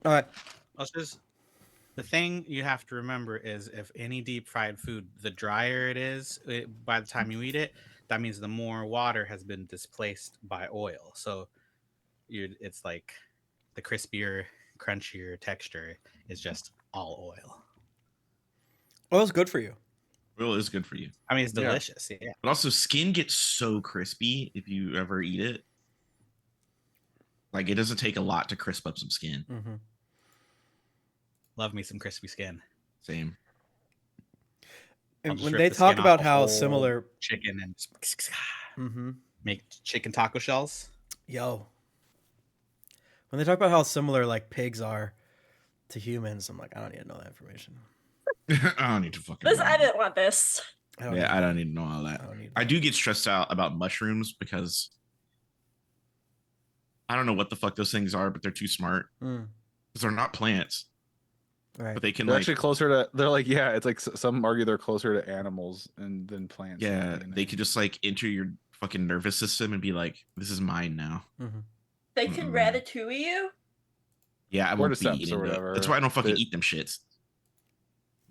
All right. Let's just the thing you have to remember is if any deep fried food, the drier it is, by the time you eat it, that means the more water has been displaced by oil. So it's like the crispier, crunchier texture is just all oil. Well, it's good for you. Oil is good for you. I mean, it's Yeah. delicious. Yeah. But also, skin gets so crispy if you ever eat it. Like, it doesn't take a lot to crisp up some skin. Mm-hmm. Love me some crispy skin. Same. I'll And just when rip they the talk skin off about a how whole similar, chicken and just mm-hmm. make chicken taco shells. Yo, when they talk about how similar like pigs are to humans, I'm like, I don't need to know that information. I don't need to fucking This know. I didn't want this. I don't Yeah, need I don't that. need to know all that. I don't need I that. do get stressed out about mushrooms because I don't know what the fuck those things are, but they're too smart. Mm. Because they're not plants. Right. But they can They're like actually closer to. They're like, yeah, it's like some argue they're closer to animals than plants. yeah, in they could just like enter your fucking nervous system and be like, this is mine now. Mm-hmm. They can Mm-mm. ratatouille you. Yeah, I won't be Cordyceps eating or it. whatever. That's why I don't fucking They- eat them shits.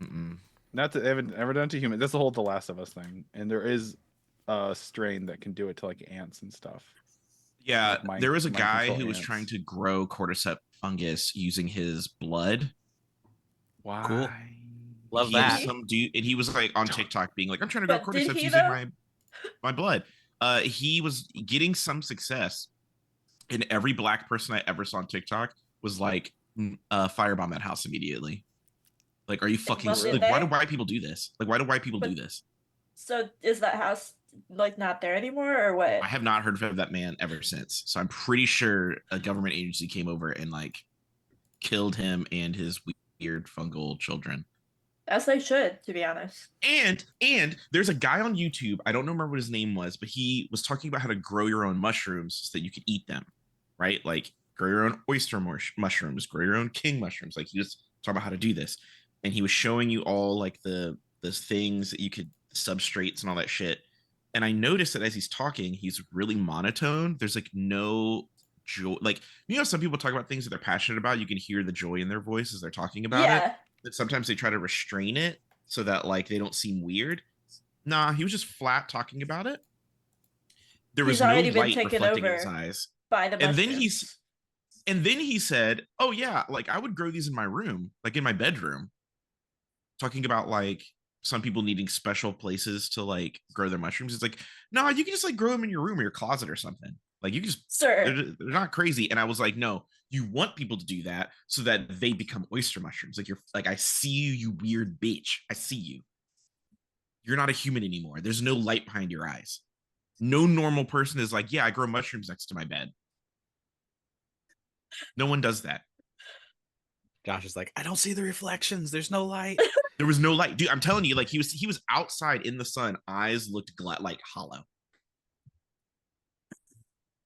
Mm-mm. Not that they haven't ever done it to human. That's the whole The Last of Us thing, and there is a strain that can do it to like ants and stuff. Yeah, Like mind- there was a mind guy control who was ants. trying to grow cordyceps fungus using his blood. Why? Cool. Love He that. was some dude, and he was like on TikTok being like, "I'm trying to grow But did cordyceps he, using though? my blood." He was getting some success, and every black person I ever saw on TikTok was like, "Firebomb that house immediately." Like, are you fucking was it like? Why do there? white people do this? Like, why do white people do But- this? So is that house like not there anymore, or what? I have not heard of that man ever since. So I'm pretty sure a government agency came over and like killed him and his weird fungal children. As they should, to be honest. And there's a guy on YouTube, I don't remember what his name was, but he was talking about how to grow your own mushrooms so that you could eat them, right? Like grow your own oyster mushrooms, grow your own king mushrooms. Like he was talking about how to do this, and he was showing you all like the things that you could, substrates and all that shit. And I noticed that as he's talking, he's really monotone. There's like no joy. Like, you know, some people talk about things that they're passionate about. You can hear the joy in their voice as they're talking about it. Yeah. But sometimes they try to restrain it so that like they don't seem weird. Nah, he was just flat talking about it. There was He's no already been light taken reflecting in his over eyes. By the And then mushrooms. he said, "Oh yeah, like I would grow these in my room, like in my bedroom." Talking about like some people needing special places to like grow their mushrooms. It's like, no, you can just like grow them in your room or your closet or something. Like you can just Sir. they're not crazy. And I was like, no, you want people to do that so that they become oyster mushrooms. Like you're like, I see you, you weird bitch. I see you. You're not a human anymore. There's no light behind your eyes. No normal person is like, yeah, I grow mushrooms next to my bed. No one does that. Josh is like, I don't see the reflections. There's no light. There was no light, dude. I'm telling you, like he was outside in the sun. Eyes looked like hollow.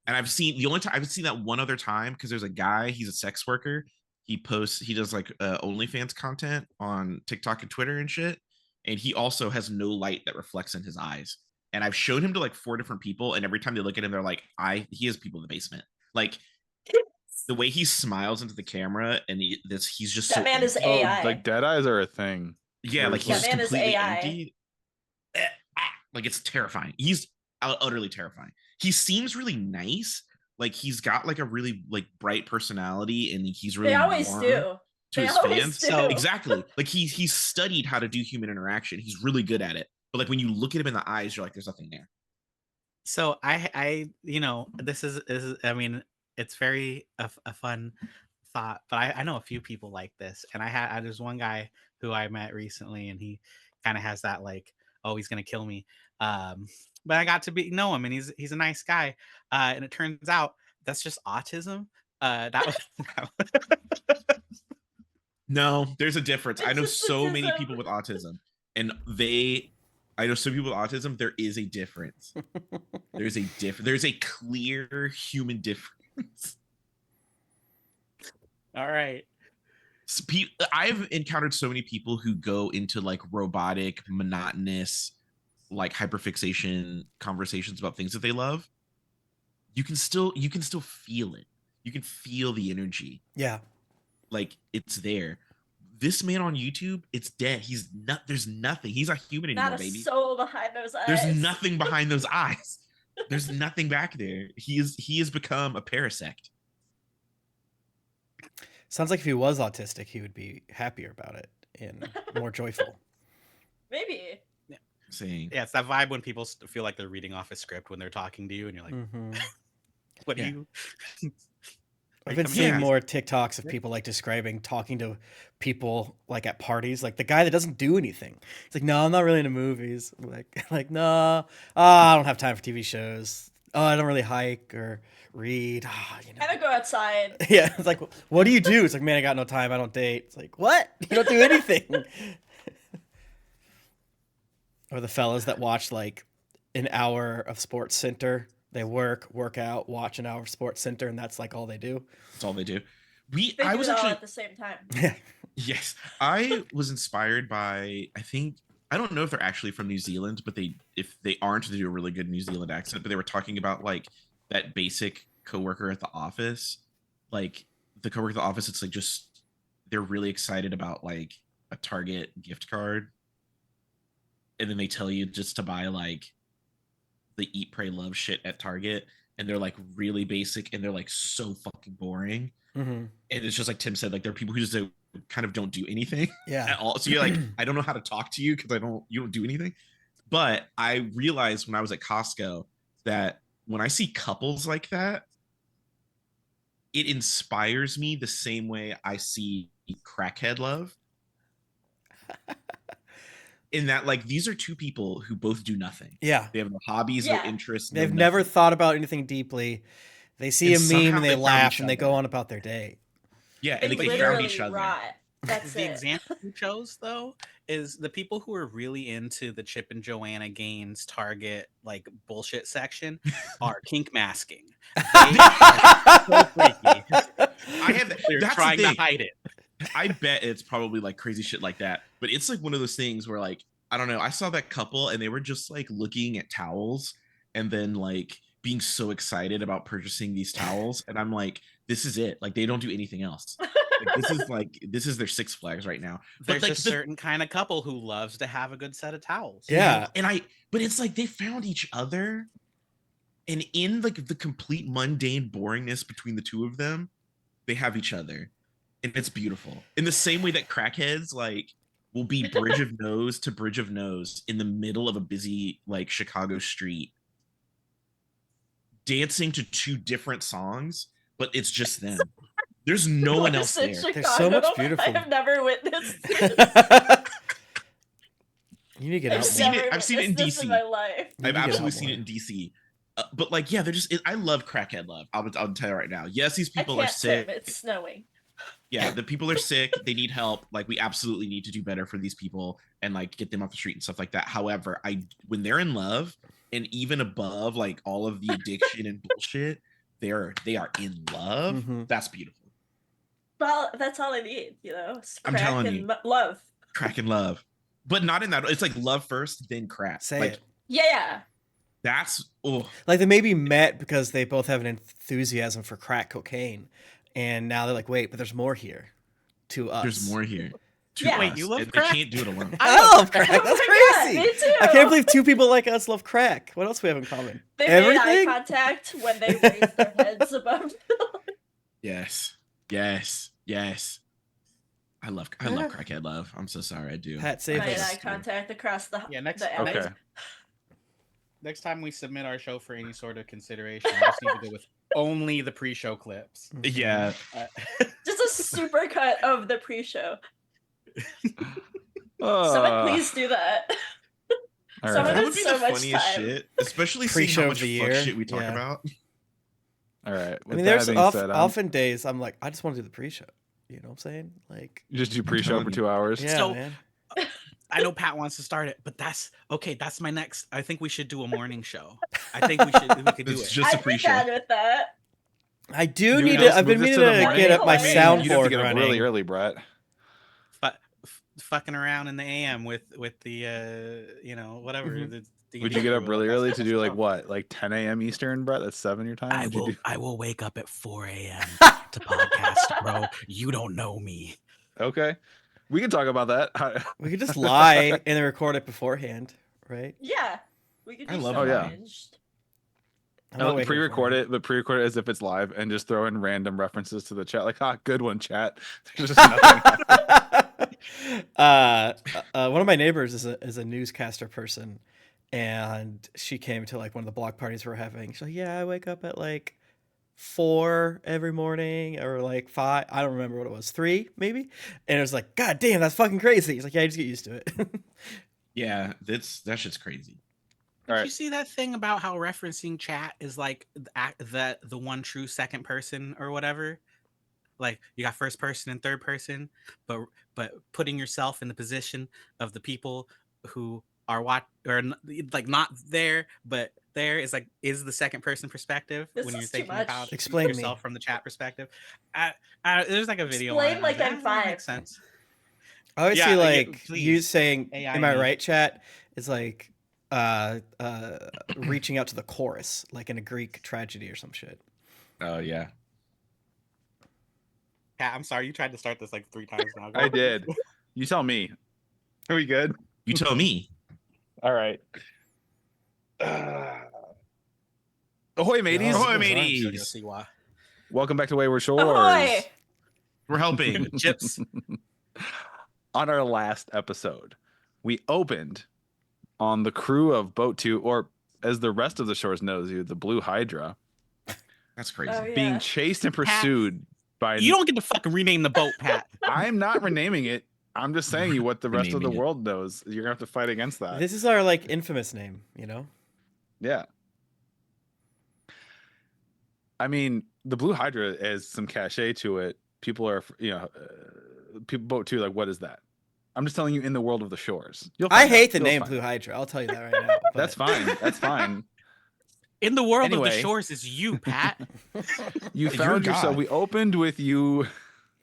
And I've seen the only time I've seen that one other time because there's a guy. He's a sex worker. He does like OnlyFans content on TikTok and Twitter and shit. And he also has no light that reflects in his eyes. And I've shown him to like 4 different people, and every time they look at him, they're like, he has people in the basement. Like the way he smiles into the camera, and he's just That so man is empty. AI. Like dead eyes are a thing. Yeah, like he's That man is completely AI. empty. Like it's terrifying. He's utterly terrifying. He seems really nice. Like he's got like a really like bright personality, and he's really They always warm do. to They his always fans. do. So- Exactly. Like he's studied how to do human interaction. He's really good at it. But like when you look at him in the eyes, you're like, there's nothing there. So I you know, this is I mean, it's very a fun thought, but I know a few people like this, and there's one guy who I met recently, and he kind of has that like, oh, he's gonna kill me. But I got to know him, and he's a nice guy, and it turns out that's just autism. That was No, there's a difference. It's I know just so many autism. people with autism, and I know some people with autism. There is a difference. There's a clear human difference. all right. I've encountered so many people who go into like robotic, monotonous, like hyperfixation conversations about things that they love. You can still feel it. You can feel the energy. Yeah. like it's there. This man on YouTube, it's dead. He's not. There's nothing. He's not human anymore, Not a baby. soul behind those eyes. There's nothing behind those eyes. There's nothing back there. He has become a parasect. Sounds like if he was autistic, he would be happier about it and more joyful. Maybe. Saying, Yeah, it's that vibe when people feel like they're reading off a script when they're talking to you, and you're like, Mhm. "What do Yeah. you?" I've been coming seeing in? more TikToks of people like describing talking to people like at parties, like the guy that doesn't do anything. It's like, no, I'm not really into movies. I'm like, no, I don't have time for TV shows. Oh, I don't really hike or read. Gotta go outside. Yeah, it's like, what do you do? It's like, man, I got no time. I don't date. It's like, what? You don't do anything. Or the fellas that watch like an hour of Sports Center. They work out, watch an hour of Sports Center, and that's like all they do. that's all they do. They I do was it all actually at the same time. Yeah. yes, I was inspired by. I don't know if they're actually from New Zealand, but if they aren't, they do a really good New Zealand accent. But they were talking about like that basic coworker at the office, like the coworker at the office. It's like just they're really excited about like a Target gift card, and then they tell you just to buy like the Eat, Pray, Love shit at Target, and they're like really basic and they're like so fucking boring. Mm-hmm. And it's just like Tim said, like there are people who just kind of don't do anything Yeah. at all. So you're like, I don't know how to talk to you because you don't do anything. But I realized when I was at Costco that when I see couples like that, it inspires me the same way I see crackhead love. In that, like, these are two people who both do nothing. Yeah. They have no hobbies, Yeah. no interests. They've no never nothing. thought about anything deeply. They see And a meme somehow and they they found laugh each and they go other. on about their day. Yeah, They and like they found literally each other. rot. That's The it. example you chose though is the people who are really into the Chip and Joanna Gaines Target like bullshit section are kink masking. They are so freaky. I have They're that's trying the to thing. hide it. I bet it's probably like crazy shit like that. But it's like one of those things where like I don't know. I saw that couple and they were just like looking at towels and then like being so excited about purchasing these towels, and I'm like, this is it. Like they don't do anything else. Like, this is their Six Flags right now. But There's like a certain kind of couple who loves to have a good set of towels. Yeah. but it's like they found each other, and in like the complete mundane boringness between the two of them, they have each other, and it's beautiful. In the same way that crackheads like will be bridge of nose to bridge of nose in the middle of a busy like Chicago street, dancing to two different songs, but it's just them. There's no one else in there. There's so much Chicago. beautiful. I have never witnessed this. You need to get I've out seen more. it. I've seen it in witnessed this DC. my life. You need I've to get out absolutely seen more. it in DC. But like, yeah, they're just. I love crackhead love. I'll tell you right now. Yes, these people I are can't sick. swim. It's snowing. Yeah, the people are sick. They need help. Like, we absolutely need to do better for these people and like get them off the street and stuff like that. However, when they're in love and even above like all of the addiction and bullshit, they are in love. Mhm. That's beautiful. Well, that's all I need, you know. It's I'm crack telling and you. love. Crack and love, but not in that. It's like love first, then crack. Say like it. Yeah. that's Like they maybe met because they both have an enthusiasm for crack cocaine, and now they're like, wait, but there's more here to us. there's more here. To Yeah. Wait, us, you love and crack? They can't do it alone. I love crack. Oh That's my God, crazy. me too. I can't believe two people like us love crack. What else do we have in common? They made eye Everything? contact when they raised their heads above. Yes. I love crackhead love. I'm so sorry. I do. Pat, save Made us. eye contact across the Yeah, next- the alley. Okay. Next time we submit our show for any sort of consideration, we just need to go with only the pre-show clips. Yeah. Just a super cut of the pre-show. Uh, Someone please do that. all someone right. That would be so the much funniest time. shit, especially seeing Pre-show how of much the fuck year. shit we talk Yeah. about. All right. I With mean, that there's being said, often days I'm like, I just want to do the pre-show. You know what I'm saying? Like, you just do pre-show telling for you. 2 hours. yeah, So- man. I know Pat wants to start it, but that's okay. That's my next. I think we should do a morning show. I think we could do It's it. just a I'd be pre-show. down with that. I do You need know, to. I've been move this meaning to the to morning. get up my I mean, You'd have soundboard to get up running. really early, Brett. Fucking around in the AM with the whatever Mhm. the Would you get up really early to do like what, like 10 a.m. Eastern, Brett? That's 7 your time. What'd you do? I will wake up at 4 a.m. to podcast, bro. You don't know me. Okay, we can talk about that. We could just lie and then record it beforehand, right? Yeah, we could do I love so that. arranged. I'm not waking pre-record beforehand. it, but pre-record it as if it's live and just throw in random references to the chat, like, good one, chat. There's just nothing. One of my neighbors is a newscaster person, and she came to like one of the block parties we're having. She's like, "Yeah, I wake up at like 4 every morning, or like 5. I don't remember what it was, 3 maybe." And it was like, "God damn, that's fucking crazy." He's like, "Yeah, you just get used to it." Yeah, that shit's crazy. All Did right. you see that thing about how referencing chat is like the one true second person or whatever? Like you got first person and third person, but putting yourself in the position of the people who are like not there, but there is the second person perspective This when you're is too thinking much. about Explain yourself me. from the chat perspective. There's like a video. Explain on it. like I was I'm that 5. makes sense. I always Yeah, see yeah, like you please. saying, AI "Am I me. right, chat?" Is like reaching out to the chorus, like in a Greek tragedy or some shit. Oh yeah. Pat, I'm sorry, you tried to start this like 3 times now. Go I on. did. You tell me. Are we good? You tell me. All right. Ahoy, mateys! Oh, Ahoy, those mateys! arms. See why. Welcome back to Wayward Shores. Ahoy! We're helping. Chips. On our last episode, we opened on the crew of Boat 2, or as the rest of the shores knows you, the Blue Hydra, That's crazy. Oh, being yeah. chased and pursued by. You don't get to fucking rename the boat, Pat. I'm not renaming it. I'm just saying you what the rest of the Renaming it. world knows. You're gonna have to fight against that. This is our like infamous name, you know? Yeah. I mean, the Blue Hydra has some cachet to it. People are, people Boat 2, like, what is that? I'm just telling you, in the world of the shores. You'll I find hate out. the You'll name find Blue out. Hydra. I'll tell you that right now. That's but- fine. That's fine. In the world of Anyway. the shores is you, Pat. You You're found yourself. God. We opened with you.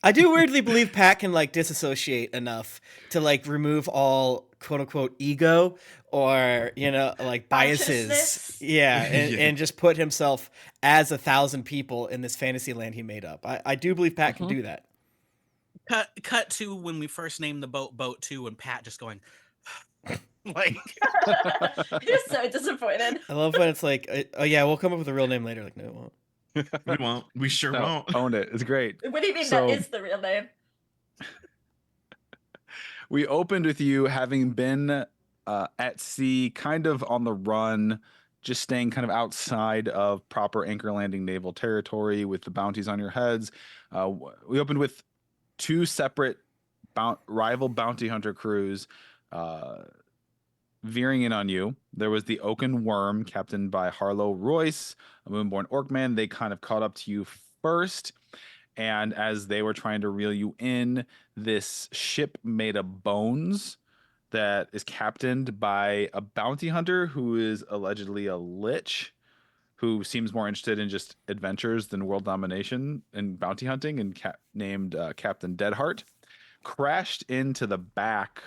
I do weirdly believe Pat can like disassociate enough to like remove all quote unquote ego or like biases. Consciousness? Yeah, Yeah. and just put himself as 1,000 people in this fantasy land he made up. I do believe Pat can do that. Cut to when we first named the boat 2 and Pat just going like You're so disappointed. I love when it's like, oh yeah, we'll come up with a real name later. Like, no, it won't. We won't. We sure No, won't. owned it. It's great. What do you mean So- that is the real name? We opened with you having been at sea, kind of on the run, just staying kind of outside of proper anchor landing naval territory with the bounties on your heads. We opened with 2 separate rival bounty hunter crews veering in on you. There was the Oaken Worm, captained by Harlow Royce, a Moonborn Orcman. They kind of caught up to you first. And as they were trying to reel you in, this ship made of bones that is captained by a bounty hunter who is allegedly a lich, who seems more interested in just adventures than world domination and bounty hunting, and named Captain Deadheart, crashed into the back.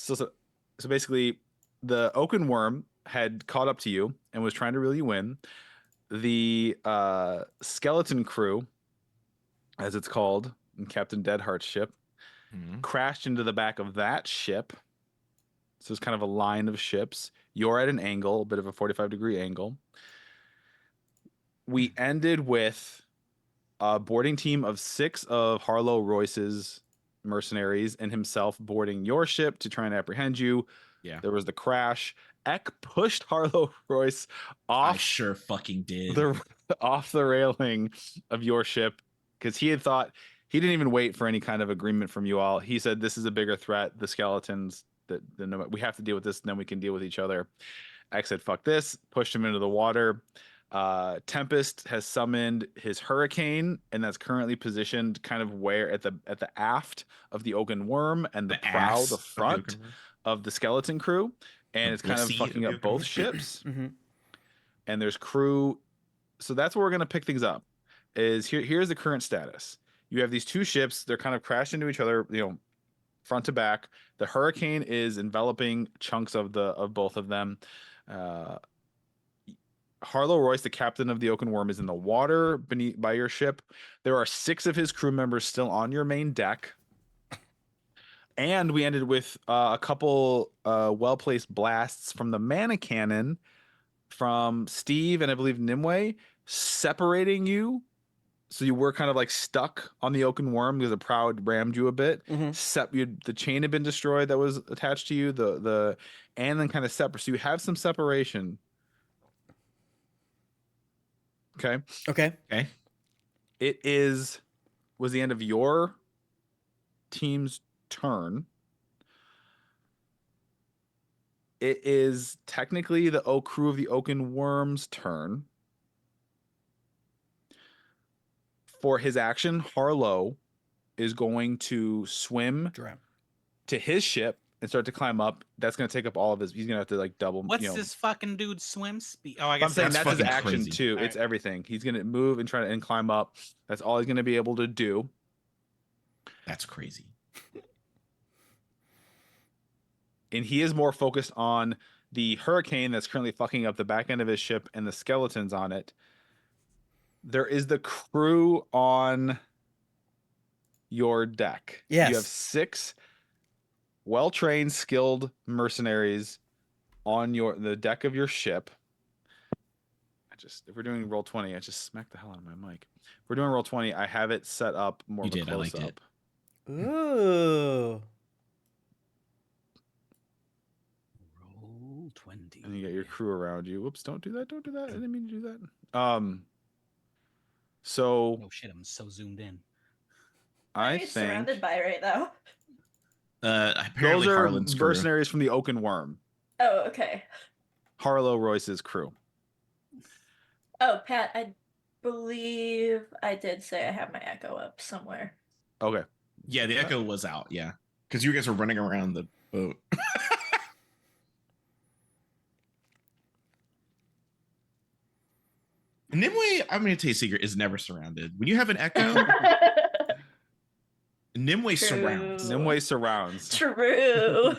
So basically, the Oaken Worm had caught up to you and was trying to reel you in. The skeleton crew, as it's called, in Captain Deadheart's ship, crashed into the back of that ship. So it's kind of a line of ships. You're at an angle, a bit of a 45-degree angle. We ended with a boarding team of 6 of Harlow Royce's mercenaries and himself boarding your ship to try and apprehend you. Yeah. There was the crash. Eck pushed Harlow Royce I off sure fucking did. off the railing of your ship because he had thought he didn't even wait for any kind of agreement from you all. He said, "This is a bigger threat. The skeletons. We have to deal with this, and then we can deal with each other." Eck said, "Fuck this!" Pushed him into the water. Tempest has summoned his hurricane, and that's currently positioned kind of where at the aft of the Oaken Worm and the prow, ass the of the front Oaken Worm. of the skeleton crew, and The it's kind of pussy fucking of the up Oaken both Worm. ships. Mm-hmm. And there's crew. So that's where we're gonna pick things up. Here's the current status. You have these 2 ships. They're kind of crashed into each other. front to back. The hurricane is enveloping chunks of both of them. Harlow Royce, the captain of the Oaken Worm, is in the water beneath by your ship. There are 6 of his crew members still on your main deck. And we ended with a couple well-placed blasts from the mana cannon from Steve and I believe Nimue, separating you. So you were kind of like stuck on the Oaken Worm because the prow had rammed you a bit. The chain had been destroyed that was attached to you. And then kind of separate. So you have some separation. Okay. Okay. It was the end of your team's turn. It is technically the crew of the Oaken Worm's turn. For his action, Harlow is going to swim to his ship and start to climb up. That's going to take up all of his. He's going to have to like double. What's this fucking dude's swim speed? Oh, I guess I'm saying that's his fucking action crazy. too. It's everything. He's going to move and try to climb up. That's all he's going to be able to do. That's crazy. And he is more focused on the hurricane that's currently fucking up the back end of his ship and the skeletons on it. There is the crew on your deck. Yes. You have 6 well-trained, skilled mercenaries on the deck of your ship. If we're doing roll 20, I just smacked the hell out of my mic. If we're doing roll 20, I have it set up more of a close up. Ooh. Roll 20. And you got your crew around you. Whoops, don't do that. Don't do that. I didn't mean to do that. So Oh shit, I'm so zoomed in. I Are you think surrounded by right now? Apparently those are Harlan's crew. mercenaries from the Oaken Worm. Oh, okay. Harlow Royce's crew. Oh, Pat, I believe I did say I have my echo up somewhere. Okay. Yeah, the echo was out. Yeah, because you guys were running around the boat. Nimue, I'm going to tell you a secret, is never surrounded. When you have an echo, Nimue surrounds. Nimue surrounds. True.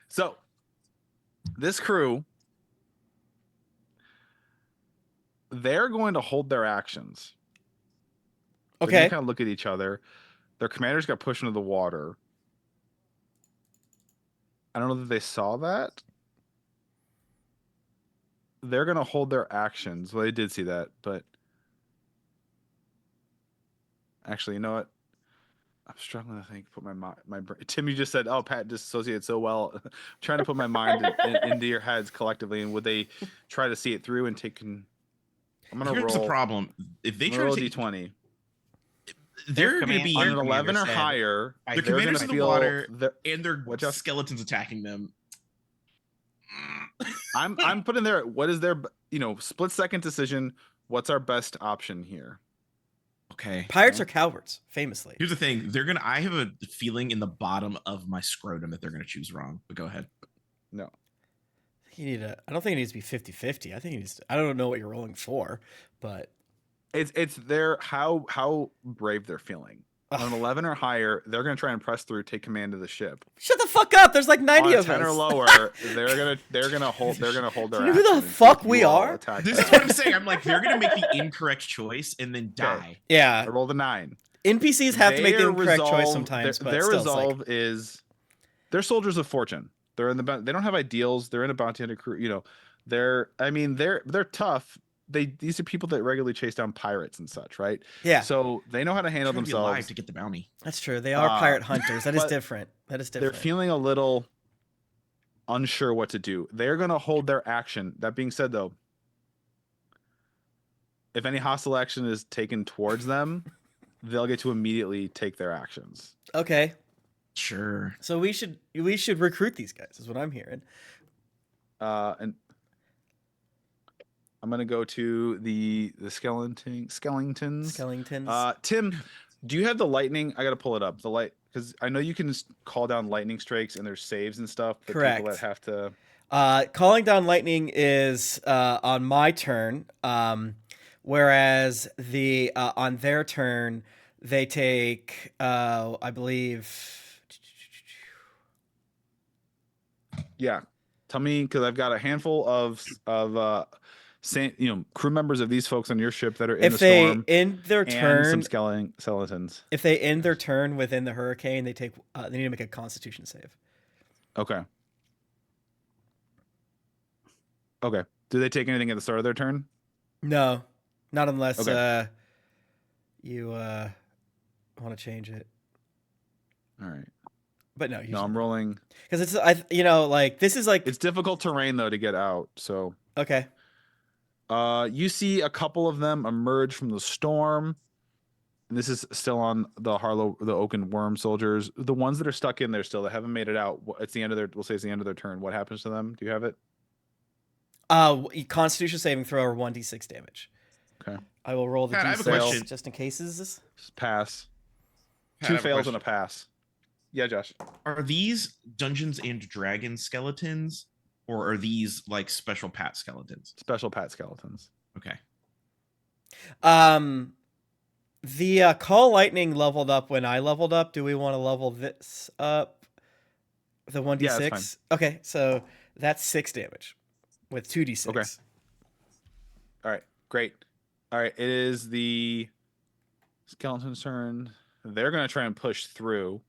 So, this crew, they're going to hold their actions. They're Okay. gonna kind of look at each other. Their commanders got pushed into the water. I don't know that they saw that. They're going to hold their actions. Well, they did see that, but actually, you know what? I'm struggling to think. Put my brain. Tim, you just said, "Oh, Pat dissociated so well." I'm trying to put my mind into your heads collectively, and would they try to see it through and take? I'm gonna Here's roll. the problem: if they I'm try gonna to roll take, D20 they're going to be on Their an 11 or commander said, higher. "I- the they're commanders gonna in the feel water, and their What else? skeletons attacking them. I'm putting there. What is their split second decision? What's our best option here? Okay. Pirates are cowards, famously. Here's the thing: I have a feeling in the bottom of my scrotum that they're gonna choose wrong. But go ahead. No. I don't think it needs to be 50-50. I think it needs to, I don't know what you're rolling for, but It's their how brave they're feeling. On an 11 or higher, they're gonna try and press through, take command of the ship. shut the fuck up. There's like 90 On a of 10 us. or lower, they're gonna hold their Do you action. know who the fuck we are? This is what I'm saying. I'm like, they're gonna make the incorrect choice and then die. Yeah. I rolled a 9. NPCs have to make the Their incorrect choice resolve- sometimes, Their, but their still, it's like- resolve is they're soldiers of fortune. They're in the they don't have ideals. They're in a bounty hunter crew. They're tough. These are people that regularly chase down pirates and such, right? Yeah, So they know how to handle Trying to be alive themselves. to get the bounty. that's true. They are pirate hunters. That is but different. That is They're different. feeling a little unsure what to do. They're going to hold their action. That being said, though, if any hostile action is taken towards them, they'll get to immediately take their actions. Okay, Sure. so we should recruit these guys. Is what I'm hearing. And I'm gonna go to the skeletons. Skellingtons. Tim, do you have the lightning? I gotta pull it up. The light, because I know you can call down lightning strikes and there's saves and stuff. For Correct. People that have to. Calling down lightning is on my turn, whereas on their turn they take I believe Yeah, tell me, because I've got a handful of crew members of these folks on your ship that are in If the they storm, end their and some turn, skeletons. if they end their turn within the hurricane, they take. They need to make a Constitution save. Okay. Okay. Do they take anything at the start of their turn? No, not unless Okay. you want to change it. All right. But no, No, usually I'm rolling. because it's like this is like It's difficult terrain though to get out. So okay. you see a couple of them emerge from the storm. And this is still on the Oaken Worm soldiers. The ones that are stuck in there still that haven't made it out. It's the end of their. We'll say it's the end of their turn. What happens to them? Do you have it? Constitution saving throw or 1d6 damage. Okay. I will roll the Pat, I have a d6 question. just in cases. Pass. Pat, I Two have a fails and question. a pass. Yeah, Josh. Are these Dungeons and Dragons skeletons, or are these like special Pat skeletons? Special Pat skeletons. Okay. The Call Lightning leveled up when I leveled up. Do we want to level this up? The 1d6? Yeah, that's Okay, so that's 6 damage with 2d6. Okay. All right. Great. All right. It is the skeleton's turn. They're going to try and push through.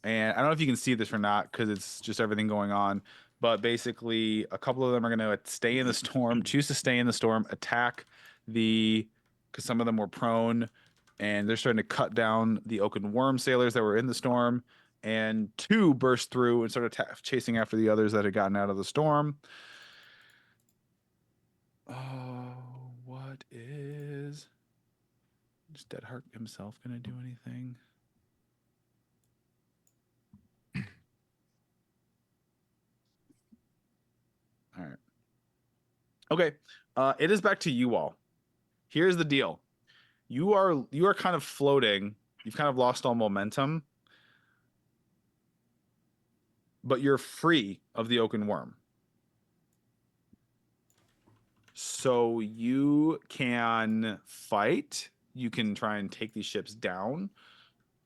And I don't know if you can see this or not because it's just everything going on. But basically, a couple of them are going to stay in the storm, choose to stay in the storm, attack because some of them were prone, and they're starting to cut down the Oaken Worm sailors that were in the storm. And 2 burst through and started chasing after the others that had gotten out of the storm. Oh, what is Deadheart himself going to do anything? All right. Okay. It is back to you all. Here's the deal. You are kind of floating. You've kind of lost all momentum. But you're free of the Oaken Worm. So you can fight. You can try and take these ships down.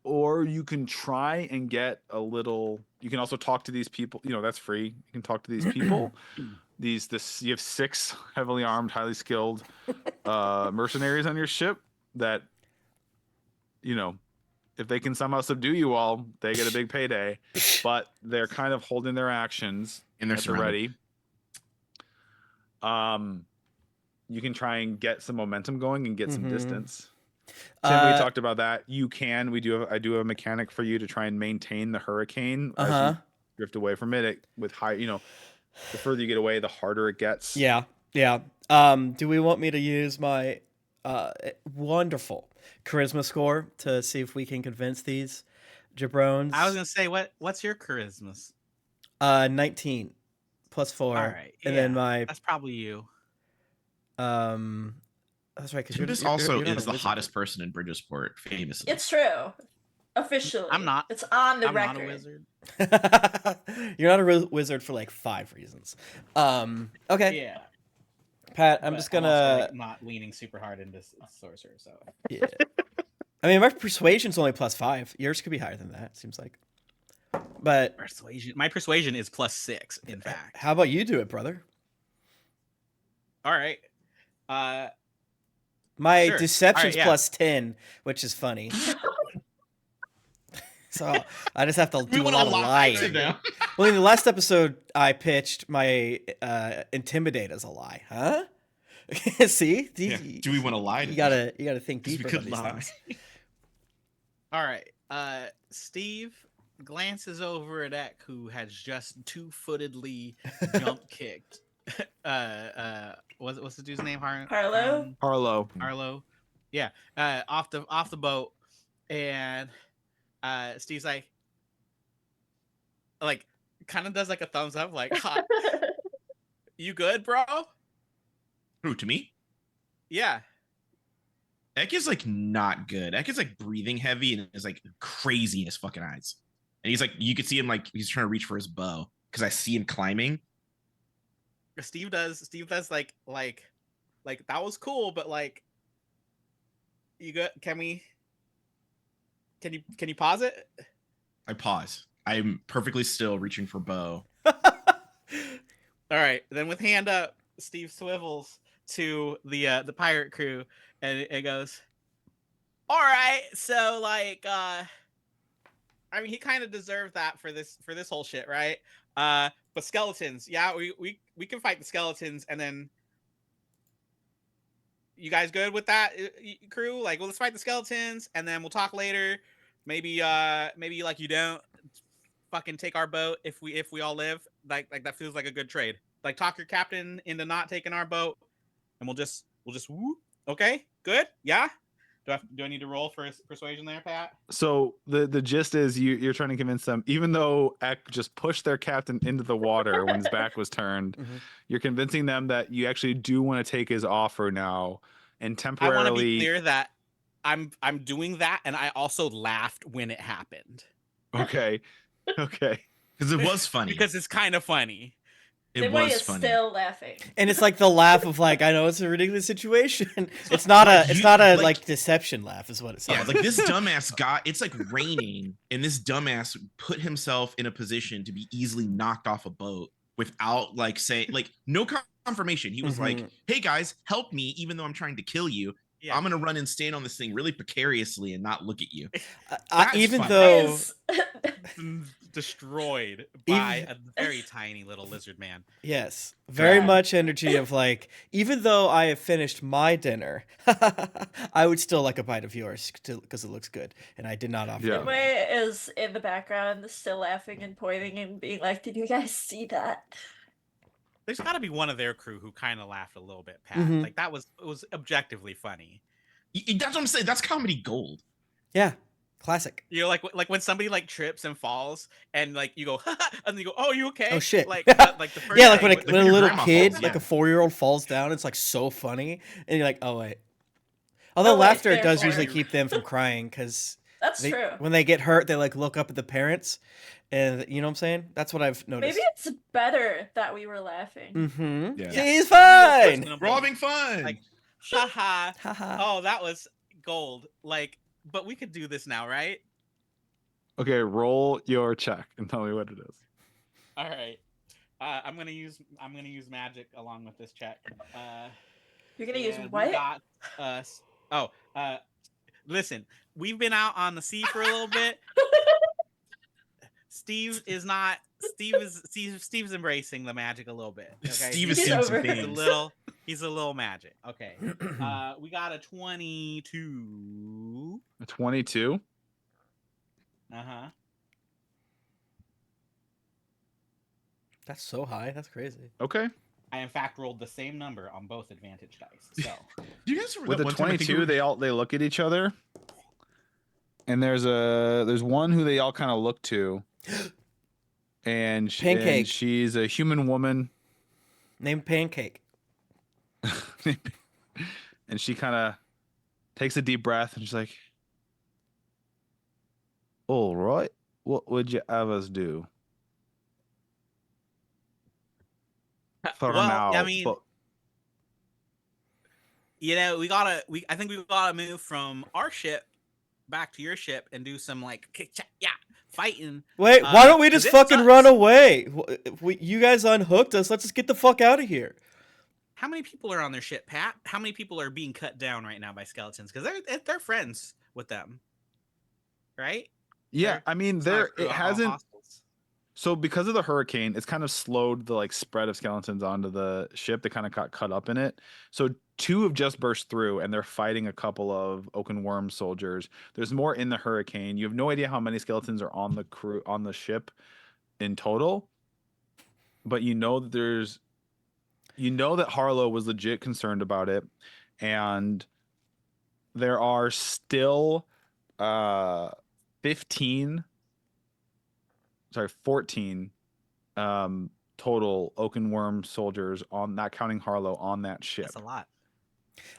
Or you can try and get a little. You can also talk to these people. That's free. You can talk to these people. You have 6 heavily armed, highly skilled mercenaries on your ship that, if they can somehow subdue you all, they get a big payday. But they're kind of holding their actions And they're at the ready. You can try and get some momentum going and get some distance. Tim, we talked about that. You can. I do have a mechanic for you to try and maintain the hurricane as you drift away from it. With high, the further you get away, the harder it gets. Yeah. Do we want me to use my wonderful charisma score to see if we can convince these jabrones? I was gonna say, what's your charisma? 19 plus 4. All right, and then my that's probably you. That's right. Because This also is the hottest person in Bridgesport, famously. It's true. Officially. I'm not. It's on the I'm record. not a wizard. You're not a wizard for like 5 reasons. Okay. Yeah. Pat, I'm But just gonna also, like, not leaning super hard into sorcerer. So yeah. I mean, my persuasion's only plus 5. Yours could be higher than that. Seems like. But my persuasion is plus 6. In fact. How about you do it, brother? All right. My Sure. deception's All right, yeah. plus 10, which is funny. So I just have to do a lot of lying. Well, in the last episode, I pitched my intimidate as a lie, huh? See? Do we want to lie? You gotta think 'Cause we deeper could about these lie. things. All right. Steve glances over at Eck, who has just 2-footedly jump kicked. What's the dude's name? Harlow? Harlow. Yeah. Off the boat, and Steve's like kind of does like a thumbs up, like, "Hot. You good, bro?" Who, to me? Yeah. Ek is like not good. Ek is like breathing heavy and is like crazy in his fucking eyes. And he's like, you could see him like he's trying to reach for his bow because I see him climbing. Steve does like that was cool, but like, you good? Can we Can you pause it? I pause. I'm perfectly still, reaching for bow. All right. Then with hand up, Steve swivels to the pirate crew and it goes, "All right, so like I mean he kind of deserved that for this whole shit, right? But skeletons, yeah, we can fight the skeletons and then you guys good with that, crew? Like, well, let's fight the skeletons and then we'll talk later. Maybe like you don't fucking take our boat if we all live. Like that feels like a good trade. Like talk your captain into not taking our boat, and we'll just whoop. Okay, good. Yeah. Do I need to roll for persuasion there, Pat? So the gist is you're trying to convince them, even though Eck just pushed their captain into the water when his back was turned, you're convincing them that you actually do want to take his offer now and temporarily. I want to be clear that I'm doing that, and I also laughed when it happened. Okay. Okay. Because it was funny. Because it's kind of funny. It Nimue was is funny. still laughing. And it's like the laugh of like, I know it's a ridiculous situation. It's not a like deception laugh, is what it sounds. Yeah, like this dumbass got. It's like raining, and this dumbass put himself in a position to be easily knocked off a boat without like saying like no confirmation. He was like, "Hey guys, help me!" Even though I'm trying to kill you, I'm gonna run and stand on this thing really precariously and not look at you. Even fun. though destroyed by a very tiny little lizard man. Yes, very much energy of like, even though I have finished my dinner, I would still like a bite of yours because it looks good, and I did not offer. Yeah. Nimue is in the background, still laughing and pointing and being like, "Did you guys see that?" There's got to be one of their crew who kind of laughed a little bit, Pat. Like it was objectively funny. That's what I'm saying. That's comedy gold. Yeah, classic. You know, like when somebody like trips and falls, and like you go, and then you go, "Oh, you okay?" Oh shit! Like the first yeah, like thing, when a little grandma kid, falls, like yeah. a 4-year-old falls down, it's like so funny, and you're like, oh wait. Although laughter does usually keep them from crying because That's true. When they get hurt, they like look up at the parents, and you know what I'm saying. That's what I've noticed. Maybe it's better that we were laughing. Yeah. She's fine. We're all having fun. Like, haha. Haha. Oh, that was gold. Like, but we could do this now, right? Okay, roll your check and tell me what it is. All right. I'm gonna use magic along with this check. You're gonna use and what? we got, listen, we've been out on the sea for a little bit. Steve's embracing the magic a little bit. Okay? Steve is seeing some things. He's a little magic. Okay. We got a 22. A 22? Uh-huh. That's so high. That's crazy. Okay. I in fact rolled the same number on both advantage dice. So Do you guys remember With that the one time I think 22, they look at each other. And there's one who they all kind of look to. And Pancake. She's a human woman. Named Pancake. And she kind of takes a deep breath and she's like, all right, what would you have us do? For well, now, I mean, but... you know, I think we gotta move from our ship back to your ship and do some like fighting. Wait, why don't we just fucking run sucks. away? You guys unhooked us. Let's just get the fuck out of here. How many people are on their ship, Pat? How many people are being cut down right now by skeletons? Because they're friends with them, right? Yeah, I mean, it hasn't. Hostiles. So because of the hurricane, it's kind of slowed the like spread of skeletons onto the ship. They kind of got cut up in it. So 2 have just burst through, and they're fighting a couple of oaken worm soldiers. There's more in the hurricane. You have no idea how many skeletons are on the ship in total, but you know that Harlow was legit concerned about it, and there are still 14 total oaken worm soldiers on, not counting Harlow, on that ship. That's a lot.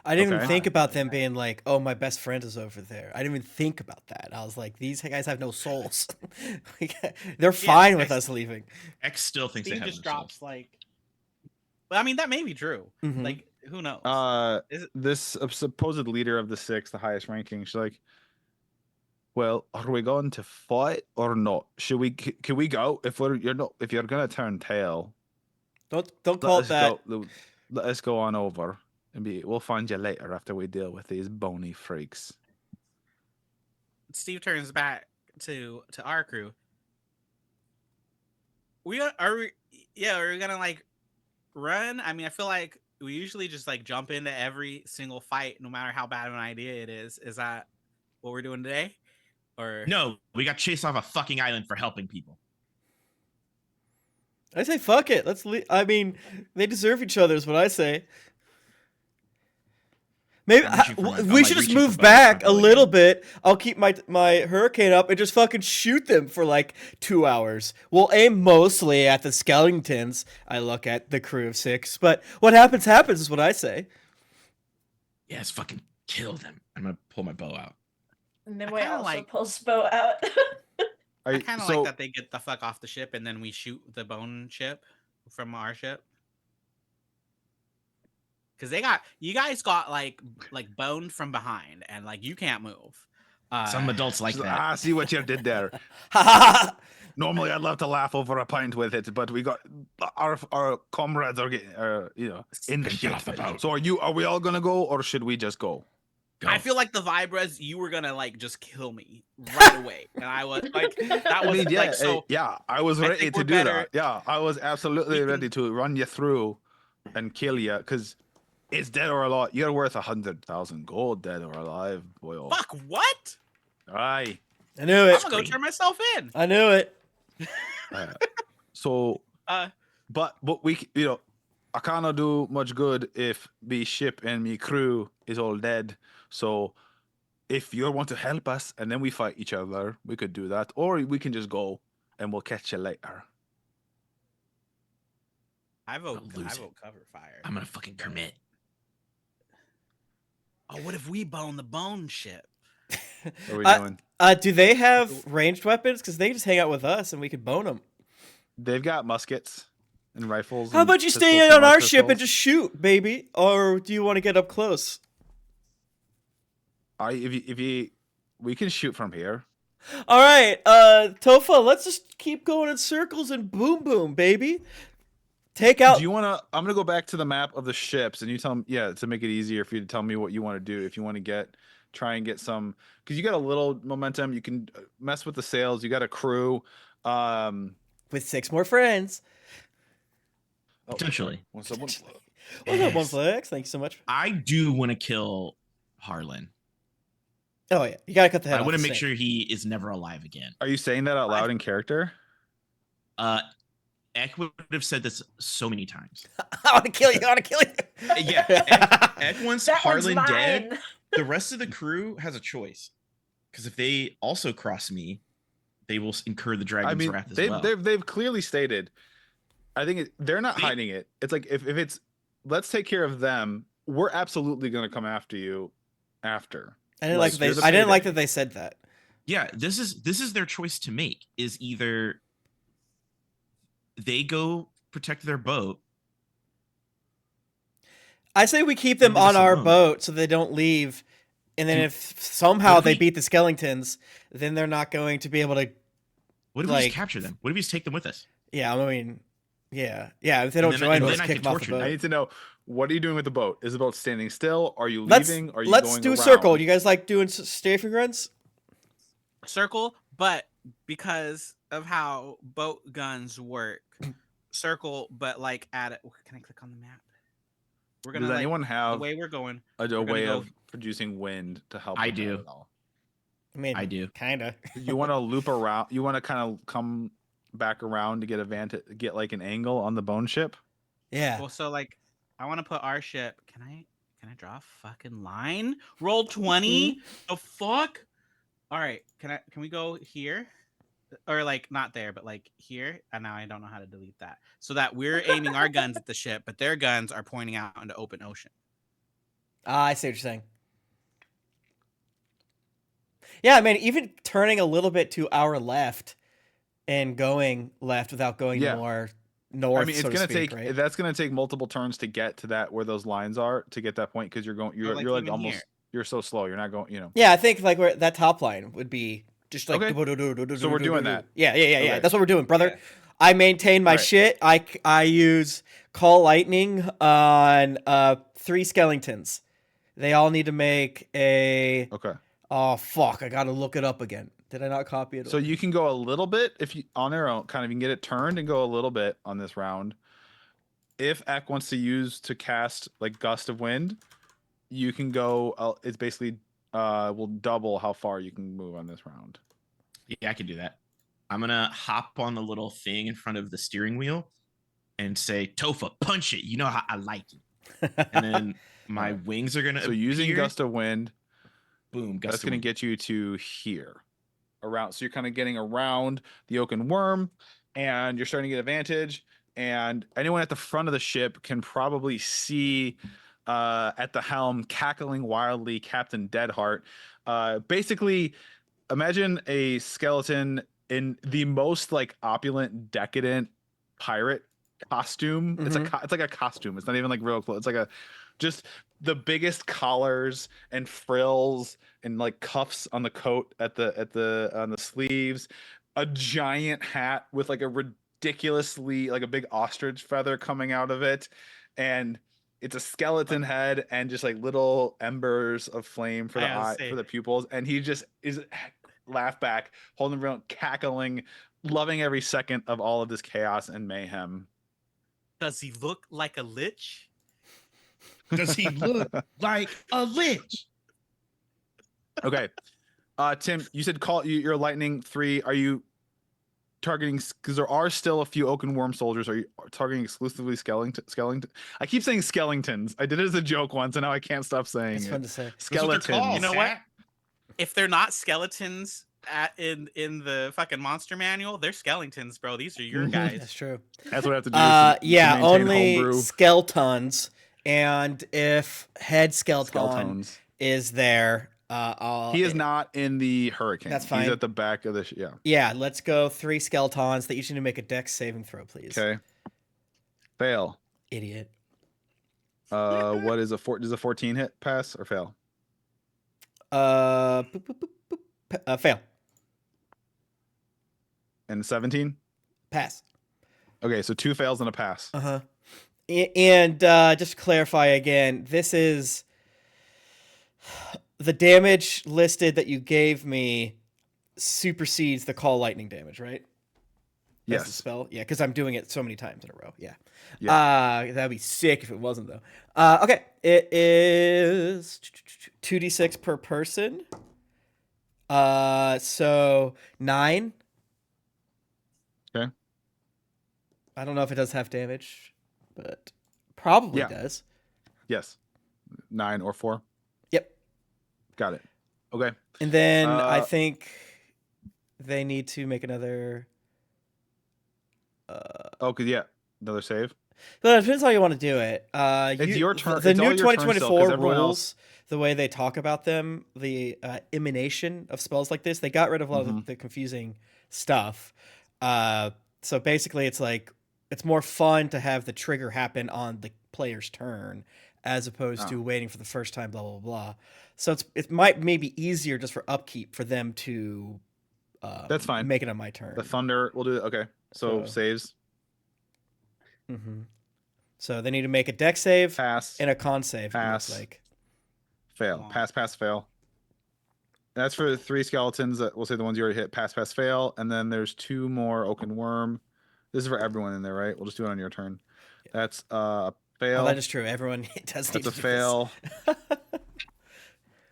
I didn't even Okay. think about them being like, oh, my best friend is over there. I didn't even think about that. I was like, these guys have no souls. They're fine with us leaving. X still thinks Steve they have just themselves. drops like. Well, I mean, that may be true. Mhm. Like, who knows? Is it- This supposed leader of the 6, the highest ranking, she's like, Well, are we going to fight or not? Should we? Can we go? If you're gonna turn tail, Don't let call it us that. go. Let us go on over, and we'll find you later after we deal with these bony freaks. Steve turns back to our crew. Are we? Yeah, are we gonna like run? I mean, I feel like we usually just like jump into every single fight, no matter how bad of an idea it is. Is that what we're doing today? Or No, we got chased off a fucking island for helping people. I say fuck it. Let's leave. I mean, they deserve each other is what I say. Maybe I'm reaching for my- I'm, we like, should just reaching for move bow, back my a bow little again. bit. I'll keep my hurricane up and just fucking shoot them for like 2 hours. We'll aim mostly at the skeletons. I look at the crew of 6, but what happens happens is what I say. Yeah, let's fucking kill them. I'm gonna pull my bow out. And then I we kinda also like- pulls bow out. I kind of like that they get the fuck off the ship and then we shoot the bone ship from our ship. Because you guys got like boned from behind and like you can't move. Some adults like that. Ah, see what you did there. Normally, I'd love to laugh over a pint with it, but we got our comrades are getting, in the Get ship. off the boat. So are we all gonna go, or should we just go? Go. I feel like the vibe was you were gonna like just kill me right away, and I was like, that was like so. yeah, I was I ready think to we're do better- that. Yeah, I was absolutely we can- ready to run you through and kill you because it's dead or alive. You're worth 100,000 gold, dead or alive, boy. Fuck what? Aye. I knew I'm it. gonna go turn myself in. I knew it. So, but we, I cannot do much good if the ship and me crew is all dead. So, if you want to help us and then we fight each other, we could do that, or we can just go and we'll catch you later. I vote I'll lose it. cover fire. I'm gonna fucking commit. Oh, what if we bone the bone ship? What are we doing? Do they have ranged weapons? Because they just hang out with us and we could bone them. They've got muskets and rifles. How and about you pistols stay and on more our ship and pistols. just shoot, baby? Or do you want to get up close? We can shoot from here. All right, Tofa, let's just keep going in circles and boom, boom, baby. Take out. Do you want to? I'm gonna go back to the map of the ships, and you tell me. Yeah, to make it easier for you to tell me what you want to do. If you want to try and get some, because you got a little momentum. You can mess with the sails. You got a crew. With 6 more friends. Potentially. What's up, One Flex? Thank you so much. I do want to kill Harlan. Oh yeah, you gotta cut the head I off. want to the make snake. sure he is never alive again. Are you saying that out loud in character? Ek would have said this so many times. I want to kill you. I want to kill you. Yeah, Ek wants That one's Harlan dead. mine. The rest of the crew has a choice, because if they also cross me, they will incur the dragon's wrath as well. they've clearly stated. I think they're not hiding it. It's like if it's let's take care of them. We're absolutely gonna come after you after. I didn't Like, like that. you're the I didn't like payday. that they said that. Yeah, this is their choice to make. Is either they go protect their boat. I say we keep them Leave us on our alone. boat so they don't leave, and then Dude, if somehow what if they we- beat the skeletons, then they're not going to be able to. What if we Like- just capture them? What if we just take them with us? Yeah, I mean, yeah. If they And don't then- join, and we'll then just I kick could them off the torture them. I boat. need to know what are you doing with the boat? Is the boat standing still? Are you Let's leaving? Are you let's going do a around? circle. You guys like doing strafing runs? Circle, but because of how boat guns work, circle, but like at it. Can I click on the map? We're gonna Does anyone the have way we're going. a gonna way go- of producing wind to help? I with that do. at all? I mean, I do. Kinda. You want to loop around? You want to kind of come back around to get like an angle on the bone ship? Yeah. Well, so like, I want to put our ship. Can I draw a fucking line? Roll 20. The fuck? All right. Can we go here? Or like not there, but like here. And now I don't know how to delete that. So that we're aiming our guns at the ship, but their guns are pointing out into open ocean. I see what you're saying. Yeah, I mean, even turning a little bit to our left and going left without going Yeah. more north. I mean, it's so to gonna speak, take right? that's gonna take multiple turns to get to that where those lines are to get that point because you're Or, like even almost here. You're so slow. You're not going. Yeah, I think like that top line would be just like. Okay. So we're doing that. Yeah. Okay. That's what we're doing, brother. Yeah. I maintain my Alright. shit. I use call lightning on 3 skeletons. They all need to make a. Okay. Oh fuck! I gotta look it up again. Did I not copy it? So you can go a little bit if you on their own, kind of. You can get it turned and go a little bit on this round. If Eck wants to use to cast like Gust of Wind, you can go. It's basically will double how far you can move on this round. Yeah, I can do that. I'm gonna hop on the little thing in front of the steering wheel and say, Tofa, punch it. You know how I like it. And then my wings are gonna So using appear. Gust of Wind, Boom, gust that's of going to wind. get you to here, around. So you're kind of getting around the oaken worm, and you're starting to get advantage. And anyone at the front of the ship can probably see at the helm, cackling wildly, Captain Deadheart. Basically, imagine a skeleton in the most like opulent, decadent pirate costume. It's it's like a costume. It's not even like real clothes. It's like just the biggest collars and frills and like cuffs on the coat on the sleeves, a giant hat with like a ridiculously like a big ostrich feather coming out of it, and it's a skeleton head and just like little embers of flame for for the pupils, and he just is laugh back, holding around, cackling, loving every second of all of this chaos and mayhem. Does he look like a lich? Does he look like a lich? Okay. Tim, you said you're lightning 3. Are you targeting, because there are still a few oaken worm soldiers, are you targeting exclusively skeleton? I keep saying skeletons. I did it as a joke once and now I can't stop saying It's it. fun to say. Skeletons. You know what? If they're not skeletons in the fucking monster manual, they're skeletons, bro. These are your guys. That's true. That's what I have to do. to Yeah, maintain only homebrew. skeletons. And if head skeleton Skeletons. is there, He is not in the hurricane. That's fine. He's at the back of the yeah. Yeah, let's go 3 skeletons. They each need to make a dex saving throw, please. Okay. Fail. Idiot. What is does a 14 hit, pass, or fail? Fail. And 17? Pass. Okay, so 2 fails and a pass. Uh-huh. And just to clarify again, this is the damage listed that you gave me supersedes the call lightning damage, right? That's the Yes. spell. Yeah, because I'm doing it so many times in a row. Yeah. Yeah. That'd be sick if it wasn't though. Okay. It is 2d6 per person. So 9. Okay. I don't know if it does half damage, but probably Yeah. does. Yes. 9 or 4. Yep. Got it. Okay. And then I think they need to make another. Oh, cause yeah, another save. But it depends how you want to do it. It's your turn. The It's all new your turn still, 'cause 2024 everyone rules, else- the way they talk about them, the emanation of spells like this, they got rid of a lot of the confusing stuff. So basically, it's like it's more fun to have the trigger happen on the player's turn as opposed to waiting for the first time. Blah blah blah. So it might maybe easier just for upkeep for them to. That's fine. Make it on my turn. The thunder will do it. Okay. So saves. Mm-hmm. So they need to make a dex save Pass. and a con save. Pass. It looks like. Fail. Pass, pass, fail. That's for the 3 skeletons that we'll say the ones you already hit. Pass, pass, fail. And then there's 2 more oaken worm. This is for everyone in there, right? We'll just do it on your turn. That's fail. Oh, that is true. Everyone does need That's a to do fail. this.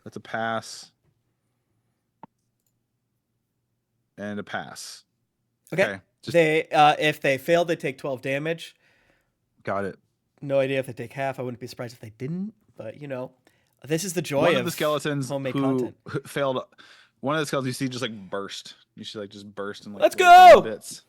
That's a pass. And a pass. Okay. Just They if they fail, they take 12 damage. got it. No idea if they take half. I wouldn't be surprised if they didn't. But this is the joy One of of the skeletons homemade who content. failed. One of the skeletons you see just like burst. You see like just burst and like Let's little go! bits.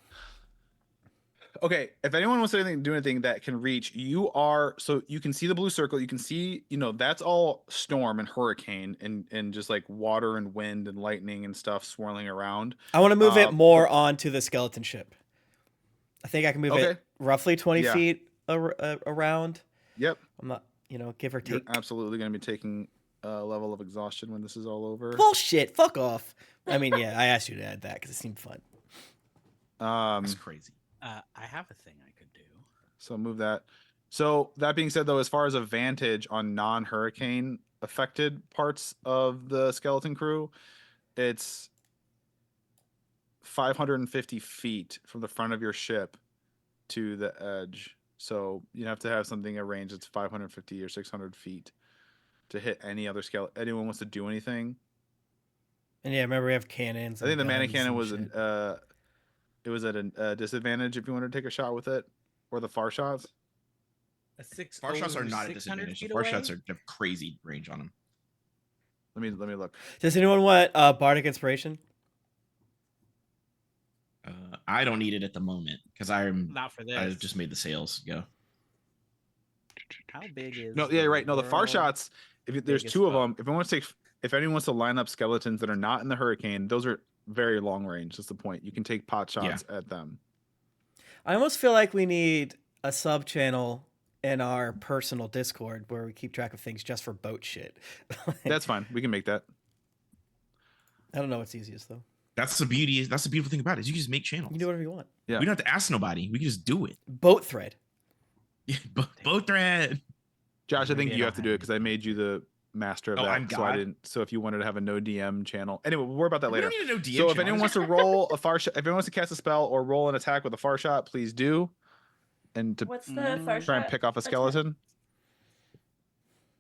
Okay, if anyone wants to do anything that can reach, so you can see the blue circle. You can see, that's all storm and hurricane and just like water and wind and lightning and stuff swirling around. I want to move it more onto the skeleton ship. I think I can move it roughly 20 feet around. Yep. I'm not, give or You're take. absolutely going to be taking level of exhaustion when this is all over. Bullshit. Fuck off. I mean, yeah, I asked you to add that because it seemed fun. That's crazy. I have a thing I could do. So move that. So that being said, though, as far as a vantage on non-hurricane affected parts of the skeleton crew, it's 550 feet from the front of your ship to the edge. So you have to have something arranged that's 550 or 600 feet to hit any other skeleton. Anyone wants to do anything? And yeah, remember we have cannons. I think the and mana guns cannon and was shit. it was at a disadvantage if you wanted to take a shot with it, or the far shots. Far shots are not a 600 disadvantage. The feet far away? shots have crazy range on them. Let me look. Does anyone want bardic inspiration? I don't need it at the moment because Not for I this. just made the sales go. How big is? No, yeah, you're right. No, the far world? shots. There's biggest two of boat? them. If anyone wants to line up skeletons that are not in the hurricane, those are very long range. That's the point. You can take pot shots at them. I almost feel like we need a sub channel in our personal Discord where we keep track of things just for boat shit. That's fine. We can make that. I don't know what's easiest though. That's the beauty. That's the beautiful thing about it. Is you can just make You channels. can do whatever you want. Yeah. We don't have to ask nobody. We can just do it. Boat thread. Yeah, boat thread. Josh, I think Maybe I you don't have to do it have because I made you the master of Oh, that. I'm So I God? didn't. So if you wanted to have a no DM channel, anyway, we'll worry about that We later. don't need to know DM So if channel. anyone wants to roll a far shot, if anyone wants to cast a spell or roll an attack with a far shot, please do. And to What's the first try and shot pick off a attack? skeleton.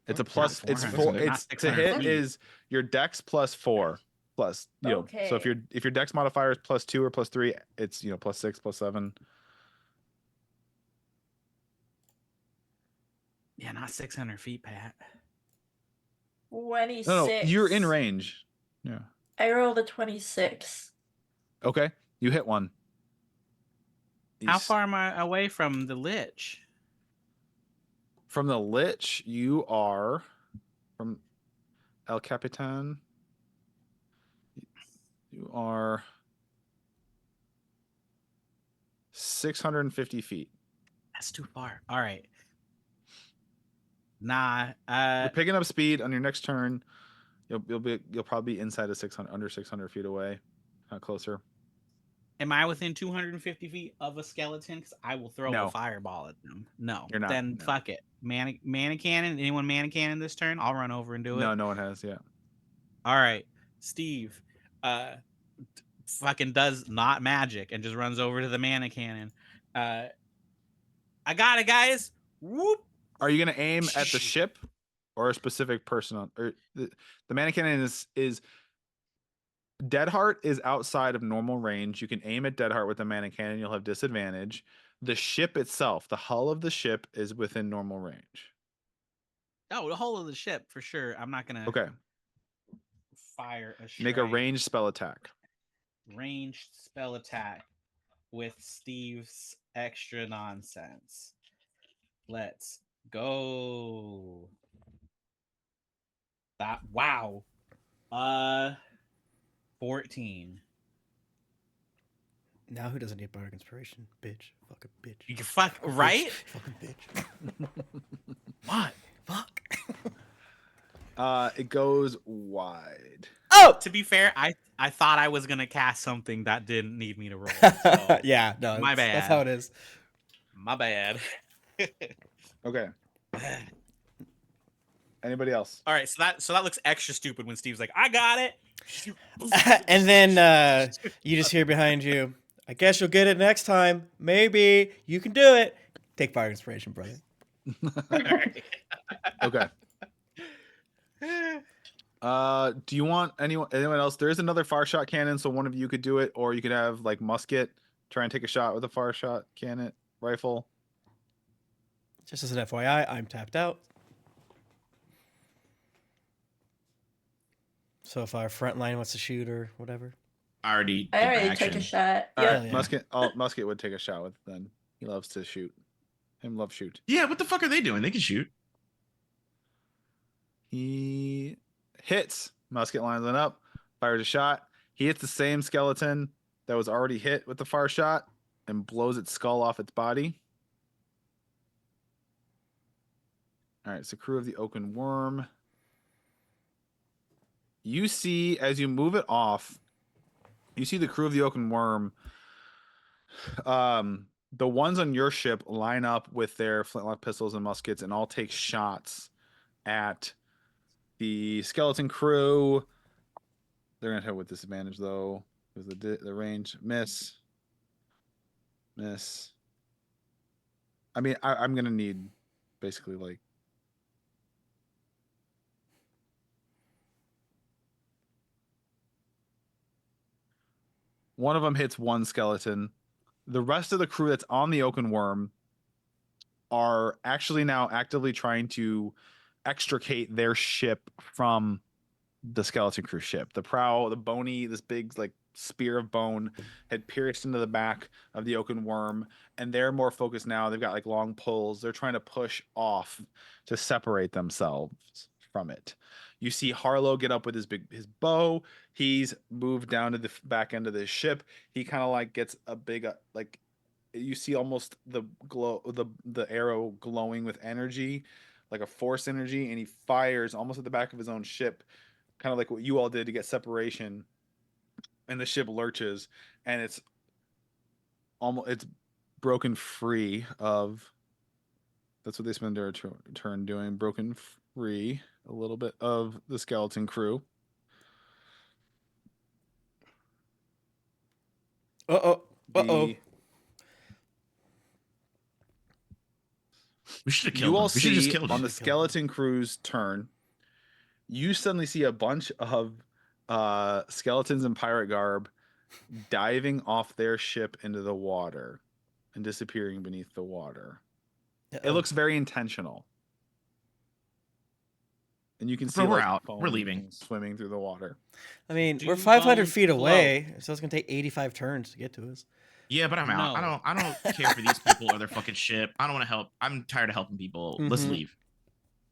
It's a plus. It's 400. four. Not It's to 600 hit feet. is your dex plus 4 plus. So if Okay. your dex modifier is +2 or +3, it's +6 +7. Yeah, not 600 feet, Pat. 26. No, you're in range. Yeah. I rolled a 26. Okay, you hit one. How He's- far am I away from the lich? From the Lich, you are from El Capitan. You are 650 feet. That's too far. All right. Nah. You're picking up speed on your next turn. You'll probably be inside of under 600 feet away, not closer. Am I within 250 feet of a skeleton? Because I will throw No. a fireball at them. No. You're not, Then no. fuck it. Mana cannon. Anyone mana cannon this turn? I'll run over and do it. No, no one has. Yeah. All right. Steve fucking does not magic and just runs over to the mana cannon. I got it, guys. Whoop. Are you gonna aim at the ship or a specific person on? Or the mana cannon is Deadheart is outside of normal range. You can aim at Deadheart with the mana cannon. You'll have disadvantage. The ship itself, the hull of the ship, is within normal range. Oh, the whole of the ship for sure. I'm not gonna Okay. fire a strike. Make a ranged spell attack. Ranged spell attack with Steve's extra nonsense. Let's go. That wow. 14. Now who doesn't need bardic inspiration? Bitch. Fucking bitch. You can fuck right? Fucking bitch. What? Fuck. It goes wide. Oh! To be fair, I thought I was gonna cast something that didn't need me to roll. So Yeah, no. My That's bad. how it is. my bad. Okay. Anybody else? All right, so that looks extra stupid when Steve's like, "I got it," And then you just hear behind you, I guess you'll get it next time. Maybe. You can do it. Take fire inspiration, brother. Okay. Do you want anyone else? There is another far shot cannon, so one of you could do it, or you could have like musket, try and take a shot with a far shot cannon rifle. Just as an FYI, I'm tapped out. So if our front line wants to shoot or whatever. I already did I the already action. took a shot. All Yep. right, yeah. Musket would take a shot with then. He loves to shoot. Him love shoot. Yeah, what the fuck are they doing? They can shoot. He hits. Musket lines it up, fires a shot. He hits the same skeleton that was already hit with the far shot and blows its skull off its body. All right, so crew of the Oaken Worm. You see, as you move it off, you see the crew of the Oaken Worm. The ones on your ship line up with their flintlock pistols and muskets and all take shots at the skeleton crew. They're gonna hit with disadvantage though, because the range miss. I mean, I'm gonna need basically like one of them hits one skeleton. The rest of the crew that's on the Oaken Worm are actually now actively trying to extricate their ship from the skeleton crew ship. The prow, the bony, this big like spear of bone had pierced into the back of the Oaken Worm, and they're more focused now. They've got like long poles. They're trying to push off to separate themselves from it. You see Harlow get up with his bow. He's moved down to the back end of the ship. He kind of like gets a big like you see almost the glow the arrow glowing with energy, like a force energy, and he fires almost at the back of his own ship, kind of like what you all did to get separation. And the ship lurches, and it's broken free of. That's what they spend their turn doing, broken free a little bit of the skeleton crew. Uh-oh. We should have killed You him. all We should have just see killed on him. the skeleton crew's turn, you suddenly see a bunch of skeletons in pirate garb diving off their ship into the water and disappearing beneath the water. It looks very intentional. And you can see Bro, we're like out. foam We're leaving. swimming through the water. I mean, Do we're 500 bones feet float? away, so it's gonna take 85 turns to get to us. Yeah, but I'm out. No. I don't care for these people or their fucking ship. I don't want to help. I'm tired of helping people. Let's Mhm. leave.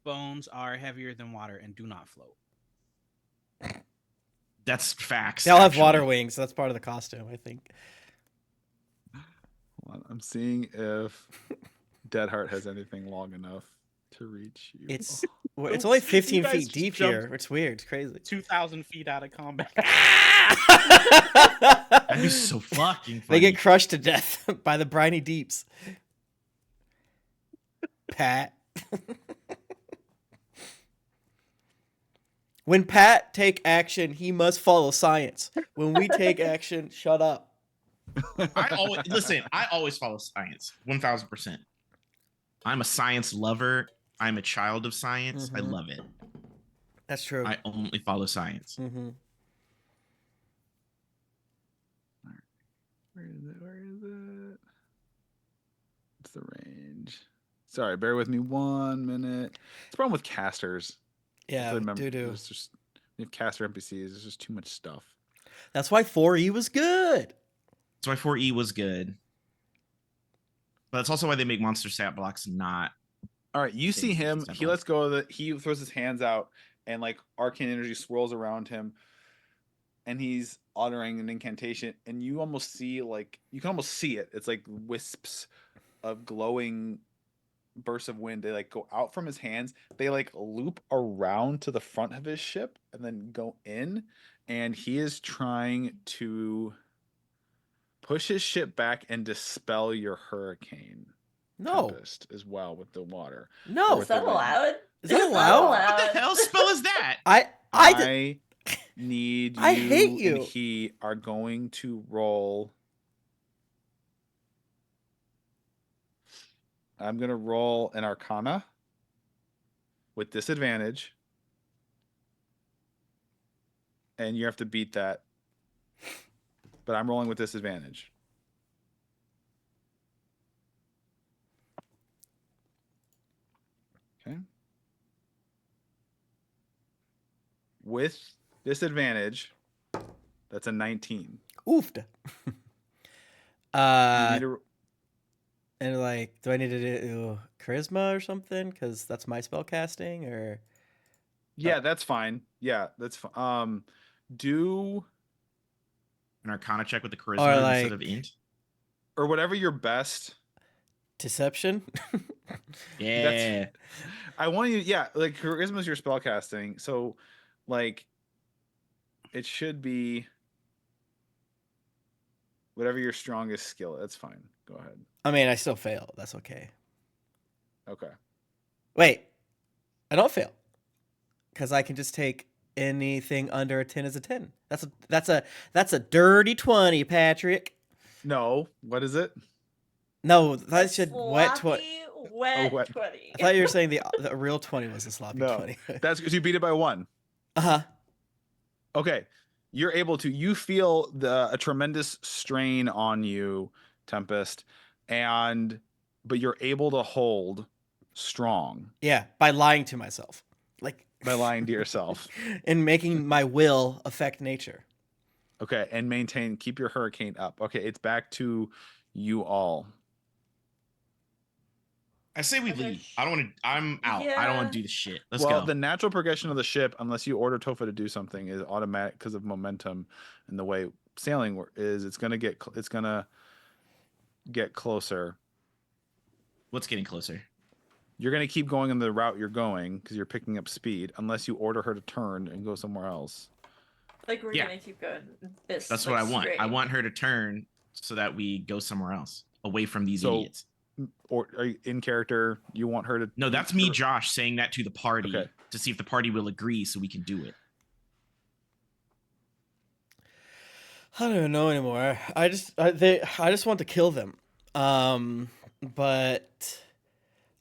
Bones are heavier than water and do not float. That's facts. They all have actually. water wings, so that's part of the costume, I think. Hold on, I'm seeing if Deadheart has anything long enough to reach you. It's only 15 You guys feet just deep jumped- here. It's weird. It's crazy. 2,000 feet out of combat. That'd be so fucking funny. They get crushed to death by the briny deeps. Pat. When Pat take action, he must follow science. When we take action, shut up. I always follow science. 1000%. I'm a science lover. I'm a child of science. I Mhm. love it. That's true. I only follow science. Mm-hmm. Where is it? What's the range? Sorry, bear with me 1 minute. It's the problem with casters. Yeah, do. There's just you have caster NPCs. There's just too much stuff. That's why 4E was good. That's why 4E was good. But that's also why they make monster stat blocks not. All right, you see him. Simple. He lets go of he throws his hands out, and like arcane energy swirls around him, and he's uttering an incantation. And you almost see you can almost see it. It's like wisps of glowing bursts of wind. They like go out from his hands. They like loop around to the front of his ship and then go in. And he is trying to push his ship back and dispel your hurricane. No. Tempest as well with the water. No. Is that allowed? Is that allowed? What the hell spell is that? I need you. I hate you. And he are going to roll. I'm going to roll an Arcana with disadvantage. And you have to beat that. But I'm rolling with disadvantage. Okay. With disadvantage, that's a 19. Oofed. You need to- And like, do I need to do charisma or something? Because that's my spell casting, or yeah, that's fine. Yeah, that's fine. Do An Arcana check with the Or, charisma like- instead of int. or whatever your best. deception. Yeah. I want you. Yeah, like charisma is your spell casting. So, like, It should be whatever your strongest skill. That's fine. Go ahead. I mean, I still fail. That's okay. Okay. Wait, I don't fail because I can just take anything under a 10 as a 10. That's a dirty 20, Patrick. No. What is it? No, that should wet 20. Wet wet. 20. I thought you were saying the real 20 was a sloppy No. 20. That's because you beat it by 1. Uh-huh. Okay. You're able to. You feel a tremendous strain on you, Tempest, but you're able to hold strong Yeah, by lying to myself. Like by lying to yourself. and making my will affect nature. Okay, and keep your hurricane up. Okay, it's back to you all. I say we Okay. leave. I don't want to. I'm out. I don't want to do the shit. Let's Well, go. the natural progression of the ship, unless you order Tofa to do something, is automatic because of momentum and the way sailing is. It's gonna get closer. What's getting closer? You're gonna keep going in the route you're going because you're picking up speed, unless you order her to turn and go somewhere else. Like we're Yeah. gonna keep going this. That's like, what I want. straight. I want her to turn so that we go somewhere else, away from these So- idiots. Or are you in character? You want her to? No, that's me, Josh, saying that to the party Okay. to see if the party will agree so we can do it. I don't even know anymore. I just want to kill them. But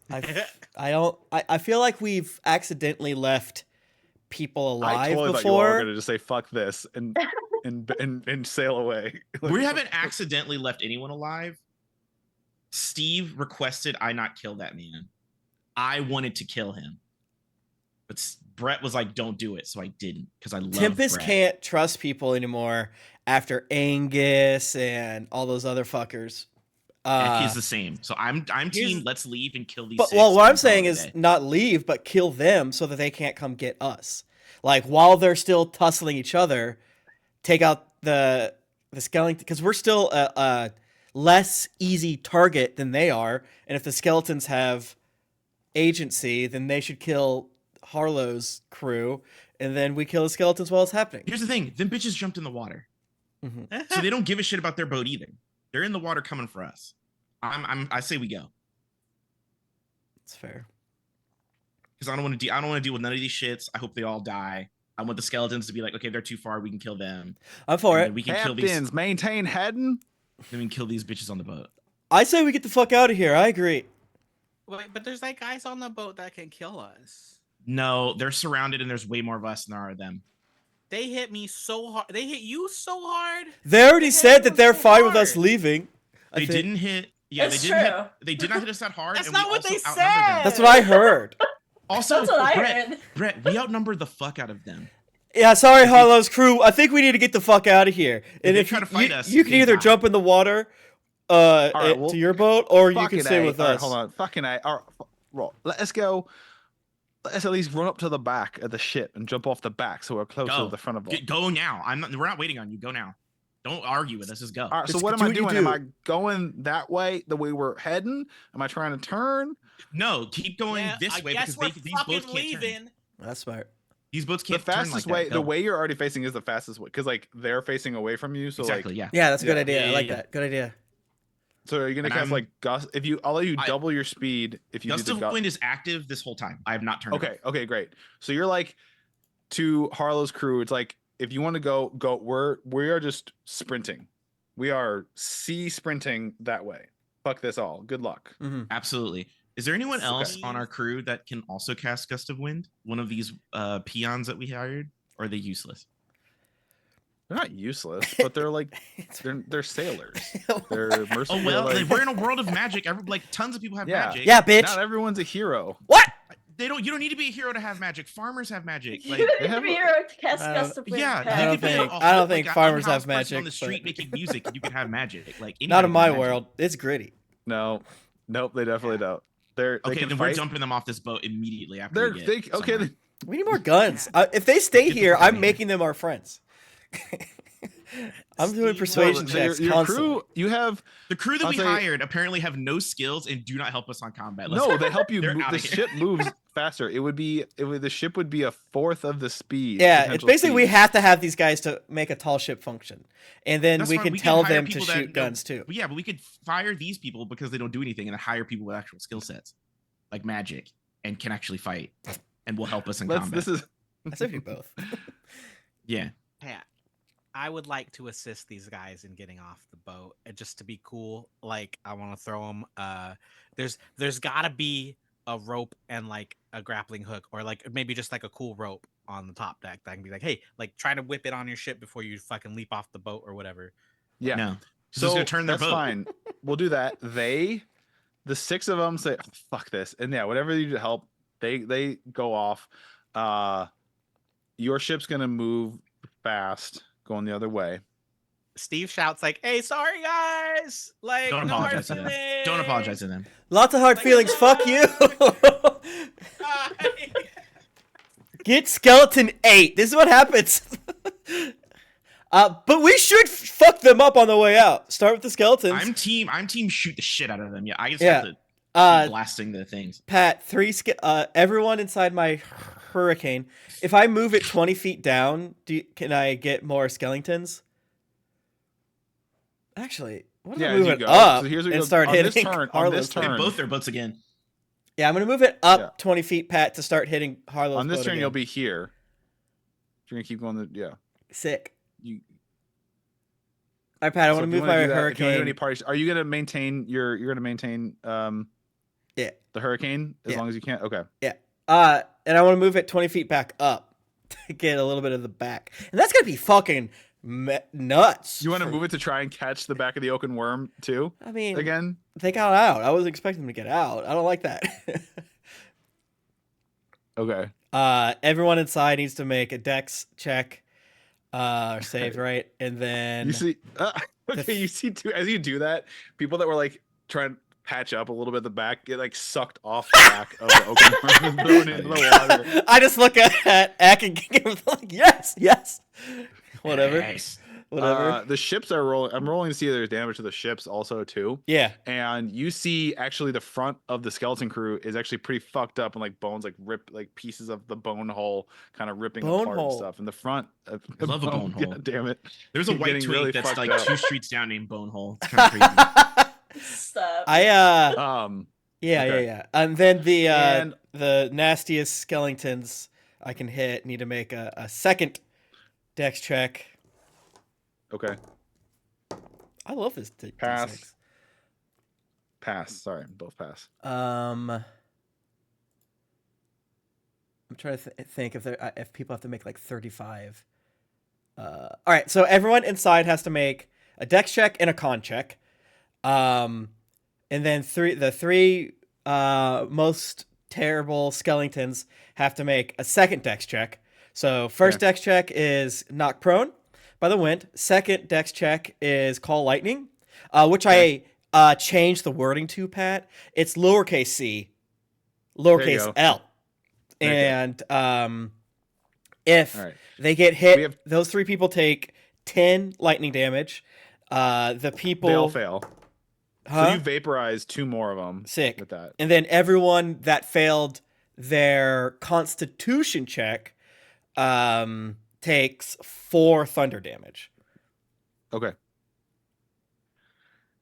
I feel like we've accidentally left people alive I totally thought you all were before. gonna just say "fuck this" and sail away. We haven't accidentally left anyone alive. Steve requested I not kill that man. I wanted to kill him. But Brett was like, don't do it. So I didn't because I love Tempest Brett. can't trust people anymore after Angus and all those other fuckers. And he's the same. So I'm Here's- team. Let's leave and kill these. But six well, what and I'm call saying it a is day. not leave, but kill them so that they can't come get us. Like while they're still tussling each other, take out the skeleton because we're still a less easy target than they are. And if the skeletons have agency, then they should kill Harlow's crew, and then we kill the skeletons while it's happening. Here's the thing: them bitches jumped in the water, Mhm. so they don't give a shit about their boat either. They're in the water coming for us. I say we go It's fair. because I don't want to deal with none of these shits. I hope they all die. I want the skeletons to be like, okay, they're too far. We can kill them. I'm for And it. then we can kill these. Captains, maintain heading. Then we can kill these bitches on the boat. I say we get the fuck out of here. I agree. Wait, but there's like guys on the boat that can kill us. No, they're surrounded, and there's way more of us than there are of them. They hit me so hard. They hit you so hard. They already They said hit that us they're so fine with us hard. leaving. I They think. didn't hit. Yeah, It's they didn't. true. They did not hit us that hard. That's and we not what also they outnumbered them. said. That's what I heard. Also, That's what I Brett, heard. Brett, we outnumbered the fuck out of them. Yeah, sorry, Harlow's crew. I think we need to get the fuck out of here. And they if try you, to fight you, us, you can they either die. jump in the water, right, well, to your boat, or you can Fucking stay A. with All right, us. hold on. Fucking A. All right, roll. Let's go. Let's at least run up to the back of the ship and jump off the back so we're closer Go. to the front of it. Go now. We're not waiting on you. Go now. Don't argue with us. Just go. All right, so Just what am do I what you doing? Am do. I going that way, the way we're heading? Am I trying to turn? No, keep going Yeah, this I way guess because we're these fucking boats can't turn. leaving. That's smart. These boats The can't turn fastest like way, that. the Go. way you're already facing is the fastest way because like they're facing away from you. So exactly. like, Yeah. Yeah, that's a good Yeah. idea. I Yeah, like yeah, that. Good idea. so are you gonna And cast I'm- like gust? If you, I'll let you I- double your speed if you Gust do of the gust. wind is active this whole time. I have not turned. it Okay, off. okay, great. So you're like to Harlow's crew. It's like if you want to go. We are just sprinting. We are sea sprinting that way. Fuck this all. Good luck. Hmm. Absolutely. Is there anyone else Okay. on our crew that can also cast Gust of Wind? One of these peons that we hired, or are they useless? They're not useless, but they're like they're sailors. They're mercenaries. Oh well, like, we're in a world of magic. Like tons of people have Yeah. magic. Yeah, bitch. not everyone's a hero. What? They don't. You don't need to be a hero to have magic. Farmers have magic. You Like don't they need to have be a- hero to cast I Gust of Wind. yeah, Pat. I don't you could be think- a I don't whole, think like, farmers unhoused have person on magic, the street but- making music, and you can have magic. Like Not in anybody my can have magic. world. It's gritty. No, nope, they definitely don't. They Okay, can then fight. we're jumping them off this boat immediately after They're we get they, okay. somewhere. We need more guns. If they stay Get the here, fuck outta I'm here. making them our friends. I'm doing Steve, persuasion Well, checks your constantly. crew, you have The crew that I'll we say- hired apparently have no skills and do not help us on combat. Let's- no. They help you. They're Move, outta the here. ship moves faster. The ship would be a fourth of the speed. Yeah, it's potential basically we speed. have to have these guys to make a tall ship function, and then That's we fine. can We tell hire them to people that shoot know- guns too. Yeah, but we could fire these people because they don't do anything, and then hire people with actual skill sets, like magic, and can actually fight, and will help us in combat. This is I said we both. Yeah. Pat, I would like to assist these guys in getting off the boat, just to be cool. Like, I want to throw them. There's gotta be a rope and like a grappling hook, or like maybe just like a cool rope on the top deck that can be like, hey, like try to whip it on your ship before you fucking leap off the boat or whatever. yeah. No. So it's gonna turn their that's boat. fine. We'll do that. The 6 of them say, oh, "Fuck this," and yeah, whatever you do to help, they go off. Your ship's gonna move fast, going the other way. Steve shouts like, "Hey, sorry guys! Like, Don't no hard apologize to them. feelings." Don't apologize to them. Lots of hard feelings. Fuck you. Get skeleton 8. This is what happens. But we should fuck them up on the way out. Start with the skeletons. I'm team shoot the shit out of them. Yeah, I just Yeah. have to keep blasting the things. Pat, everyone inside my hurricane. If I move it 20 feet down, can I get more skeletons? Actually, what if I as move you it go. up So here's what and you'll- start on this hitting turn- on Harlow's this boat? turn- Hit both their boats again. Yeah, I'm gonna move it up Yeah. 20 feet, Pat, to start hitting Harlow's On this boat turn, again. you'll be here. You're gonna keep going. Sick. You. All right, Pat, I So want if to you move wanna my do that- if you wanna do hurricane. any parties, are you gonna maintain You're gonna maintain Yeah. the hurricane as Yeah. long as you can. Okay. And I want to move it 20 feet back up to get a little bit of the back. And that's gonna be fucking nuts. You want to move it to try and catch the back of the oaken worm too? I mean, Again. they got out. I wasn't expecting them to get out. I don't like that. Okay. Everyone inside needs to make a dex check, or saved, right? And then You see, okay, you see too, as you do that, people that were like trying to patch up a little bit at the back get like sucked off the back of the oaken worm and thrown into the water. I just look at Eck and give him like, yes, whatever, Nice. whatever. The ships are rolling. I'm rolling to see if there's damage to the ships also too. Yeah. And you see actually the front of the skeleton crew is actually pretty fucked up and like bones like rip like pieces of the bone hole kind of ripping Bone apart hole. and stuff. And the front of I love a bone hole. God damn it. There's a Keep white getting twig really that's fucked like up. 2 streets down named Bonehole. It's kind of crazy. Stop. Yeah, Okay. yeah. And then And- the nastiest skeletons I can hit need to make a second dex check. Okay. I love this Pass. Pass. Sorry, both pass. I'm trying to think if people have to make like 35. All right, so everyone inside has to make a dex check and a con check. And then the three most terrible skeletons have to make a second dex check. So first Okay. dex check is knock prone by the wind. Second dex check is call lightning, which I changed the wording to, Pat. It's lowercase c, lowercase go. l. There you go. And if All right. they get hit, We have- those 3 people take 10 lightning damage. The people They all fail. Huh? So you vaporize 2 more of them. Sick. With that. And then everyone that failed their constitution check takes 4 thunder damage. Okay.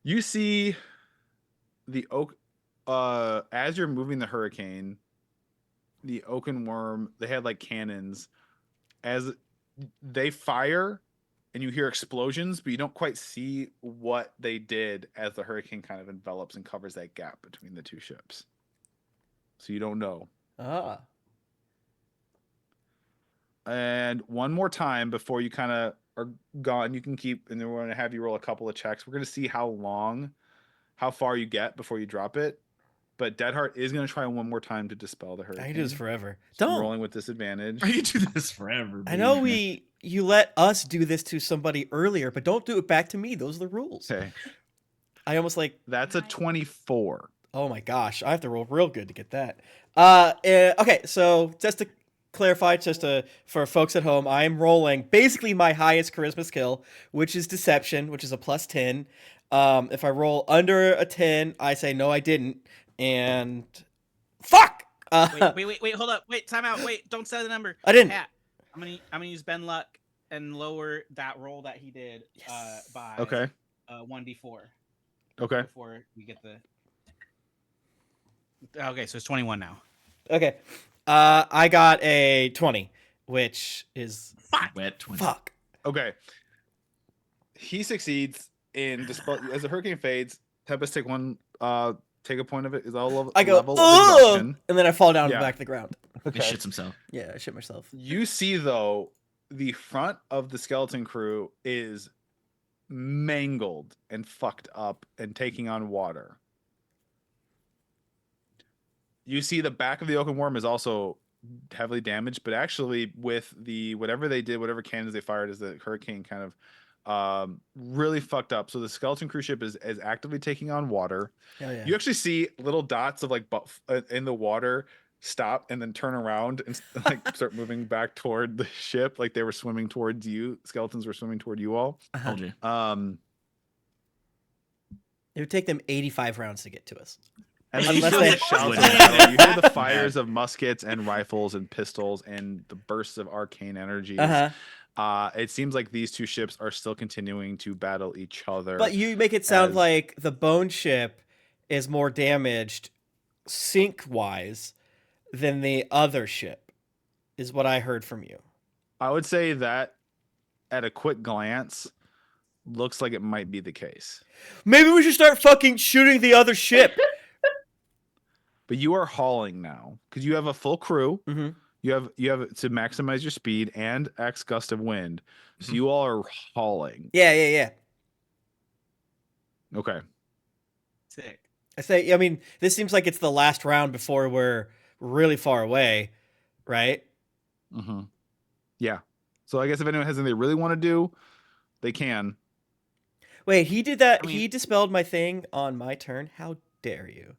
You see the oak as you're moving the hurricane, the oaken worm, they had like cannons. As they fire and you hear explosions, but you don't quite see what they did as the hurricane kind of envelops and covers that gap between the 2 ships. So you don't know. Ah. And one more time before you kind of are gone, you can keep, and then we're going to have you roll a couple of checks. We're going to see how far you get before you drop it. But Deadheart is going to try one more time to dispel the I hurricane. can do this forever. So I'm Don't. rolling with disadvantage. You do this forever. I know baby. you let us do this to somebody earlier, but don't do it back to me. Those are the rules. Okay, I almost like, that's a 24. oh my gosh, I have to roll real good to get that. Okay, so just to clarify, for folks at home, I'm rolling basically my highest charisma skill, which is deception, which is a plus 10. If I roll under a 10, I say no, I didn't, and fuck. Wait, hold up. Wait, time out. Wait, don't say the number. I didn't. Pat, I'm gonna use Ben Luck and lower that roll that he did by Okay. 1d4 Okay. before we get the. Okay, so it's 21 now. Okay. I got a 20, which is Wet 20. fuck. Okay. He succeeds in dispel as the hurricane fades. Tempest take a point of it. Is all level. I go, level of ugh! exhaustion. And then I fall down Yeah. back to the ground. He shits himself. Yeah, I shit myself. You see though, the front of the skeleton crew is mangled and fucked up and taking on water. You see the back of the oaken worm is also heavily damaged, but actually with the whatever they did, whatever cannons they fired as the hurricane kind of really fucked up. So the skeleton cruise ship is actively taking on water. Hell yeah. You actually see little dots of like in the water stop and then turn around and like start moving back toward the ship, like they were swimming towards you. Skeletons were swimming toward you all. Told you. It would take them 85 rounds to get to us. And Unless you they- hear shouts of battle. You hear the fires of muskets and rifles and pistols and the bursts of arcane energies. It seems like these two ships are still continuing to battle each other. But you make it sound as- like the bone ship is more damaged sink-wise than the other ship, is what I heard from you. I would say that at a quick glance, looks like it might be the case. Maybe we should start fucking shooting the other ship. But you are hauling now because you have a full crew. Mm-hmm. You have to maximize your speed and X gust of wind. So you all are hauling. Yeah. Okay. Sick. I mean, this seems like it's the last round before we're really far away, right? Mm-hmm. Yeah. So I guess if anyone has anything they really want to do, they can. Wait, he did that. I mean- He dispelled my thing on my turn. How dare you?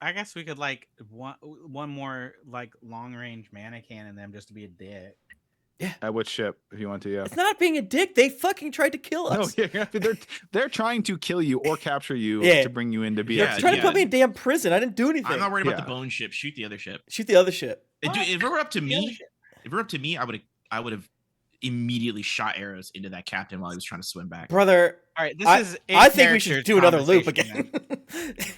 I guess we could like one more like long range mana cannon them just to be a dick. At which ship, if you want to? Yeah. It's not being a dick. They fucking tried to kill No, us. yeah, they're trying to kill you or capture you Yeah. to bring you in to be. They're Yeah, trying yeah. to put me in damn prison. I didn't do anything. I'm not worried about Yeah. the bone ship. Shoot the other ship. Shoot the other ship. Dude, if it were up to The other me, ship. I would have immediately shot arrows into that captain while he was trying to swim back. Brother, All right, this I, is I think we should do another loop again.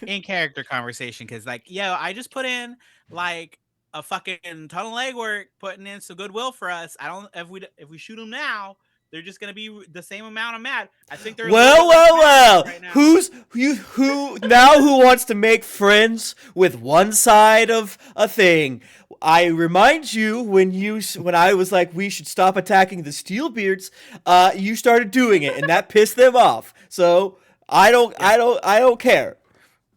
In character conversation, because like, yo, I just put in like a fucking ton of legwork, putting in some goodwill for us. I don't if we shoot them now, they're just gonna be the same amount of mad. I think they're a little bit less mad right now. Who now who wants to make friends with one side of a thing? I remind you when I was like we should stop attacking the Steelbeards, you started doing it and that pissed them off. So I don't care.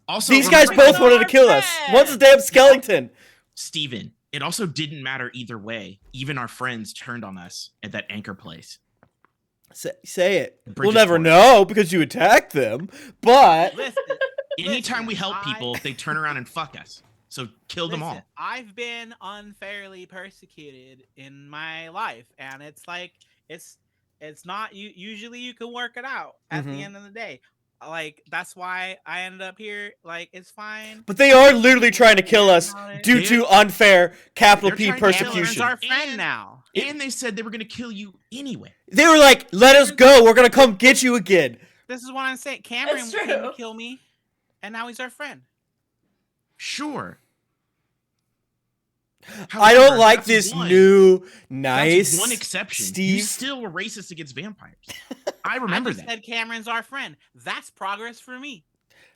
Also, These guys remember- both wanted to kill us. One's a damn skeleton. Steven, it also didn't matter either way. Even our friends turned on us at that anchor place. Say it. We'll Bridget's never point. know because you attacked them. But Listen, Anytime we help I- people, they turn around and fuck us. So kill them all. Listen, I've been unfairly persecuted in my life, and it's like it's not you. Usually, you can work it out at Mhm. the end of the day. Like that's why I ended up here. Like it's fine. But they are literally trying to kill us due They- to unfair capital They're P trying to kill us. Cameron's persecution. our friend And- now. And they said they were going to kill you anyway. They were like, "Let us go. We're gonna come get you again." This is what I'm saying. Cameron That's came to true. kill me, and now he's our friend. Sure. I don't However, like that's this one- new nice. That's one exception. You Steve. still were racist against vampires. I I remember just that. said Cameron's our friend. That's progress for me.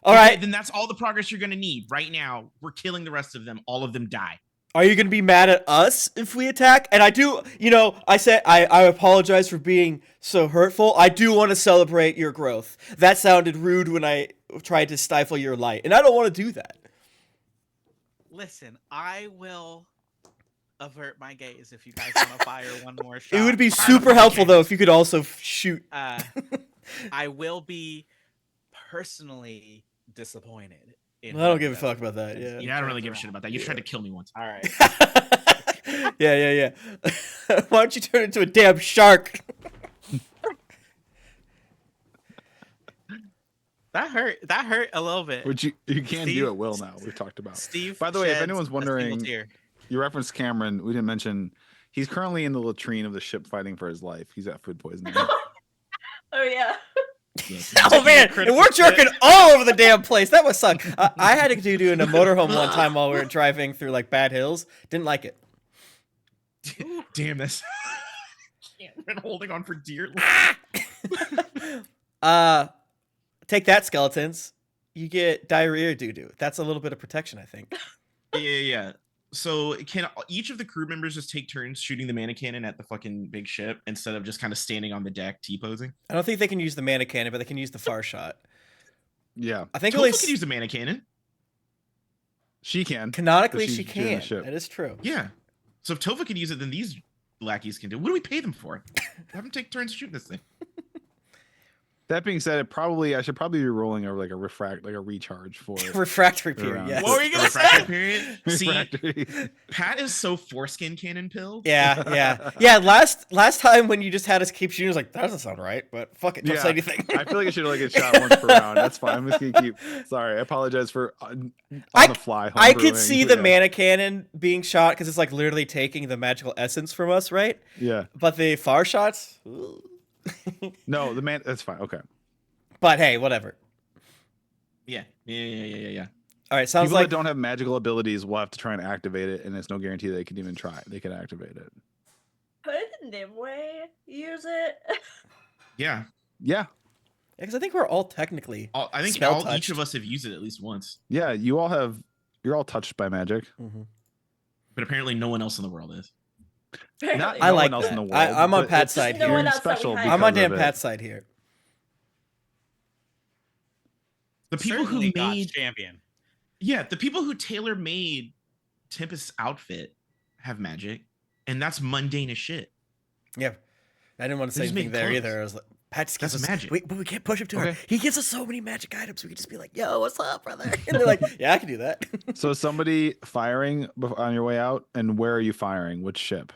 All Okay, right, then that's all the progress you're going to need. Right now, we're killing the rest of them. All of them die. are you gonna be mad at us if we attack? And I do, I said I apologize for being so hurtful. I do want to celebrate your growth. That sounded rude when I tried to stifle your light, and I don't want to do that. Listen, I will avert my gaze if you guys want to fire one more shot. It would be Fire the super fucking helpful cannon. though if you could also shoot. I will be personally disappointed. I don't give a fuck about that. Yeah. Yeah, I don't really give a shit about that. You tried to kill me once. All right. yeah. Why don't you turn into a damn shark? That hurt. That hurt a little bit. Which you can do Steve- at will now. We've talked about. Steve. By the way, if sheds anyone's a single wondering, tear. you referenced Cameron. We didn't mention he's currently in the latrine of the ship fighting for his life. He's got food poisoning. Oh yeah. Oh man, and we're jerking all over the damn place. That must suck. I had to do in a motorhome one time while we were driving through like bad hills. Didn't like it. Damn this. Been holding on for dear Take that, skeletons. You get diarrhea doo-doo. That's a little bit of protection, I think. Yeah. So can each of the crew members just take turns shooting the mana cannon at the fucking big ship instead of just kind of standing on the deck T-posing? I don't think they can use the mana cannon, but they can use the far shot. Yeah, I think Topher could use the mana cannon. she can. canonically But she she's doing the can. ship. That is true. Yeah. So if Topher could use it, then these lackeys can do it. What do we pay them for? Have them take turns shooting this thing. That being said, I should probably be rolling over like a recharge for Refractory period. Around. Yes. What were you gonna Refractory say? period. See, refractory. Pat is so foreskin cannon pilled. Yeah. Last time when you just had us keep shooting, I was like, that doesn't sound right, but fuck it, don't say Yeah. anything. I feel like I should only get shot once per round. That's fine. I'm just gonna keep. Sorry, I apologize for on the fly. I could homebrewing, see but the yeah. mana cannon being shot because it's like literally taking the magical essence from us, right? Yeah. But the far shots, ooh. No, the man. That's fine. Okay. But hey, whatever. Yeah. All right, sounds People like that don't have magical abilities will have to try and activate it, and there's no guarantee they can even try. They can activate it. Could Nimue use it? Yeah. Yeah. because I think we're all technically. I think Spell each touched. of us have used it at least once, Yeah. You all have. You're all touched by magic. Mhm. but apparently no one else in the world is. Apparently. I no like one else that. in the world. I'm on but Pat's it's- side No here. one You're else that we special. have. I'm on because damn of it. Pat's side here. The people Certainly who God's made champion. the people who tailor made Tempest's outfit have magic, and that's mundane as shit. Yeah, I didn't want to They say just anything made there clothes. either. I was like, Pat just gives That's us magic. but we can't push him too hard. Okay. He gives us so many magic items. We can just be like, "Yo, what's up, brother?" And they're like, "Yeah, I can do that." So somebody firing on your way out, and where are you firing? Which ship?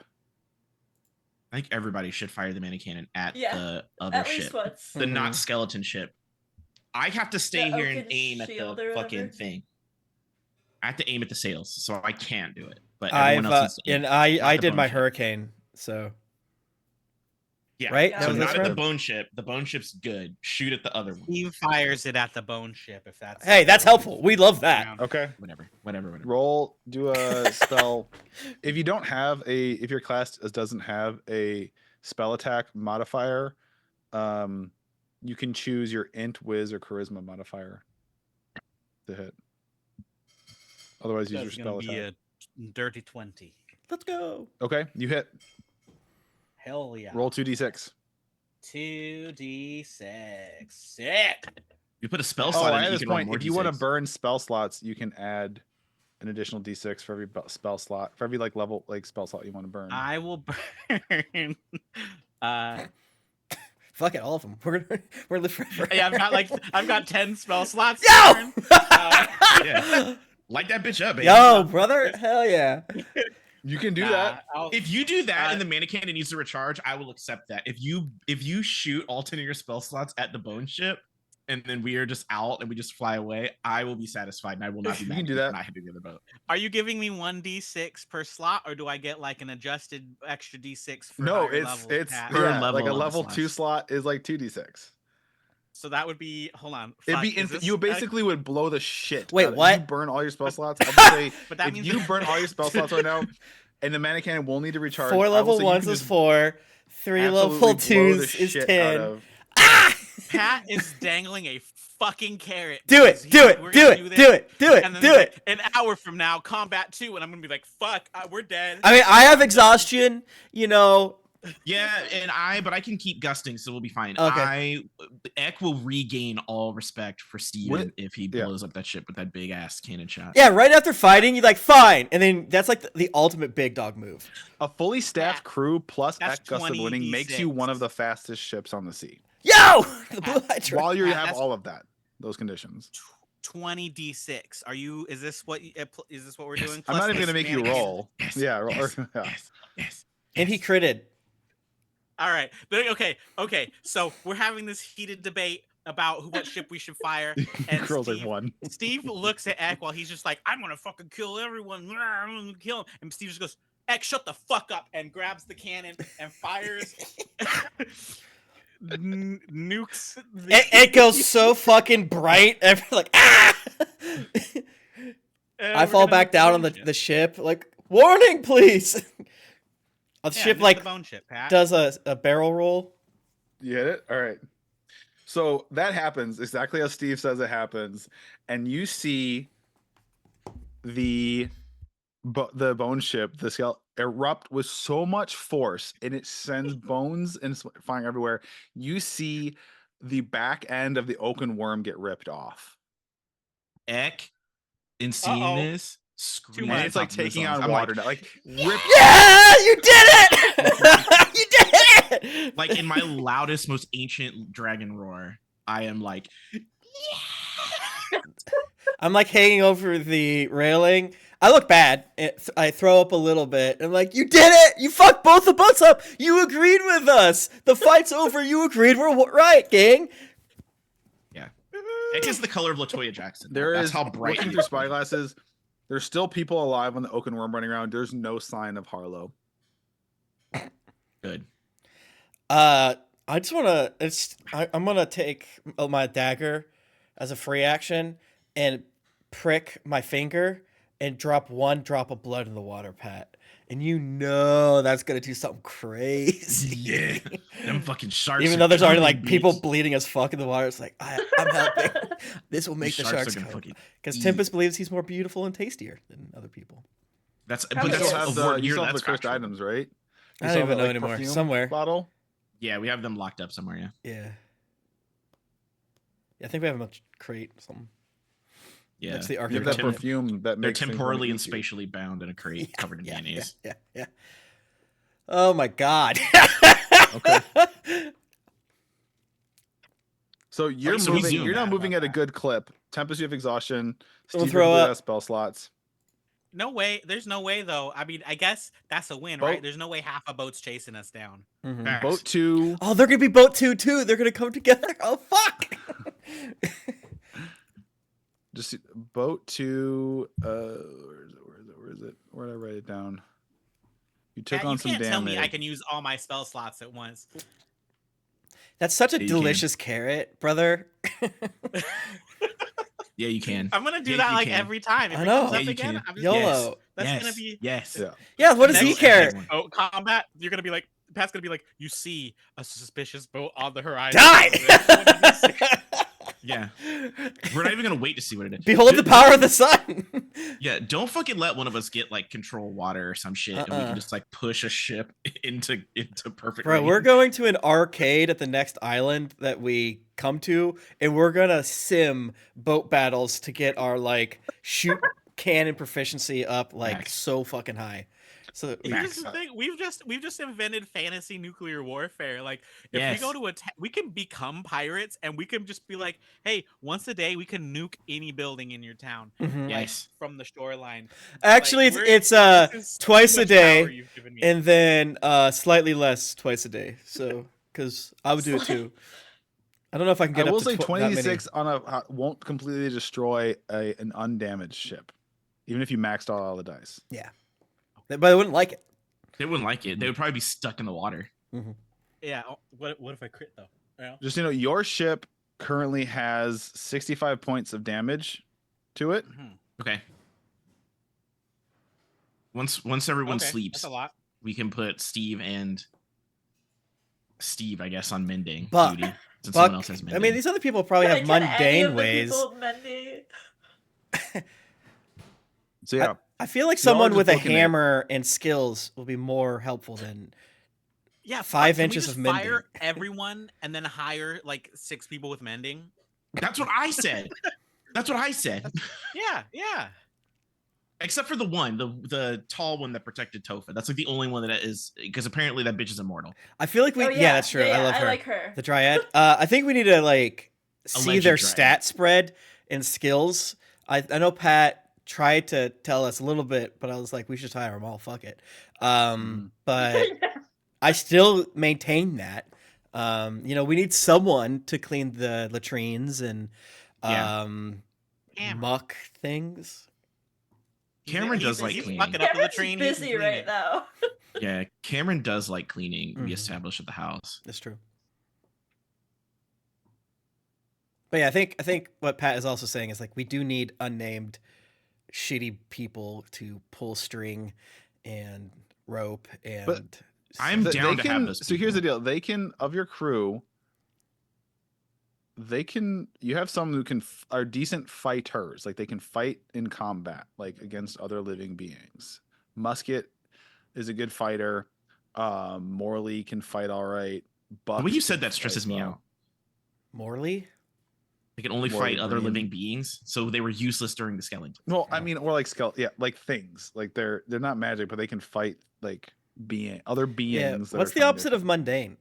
I think everybody should fire the mana cannon at Yeah, the other At least ship, once. the not Mhm. skeleton ship. I have to stay The here and Oaken aim at shield the or fucking whatever? thing. I have to aim at the sails, so I can't do it. But everyone I've else needs to aim and at I the did bone my ship. hurricane. So Yeah, right? Yeah. That So was not this at the round? bone ship. The bone ship's good. Shoot at the other one. He fires it at the bone ship if that's. Hey, that's helpful. We love that. Okay. Whatever. Roll. Do a spell. If you don't have if your class doesn't have a spell attack modifier, you can choose your int, whiz, or charisma modifier to hit. Otherwise, use your That's spell gonna be attack. a dirty 20. Let's go. Okay, you hit. Hell yeah. Roll 2d6. 2d6. Sick. You put a spell Oh, slot in at it, you this can roll point, more if you want to D6. burn spell slots, you can add an additional d6 for every spell slot, for every level spell slot you want to burn. I will burn. Fuck it, all of them. We're gonna live forever. Yeah, I've got 10 spell slots. to Yo! burn. Yeah. Light that bitch up, baby. Yo, brother, hell yeah. You can do Nah, that. If you do that Uh, and the mana cannon needs to recharge, I will accept that. If you shoot all 10 of your spell slots at the bone ship, and then we are just out and we just fly away, I will be satisfied and I will not be You mad can do if that. I hit the other boat. Are you giving me 1d6 per slot, or do I get like an adjusted extra d6 for No, higher it's level it's attack? Per yeah, like a level of level the 2 slots. slot is like 2d6. So that would be. Hold on. It'd fuck, be is instant. this- You basically would blow the shit. Wait, out of- what? You burn all your spell slots. I'll just say, But that if means you burn all your spell slots right now, and the mana cannon will need to recharge. 4 I will level say you ones can is just 4. 3 absolutely level blow the 2s is shit out 10. of- Ah! Pat is dangling a fucking carrot. Do it, because do it, we're do gonna it, this, do it, do it, and then do like, it. An hour from now, combat 2, and I'm gonna be like, "Fuck, we're dead." I mean, I have exhaustion, you know. Yeah, but I can keep gusting, so we'll be fine. Okay. Ek will regain all respect for Steven What- if he yeah. blows up that ship with that big ass cannon shot. Yeah, right after fighting, you're like, fine. And then that's like the ultimate big dog move. A fully staffed That- crew plus that's Ek gust of winning makes you 20d6. one of the fastest ships on the sea. Yo! The Blue Hydra. While you Yeah, have that's- all of that, those conditions. 20d6. Are you? Is this what? Is this what we're doing? I'm not Plus even gonna this make you mana cannon? roll. Yes, Yeah, roll. yes, Yeah. yes. And he critted. All right. Okay. So we're having this heated debate. about what ship we should fire. And Girls Steve, are one. Steve looks at Eck while he's just like, I'm gonna fucking kill everyone. I'm gonna kill him. And Steve just goes, Eck, shut the fuck up, and grabs the cannon and fires. Nukes. It goes so fucking bright. Everyone's like, ah! I fall back down on the ship, like, warning, please. The ship nuke like the bone ship, Pat. does a barrel roll. You hit it? All right. So that happens exactly as Steve says it happens, and you see the bone ship, the skull, erupt with so much force, and it sends bones and flying everywhere. You see the back end of the oaken worm get ripped off, Eck, in seeing this, Too screaming. much. and it's like top of his taking lungs. on I'm water like, now. Like rip. Yeah, you did it! You did it! like in my loudest, most ancient dragon roar, I am like, I'm like hanging over the railing. I look bad. I throw up a little bit. I'm like, you did it! You fucked both the boats up! You agreed with us! The fight's over. You agreed. We're right, gang. yeah. Eck is the color of Latoya Jackson. There That's is how bright. looking he through is. spyglasses. There's still people alive on the oaken worm running around. There's no sign of Harlow. Good. I just want to. I'm gonna take my dagger as a free action and prick my finger and drop one drop of blood in the water, Pat. And you know that's gonna do something crazy. Yeah. Them fucking sharks. Even are though there's already coming, like people bitch. bleeding as fuck in the water, it's like I'm helping. This will make These the sharks are gonna come. fucking Because eat. Tempest believes he's more beautiful and tastier than other people. That's Oh, but You yeah. that's still have a the, voir you dire, still have the that's cursed factual. items, right? I You don't still even have know that, anymore. perfume Somewhere. bottle. Yeah, we have them locked up somewhere. Yeah. Yeah. I think we have a crate or something. Yeah. That's the You have archetype. that Temp- perfume that They're makes things temporally wanna and eat you. spatially bound in a crate covered in mayonnaise. Yeah. Oh my god. Okay. So you're so we moving. zoom You're now out moving about at a good clip. Tempest, you have exhaustion. We'll Steve, throw you up. have spell slots. No way. There's no way though. I mean, I guess that's a win, Boat- right? There's no way half a boat's chasing us down. Mhm. Facts. Boat 2. Oh, they're gonna be boat two too. They're gonna come together. Oh fuck. Just boat 2. Where is it? Where did I write it down? You took Pat, on you some can't damage. tell me I can use all my spell slots at once. That's such a Yeah, you can. delicious carrot, brother. Yeah, you can. I'm gonna do Yeah, that you like can. every time. If I it know. comes Yeah, up you again, can. I'm just YOLO. that's yes. gonna be Yes. Yeah. Yeah, what does Next he time care? boat combat. You're gonna be like, Pat's gonna be like, you see a suspicious boat on the horizon. Die! What did you see? Yeah. We're not even gonna wait to see what it is. Behold the power of the sun. Yeah, don't fucking let one of us get like control water or some shit, and we can just like push a ship into perfect. Bro, range. we're going to an arcade at the next island that we come to, and we're gonna sim boat battles to get our like shoot cannon proficiency up like Max. so fucking high. So that we, Here's the thing: we've just invented fantasy nuclear warfare. Like, if Yes. we go to we can become pirates, and we can just be like, "Hey, once a day, we can nuke any building in your town." Mhm. like, Yes. from the shoreline. Actually, Like, it's this is too twice a much day, power you've given me. and then slightly less twice a day. So because I would do it too. I don't know if I can I get will up to say that many. 26 on a won't completely destroy an undamaged ship, even if you maxed out all the dice. But I wouldn't like it. They wouldn't like it. They would probably be stuck in the water. Yeah. What if I crit though? You know? Just your ship currently has 65 points of damage to it. Mhm. Okay. Once everyone Okay, sleeps, That's a lot. we can put Steve, I guess, on mending Buck. duty. Since Buck, someone else has I mending. mean, these other people probably have Can any mundane of the ways. people mending? So yeah, I feel like Y'all are someone just with a looking at- hammer and skills will be more helpful than. Yeah. 5 can we inches just of mending. Fire everyone and then hire like 6 people with mending. That's what I said. That's what I said. Yeah. Yeah. Except for the tall one that protected Tofa. That's like the only one that is, because apparently that bitch is immortal. I feel like we. Oh, yeah, that's true. Yeah, I love her. I like her. The Dryad. I think we need to like see Alleged their Dryad. stat spread and skills. I know Pat tried to tell us a little bit, but I was like, we should hire them all. Fuck it. But I still maintain that. We need someone to clean the latrines and Yeah. Cameron. muck things. Cameron does he's like he's cleaning. fucking up the Cameron's latrine. He can busy clean right it. now. Yeah, Cameron does like cleaning. We Mhm. established at the house. That's true. But yeah, I think what Pat is also saying is like we do need unnamed shitty people to pull string and rope and I'm They down to have can. those So here's the people. deal: they can of your crew. They can. You have some who can are decent fighters. Like they can fight in combat, like against other living beings. Musket is a good fighter. Morley can fight all right. The Bucks way you can said that fight stresses me well. out. Morley. They can only Morley fight other Green. living beings, so they were useless during the skeleton. Well, I mean, or like skeleton, yeah, like things. Like they're not magic, but they can fight like other Yeah. beings. that What's are the trying opposite to, of mundane?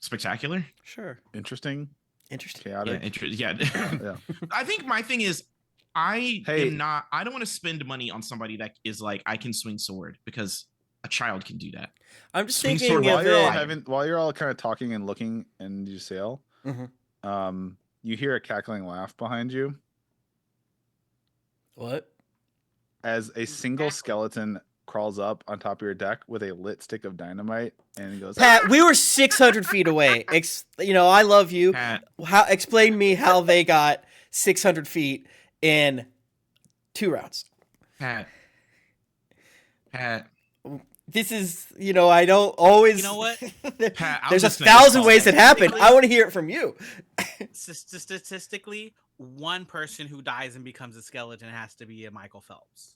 Spectacular. Sure. interesting, Interesting. Yeah, chaotic? yeah. Yeah. I think my thing is, I Hey. am not. I don't want to spend money on somebody that is like I can swing sword because a child can do that. I'm just Swing thinking sword of while you're all it. while you're all kind of talking and looking and you sail, Mhm. you hear a cackling laugh behind you What? as a single skeleton crawls up on top of your deck with a lit stick of dynamite and goes, Pat, we were 600 feet away. I love you. Pat, Explain me how they got 600 feet in 2 rounds. Pat. This is, I don't always. You know what? Pat, I'm There's just a gonna thousand call ways it. that happen. I want to hear it from you. Statistically, one person who dies and becomes a skeleton has to be a Michael Phelps.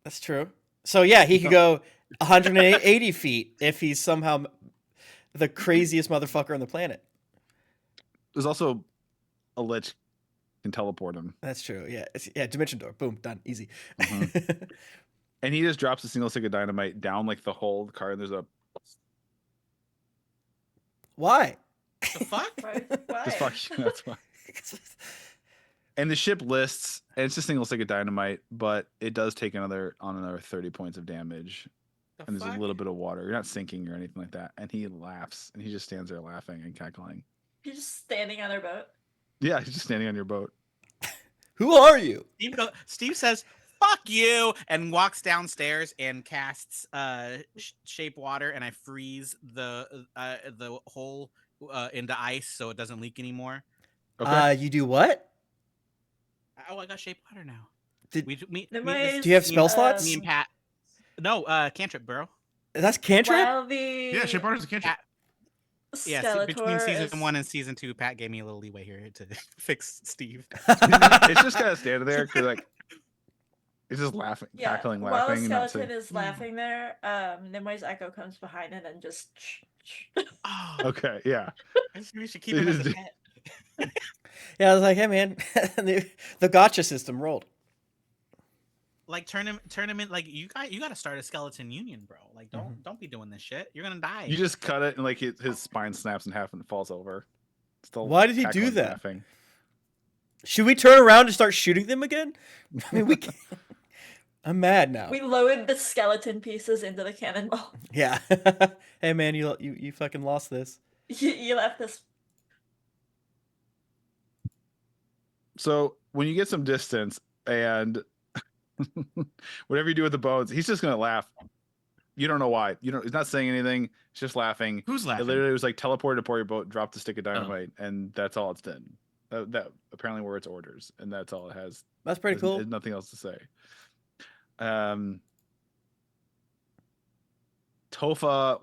That's true. So yeah, he could go 180 feet if he's somehow the craziest motherfucker on the planet. there's also a lich can teleport him. That's true. Yeah. Yeah. Dimension door. Boom. Done. Easy. And he just drops a single stick of dynamite down like the hole of the car, and there's a Why? The fuck? Why? just fuck you. That's why. And the ship lists, and it's a single stick of dynamite, but it does take another 30 points of damage. The And there's fuck? a little bit of water. You're not sinking or anything like that. And he laughs, and he just stands there laughing and cackling. He's just standing on their boat. Yeah, he's just standing on your boat. Who are you? Steve says, "Fuck you," and walks downstairs and casts shape water, and I freeze the hole into ice so it doesn't leak anymore. Okay. You do what? Oh, I got shape water now. Did- Nice. Do you have spell me slots? and Pat. No, cantrip, bro. That's cantrip? While the Yeah, shape water's a cantrip. Pat, yeah, between Skeletor season is- 1 and season 2, Pat gave me a little leeway here to fix Steve. It's just kind of standing there because like he's just laughing, Yeah, cackling, while laughing. the and not skeleton saying- is laughing there, Nimue echo comes behind it and just. Oh, Okay, yeah. we should keep him as a pet. Yeah, I was like, hey man, the gotcha system rolled. Like turn him in. Like you got to start a skeleton union, bro. Like don't be doing this shit. You're gonna die. You just cut it and like his spine snaps in half and falls over. Still Why did he do cackling, that? laughing. Should we turn around and start shooting them again? I mean, we can. I'm mad now. We lowered the skeleton pieces into the cannonball. Yeah. Hey man, you fucking lost this. You left this. So when you get some distance and whatever you do with the bones, he's just gonna laugh. You don't know why. He's not saying anything. He's just laughing. Who's It laughing? literally was like teleported to your boat, dropped the stick of dynamite, and that's all it's done. That apparently were its orders, and that's all it has. That's pretty cool. There's nothing else to say. Tofa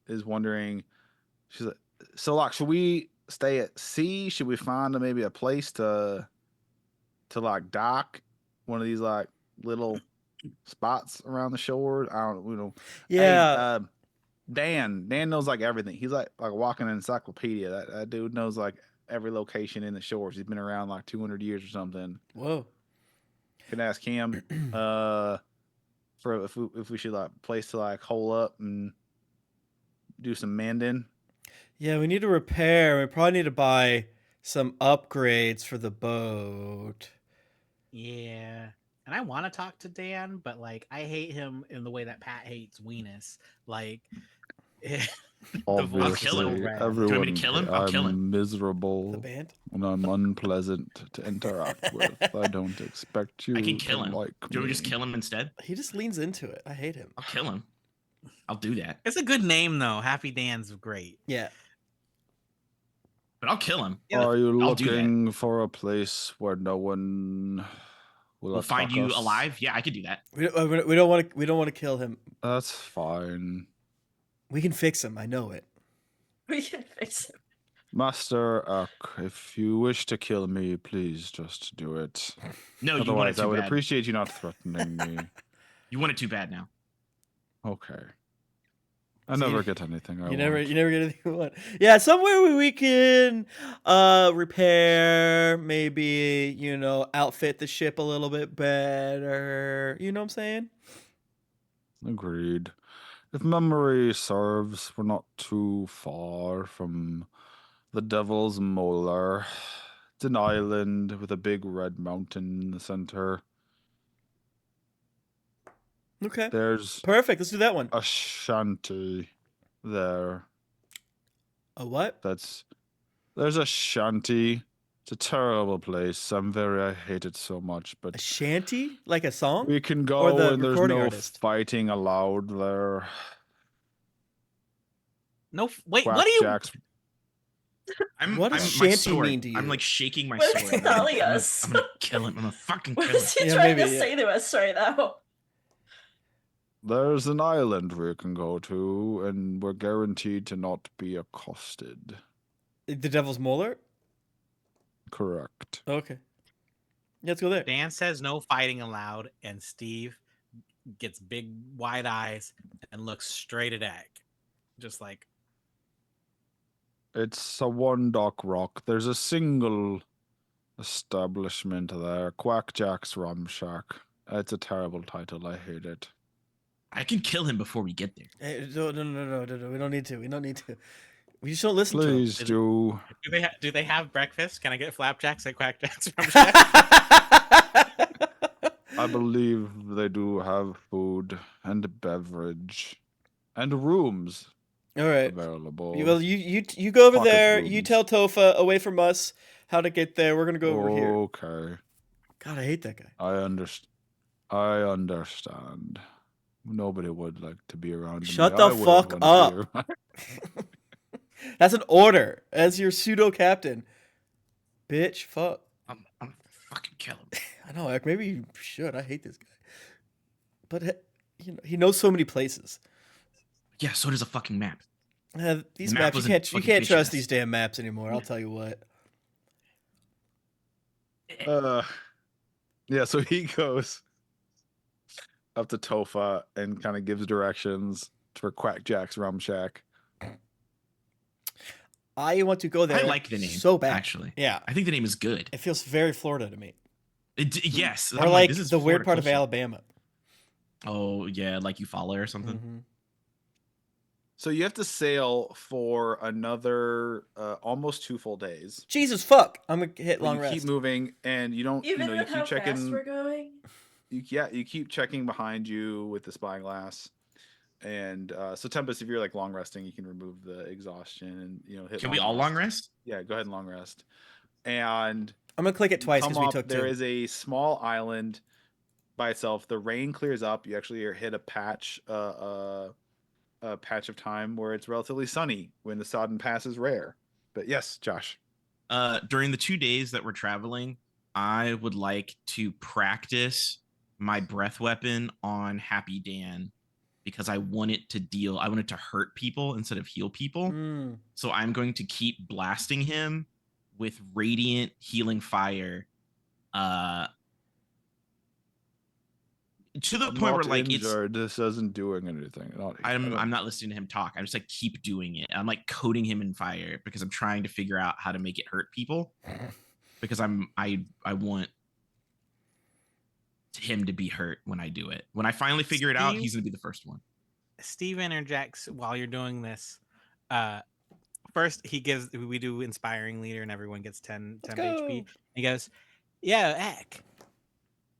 is wondering, she's like, so like, should we stay at sea? Should we find maybe a place to like dock one of these like little spots around the shore? I don't know. Yeah. Hey, Dan knows like everything. He's like a walking encyclopedia. That dude knows like every location in the shores. He's been around like 200 years or something. Whoa. Can ask him for if we should like place to like hole up and do some mending. Yeah, we need to repair. We probably need to buy some upgrades for the boat. Yeah. And I want to talk to Dan, but like I hate him in the way that Pat hates Weenus. Like voice kill him. so Obviously, rad. Do you want me to everyone. kill him? ca- I'll kill him. I'm The miserable band. and I'm unpleasant to interact with. I don't expect you I can to kill him. like Do you want me to me. just kill him instead? He just leans into it. I hate him. I'll kill him. I'll do that. It's a good name though. Happy Dan's great. Yeah. But I'll kill him. Yeah, Are you I'll do that. looking for a place where no one will We'll find attack you us? alive. Yeah, I could do that. We don't want to. We don't want to kill him. That's fine. We can fix him. I know it. We can fix it. Master Ak, if you wish to kill me, please just do it. No, you want it Otherwise, I too would bad. appreciate you not threatening me. You want it too bad now. Okay. I So you- never get anything I You want. never get anything you want. Yeah, somewhere where we can repair, maybe, outfit the ship a little bit better. You know what I'm saying? Agreed. If memory serves, we're not too far from the Devil's Molar. It's an island with a big red mountain in the center. Okay. There's Perfect. Let's do that one. a shanty there. A what? There's a shanty. It's a terrible place. I hate it so much, A but shanty? Like a song? we can Or go the and there's recording no artist? fighting allowed there. No, wait. What are you? Quackjack's What does my shanty sword. mean to you? I'm like shaking my What is sword. he telling us? I'm gonna kill him. I'm gonna fucking What kill him. is he Yeah, trying maybe, to yeah. say to us right now? There's an island we can go to, and we're guaranteed to not be accosted. The Devil's Molar? Correct. Okay. Yeah, let's go there. Dan says no fighting allowed, and Steve gets big wide eyes and looks straight at Egg, just like It's a one dock rock. There's a single establishment there, Quackjack's Rum Shack. It's a terrible title. I hate it. I can kill him before we get there. Hey, no. We don't need to. We don't need to. We just don't listen Please to do. do they have breakfast? Can I get flapjacks at Quackjacks from him. Shack? I believe they do have food and beverage and rooms All right. available. Well, you go over Pocket there. You rooms. tell Tofa away from us how to get there. We're gonna go over here. Okay. God, I hate that guy. I understand. Nobody would like to be around Shut me. the I wouldn't fuck want to be around- That's an order as your pseudo captain. Bitch, fuck. I'm gonna fucking kill him. I know, Eric. Maybe you should. I hate this guy. But he knows so many places. Yeah, so does a fucking map. These The map maps, was you in can't fucking trust pictures. these damn maps anymore. I'll tell you what. Yeah, so he goes up to Tofa and kind of gives directions for Quackjack's Rum Shack. I want to go there. I like the name so bad. actually. Yeah, I think the name is good. it feels very Florida to me, Yes, or I'm like this is the weird Florida part of coastal. Alabama. Oh yeah, like Eufaula or something. Mhm. So you have to sail for another almost 2 full days. Jesus fuck! I'm gonna hit But long you rest. keep moving, and you don't. Even you with keep how checking. fast we're going? You keep checking behind you with the spyglass. And so Tempest, if you're like long resting, you can remove the exhaustion and hit. Can we all long rest? Yeah, go ahead and long rest. And I'm gonna click it twice come because we up, took there two. is a small island by itself. The rain clears up. You actually hit a patch of time where it's relatively sunny when the sodden pass is rare. But yes, Josh. During the 2 days that we're traveling, I would like to practice my breath weapon on Happy Dan because I want it to hurt people instead of heal people. Mm. So I'm going to keep blasting him with radiant healing fire. To the I'm point where not like injured. This isn't doing anything. I'm not listening to him talk. I'm just like keep doing it. I'm like coating him in fire because I'm trying to figure out how to make it hurt people. Because I want him to be hurt when I do it. When I finally figure it out, Steve? he's gonna be the first one. Steve interjects while you're doing this. First, we do inspiring leader, and everyone gets 10 Let's HP. go. He goes, "Yeah, heck,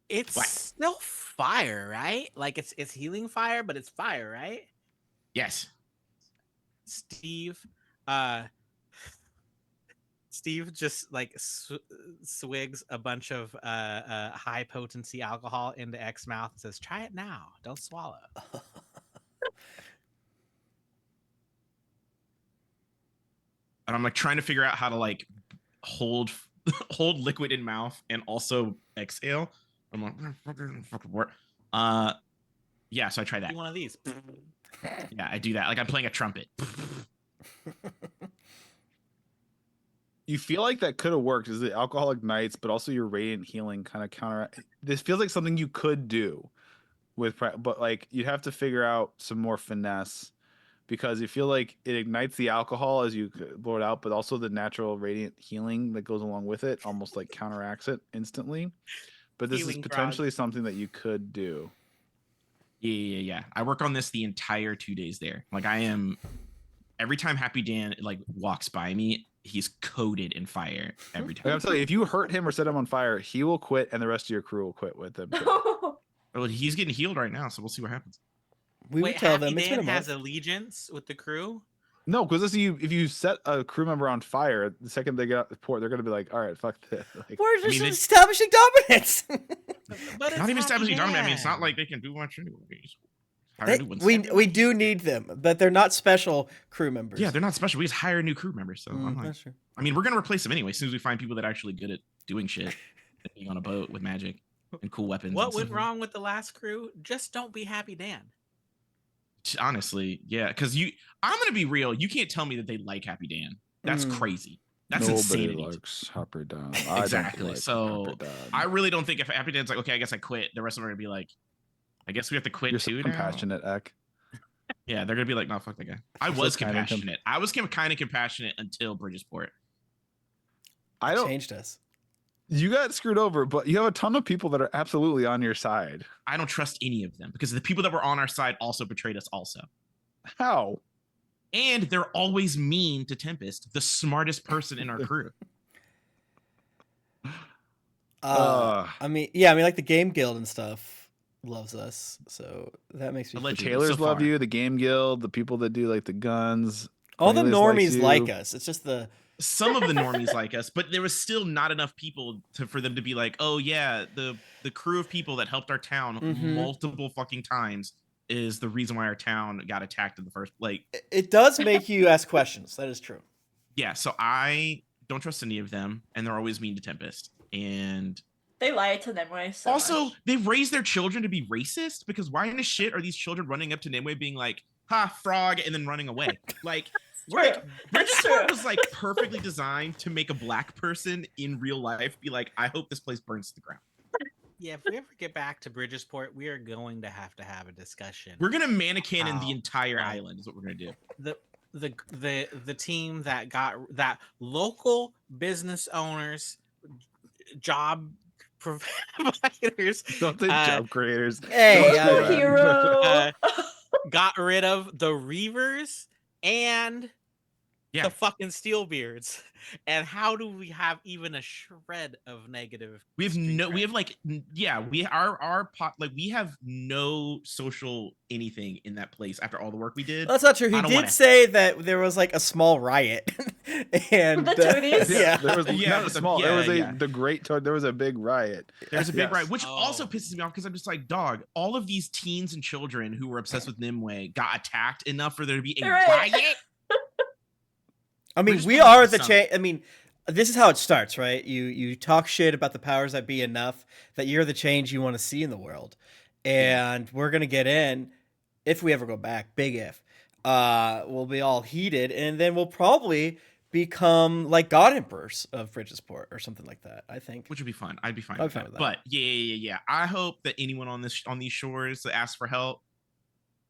it's What? still fire, right? Like it's healing fire, but it's fire, right?" Yes. Steve just like swigs a bunch of high potency alcohol into X's mouth and says, "Try it now. Don't swallow." And I'm like trying to figure out how to like hold liquid in mouth and also exhale. I'm like, fucking work. Yeah, so I tried that. Do one of these. Yeah, I do that. Like I'm playing a trumpet. You feel like that could have worked as the alcohol ignites, but also your radiant healing kind of counteract. This feels like something you could do but like you'd have to figure out some more finesse because you feel like it ignites the alcohol as you blow it out, but also the natural radiant healing that goes along with it almost like counteracts it instantly. But this Healing is potentially grog. something that you could do. Yeah. I work on this the entire 2 days there. Like I am every time Happy Dan like walks by me, he's coated in fire every Like, time. I'm telling you, if you hurt him or set him on fire, he will quit, and the rest of your crew will quit with him. Well, he's getting healed right now, so we'll see what happens. We Wait, would tell Happy them it's been Dan a has month. allegiance with the crew. No, because if you set a crew member on fire, the second they get out the port, they're gonna be like, "All right, fuck this." Like, We're just they- establishing dominance. But it's Not even Happy establishing dominant. I mean, it's not Dan. like they can do much anyways. They- we do need them, but they're not special crew members. Yeah, they're not special. We just hire new crew members. So I'm like, That's true. I mean, we're gonna replace them anyway as soon as we find people that are actually good at doing shit, and being on a boat with magic and cool weapons. What and went stuff. wrong with the last crew? Just don't be Happy Dan. Honestly, yeah, because I'm gonna be real. You can't tell me that they like Happy Dan. That's Mm. crazy. That's nobody insanity. likes Hopper Down. Exactly. So, I really don't think if Happy Dan's like, okay, I guess I quit, the rest of them are gonna be like, I guess we have to quit You're so too now. compassionate, Ek. Yeah, they're gonna be like, no, fuck that guy. I You're so was kind and compassionate. I was kind of compassionate until Bridgeport. I don't. Changed us. You got screwed over, but you have a ton of people that are absolutely on your side. I don't trust any of them because the people that were on our side also betrayed us also. How? And they're always mean to Tempest, the smartest person in our crew. I mean, like the Game Guild and stuff loves us, so that makes me. Allegedly. feel The Allegedly, tailors so love far. you. The Game Guild, the people that do like the guns. All the Cornelius likes normies you. like us. It's just the Some of the normies like us, but there was still not enough people for them to be like, oh yeah, the crew of people that helped our town Mhm. multiple fucking times is the reason why our town got attacked in the first. Like, it does make you ask questions. That is true. yeah, so I don't trust any of them, and they're always mean to Tempest. And They lie to Nimue so also, much. they've raised their children to be racist because why in the shit are these children running up to Nimue being like, ha, frog, and then running away? Like, True. That's Bridgeport true. was like perfectly designed to make a black person in real life be like, I hope this place burns to the ground. Yeah, if we ever get back to Bridgesport, we are going to have a discussion. We're gonna mannequin in Wow. the entire Right. island is what we're gonna do. The team that local business owners, job providers, Don't think job creators. Hey, Don't do that. Hero. got rid of the Reavers and Yeah. the fucking Steelbeards. And how do we have even a shred of negative? We have street no, we cred? have like, yeah, we our pot, like we have no social anything in that place after all the work we did. That's not true. I He don't did wanna- say that there was like a small riot, and The Toadies? yeah, There was Yeah, not but the- small. there was yeah. there was a big riot. There's a big Yes. riot, which Oh. also pisses me off because I'm just like, dog, all of these teens and children who were obsessed with Nimue got attacked enough for there to be a Right. riot. I mean, just we gonna are do the something. change. I mean, this is how it starts, right? You talk shit about the powers that be enough that you're the change you want to see in the world, and we're gonna get in if we ever go back. Big if. We'll be all heated, and then we'll probably become like god emperors of Bridgesport or something like that. I think. Which would be fun. I'd be fine. I'd With be fine that. with that. But yeah. I hope that anyone on these shores that asks for help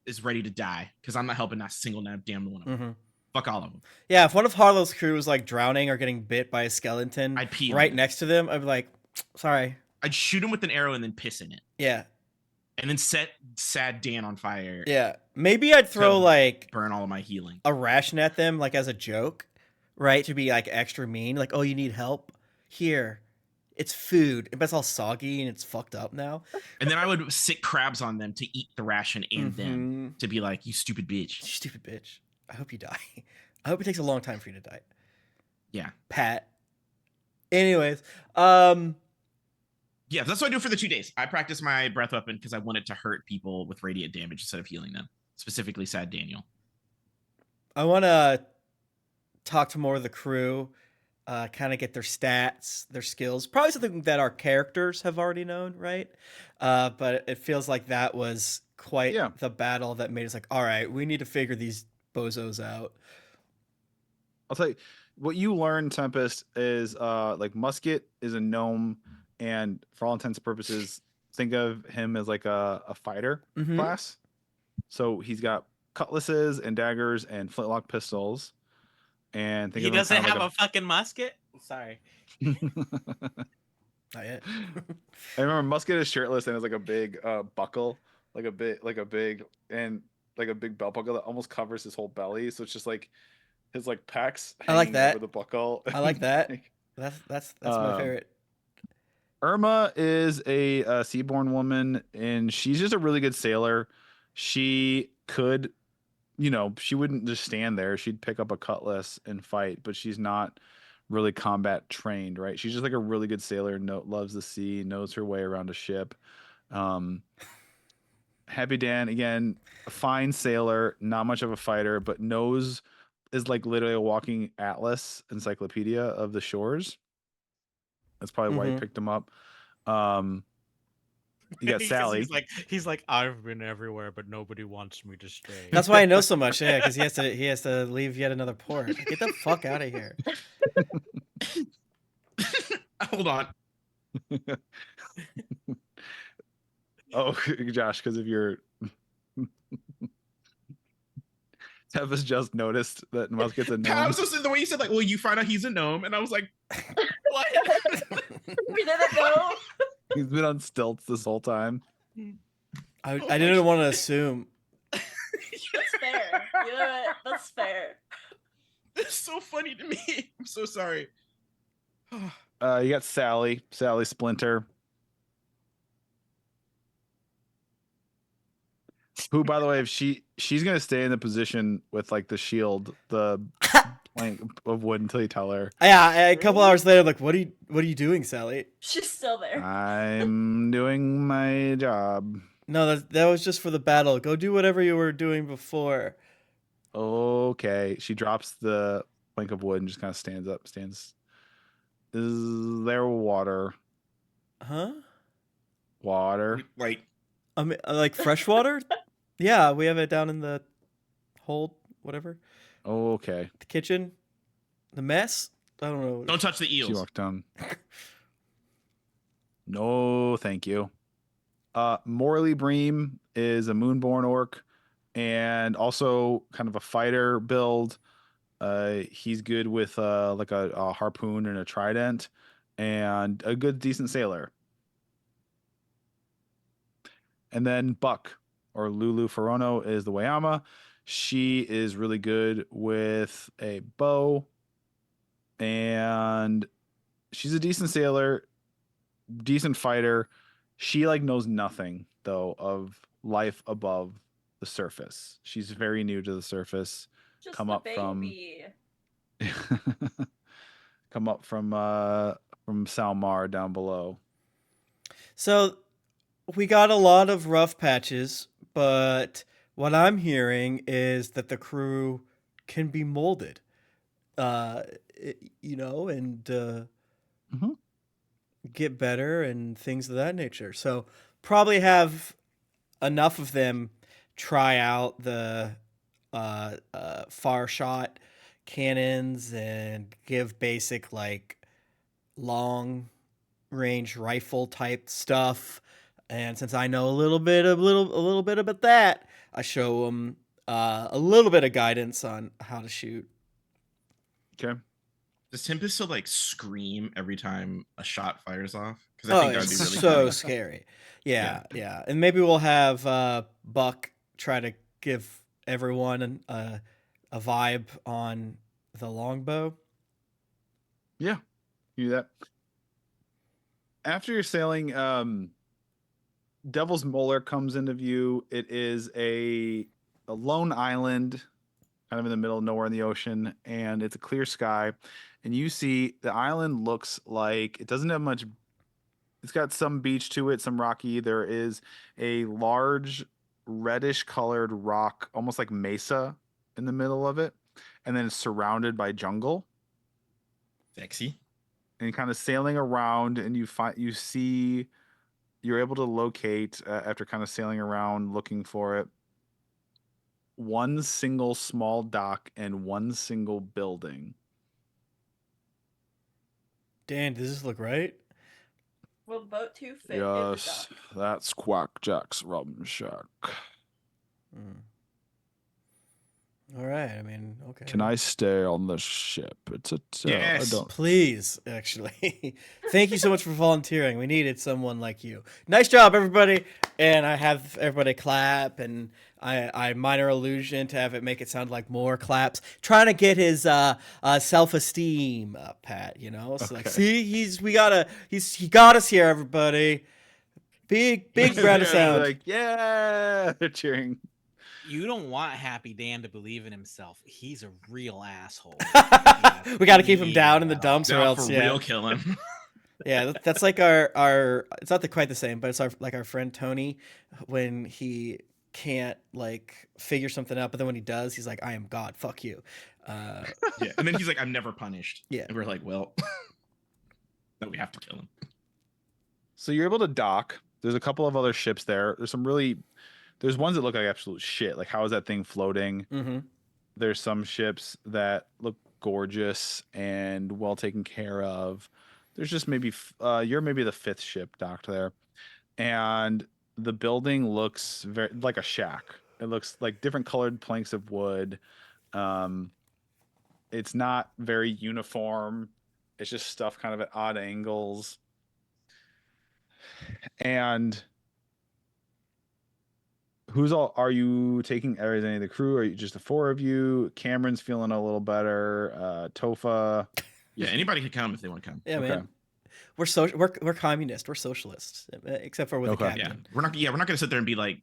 is ready to die because I'm not helping not a single damn one of them. Mhm. Fuck all of them. Yeah, if one of Harlow's crew was like drowning or getting bit by a skeleton I'd pee on right it. next to them, I'd be like, sorry. I'd shoot him with an arrow and then piss in it, Yeah, and then set Sad Dan on fire. yeah. Maybe I'd throw So- like Burn all of my healing. a ration at them, like as a joke, right? To be like extra mean, like, oh, you need help? Here, it's food. But it's all soggy and it's fucked up now. And then I would sick crabs on them to eat the ration and them Mhm. to be like, you stupid bitch. You stupid bitch. I hope you die. I hope it takes a long time for you to die, Yeah. Pat. Anyways, Yeah, that's what I do for the 2 days. I practice my breath weapon because I want it to hurt people with radiant damage instead of healing them. Specifically, Sad Daniel. I want to talk to more of the crew, kind of get their stats, their skills. Probably something that our characters have already known, right? But it feels like that was quite Yeah. the battle that made us like, all right, we need to figure these bozos out. I'll tell you what you learn, Tempest, is like Musket is a gnome, and for all intents and purposes, think of him as like a fighter Mhm. class. So he's got cutlasses and daggers and flintlock pistols. And think He of him doesn't kind of have a fucking musket. Sorry. Not yet. I remember Musket is shirtless and has like a big buckle, like a big belt buckle that almost covers his whole belly. So it's just like his like pecs I like hanging that. over the buckle. I like that. Like, That's my favorite. Irma is a seaborn woman, and she's just a really good sailor. She could, she wouldn't just stand there. She'd pick up a cutlass and fight, but she's not really combat trained, right? She's just like a really good sailor, loves the sea, knows her way around a ship. Happy Dan, again, a fine sailor, not much of a fighter, but is like literally a walking atlas encyclopedia of the shores. That's probably why he picked him up. You got Sally. He's like, I've been everywhere, but nobody wants me to stay. That's why I know so much. Yeah, because he has to leave yet another port. Get the fuck out of here. Hold on. Oh, Josh, because of your Tempest just noticed that Musket's a gnome. I was just the way you said, like, well, you find out he's a gnome, and I was like, what? We didn't know. He's been on stilts this whole time. I didn't want to assume. That's fair. You know what? That's fair. It's so funny to me. I'm so sorry. You got Sally Splinter, who, by the way, if she's gonna stay in the position with like the shield, the plank of wood until you tell her. Yeah, a couple hours later, like, what are you doing, Sally? She's still there. I'm doing my job. No, that was just for the battle. Go do whatever you were doing before. Okay. She drops the plank of wood and just kind of stands up. Is there water? Huh? Water. Like, Like fresh water? Yeah, we have it down in the hold, whatever. Okay. The kitchen, the mess. I don't know. don't touch the She eels. walked down. No, thank you. Morley Bream is a moonborn orc and also kind of a fighter build. He's good with like a harpoon and a trident and a good decent sailor. And then Buck or Lulu Ferrono is the Wayama. She is really good with a bow and she's a decent sailor, decent fighter. She like knows nothing though of life above the surface. She's very new to the surface. Just Come a up baby. from Salmar down below. So we got a lot of rough patches, but what I'm hearing is that the crew can be molded, and Mhm. get better and things of that nature. So probably have enough of them try out the far shot cannons and give basic like long range rifle type stuff. And since I know a little bit about that, I show them a little bit of guidance on how to shoot. Okay. Does Tempest still like scream every time a shot fires off? Because I Oh, think that'd be it's really so funny. scary. Yeah. And maybe we'll have Buck try to give everyone a vibe on the longbow. Yeah. You do that. After you're sailing, Devil's Molar comes into view. It is a lone island kind of in the middle of nowhere in the ocean, and it's a clear sky. And you see the island looks like it doesn't have much. It's got some beach to it, some rocky. There is a large reddish colored rock, almost like mesa, in the middle of it, and then it's surrounded by jungle. Sexy. And you're kind of sailing around, and you're able to locate after kind of sailing around looking for it, one single small dock and one single building. Dan, does this look right? Will boat 2 fit in the Yes, dock? that's Quackjack's Rum Shack. Mm. All right. I mean, okay. Can I stay on the ship? It's a Yes. I don't. Please, actually. Thank you so much for volunteering. We needed someone like you. Nice job, everybody. And I have everybody clap, and I minor illusion to have it make it sound like more claps. Trying to get his self-esteem up, Pat, you know? So like, Okay. see, he got us here, everybody. Big round of They're sound. like, yeah, they're cheering. You don't want Happy Dan to believe in himself. He's a real asshole. We got to keep him down in the dumps, or Down else, for yeah. real killing. Yeah, that's like our. It's not quite the same, but it's our friend Tony, when he can't like figure something out, but then when he does, he's like, "I am God, fuck you." Yeah, and then he's like, "I'm never punished." Yeah. And we're like, "Well, then we have to kill him." So you're able to dock. There's a couple of other ships there. There's ones that look like absolute shit. Like, how is that thing floating? Mm-hmm. There's some ships that look gorgeous and well taken care of. There's just you're maybe the 5th ship docked there, and the building looks very like a shack. It looks like different colored planks of wood. It's not very uniform. It's just stuff kind of at odd angles. And are you taking? Is any of the crew? Are you just the 4 of you? Cameron's feeling a little better. Tofa. Yeah, anybody can come if they want to come. Yeah, Okay. man. We're communist. We're socialists, except for with the Okay. Yeah, captain. we're not gonna sit there and be like,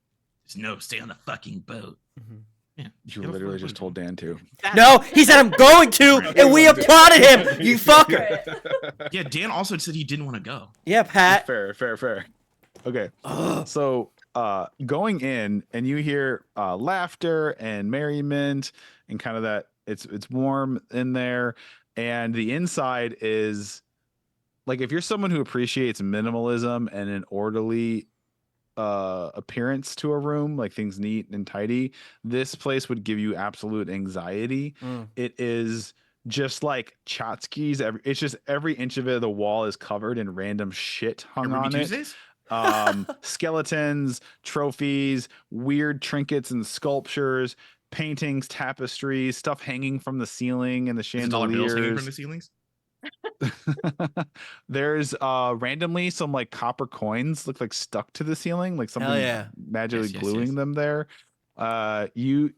"No, stay on the fucking boat." Mhm. Yeah, You go for literally it, just told buddy. Dan to. No, he said I'm going to, and we applauded him. You fucker. Yeah, Dan also said he didn't want to go. Yeah, Pat. Fair. Okay. Ugh. So going in, and you hear laughter and merriment and kind of that it's warm in there, and the inside is like, if you're someone who appreciates minimalism and an orderly appearance to a room, like things neat and tidy, this place would give you absolute anxiety. Mm. It is just like tchotchkes. It's just every inch of it, the wall is covered in random shit hung Ruby on it. Tuesdays? Skeletons, trophies, weird trinkets and sculptures, paintings, tapestries, stuff hanging from the ceiling and the Is it dollar bills hanging from the chandeliers. ceilings? There's randomly some like copper coins look like stuck to the ceiling, like Hell something yeah. magically Yes, gluing yes. them there. You Are see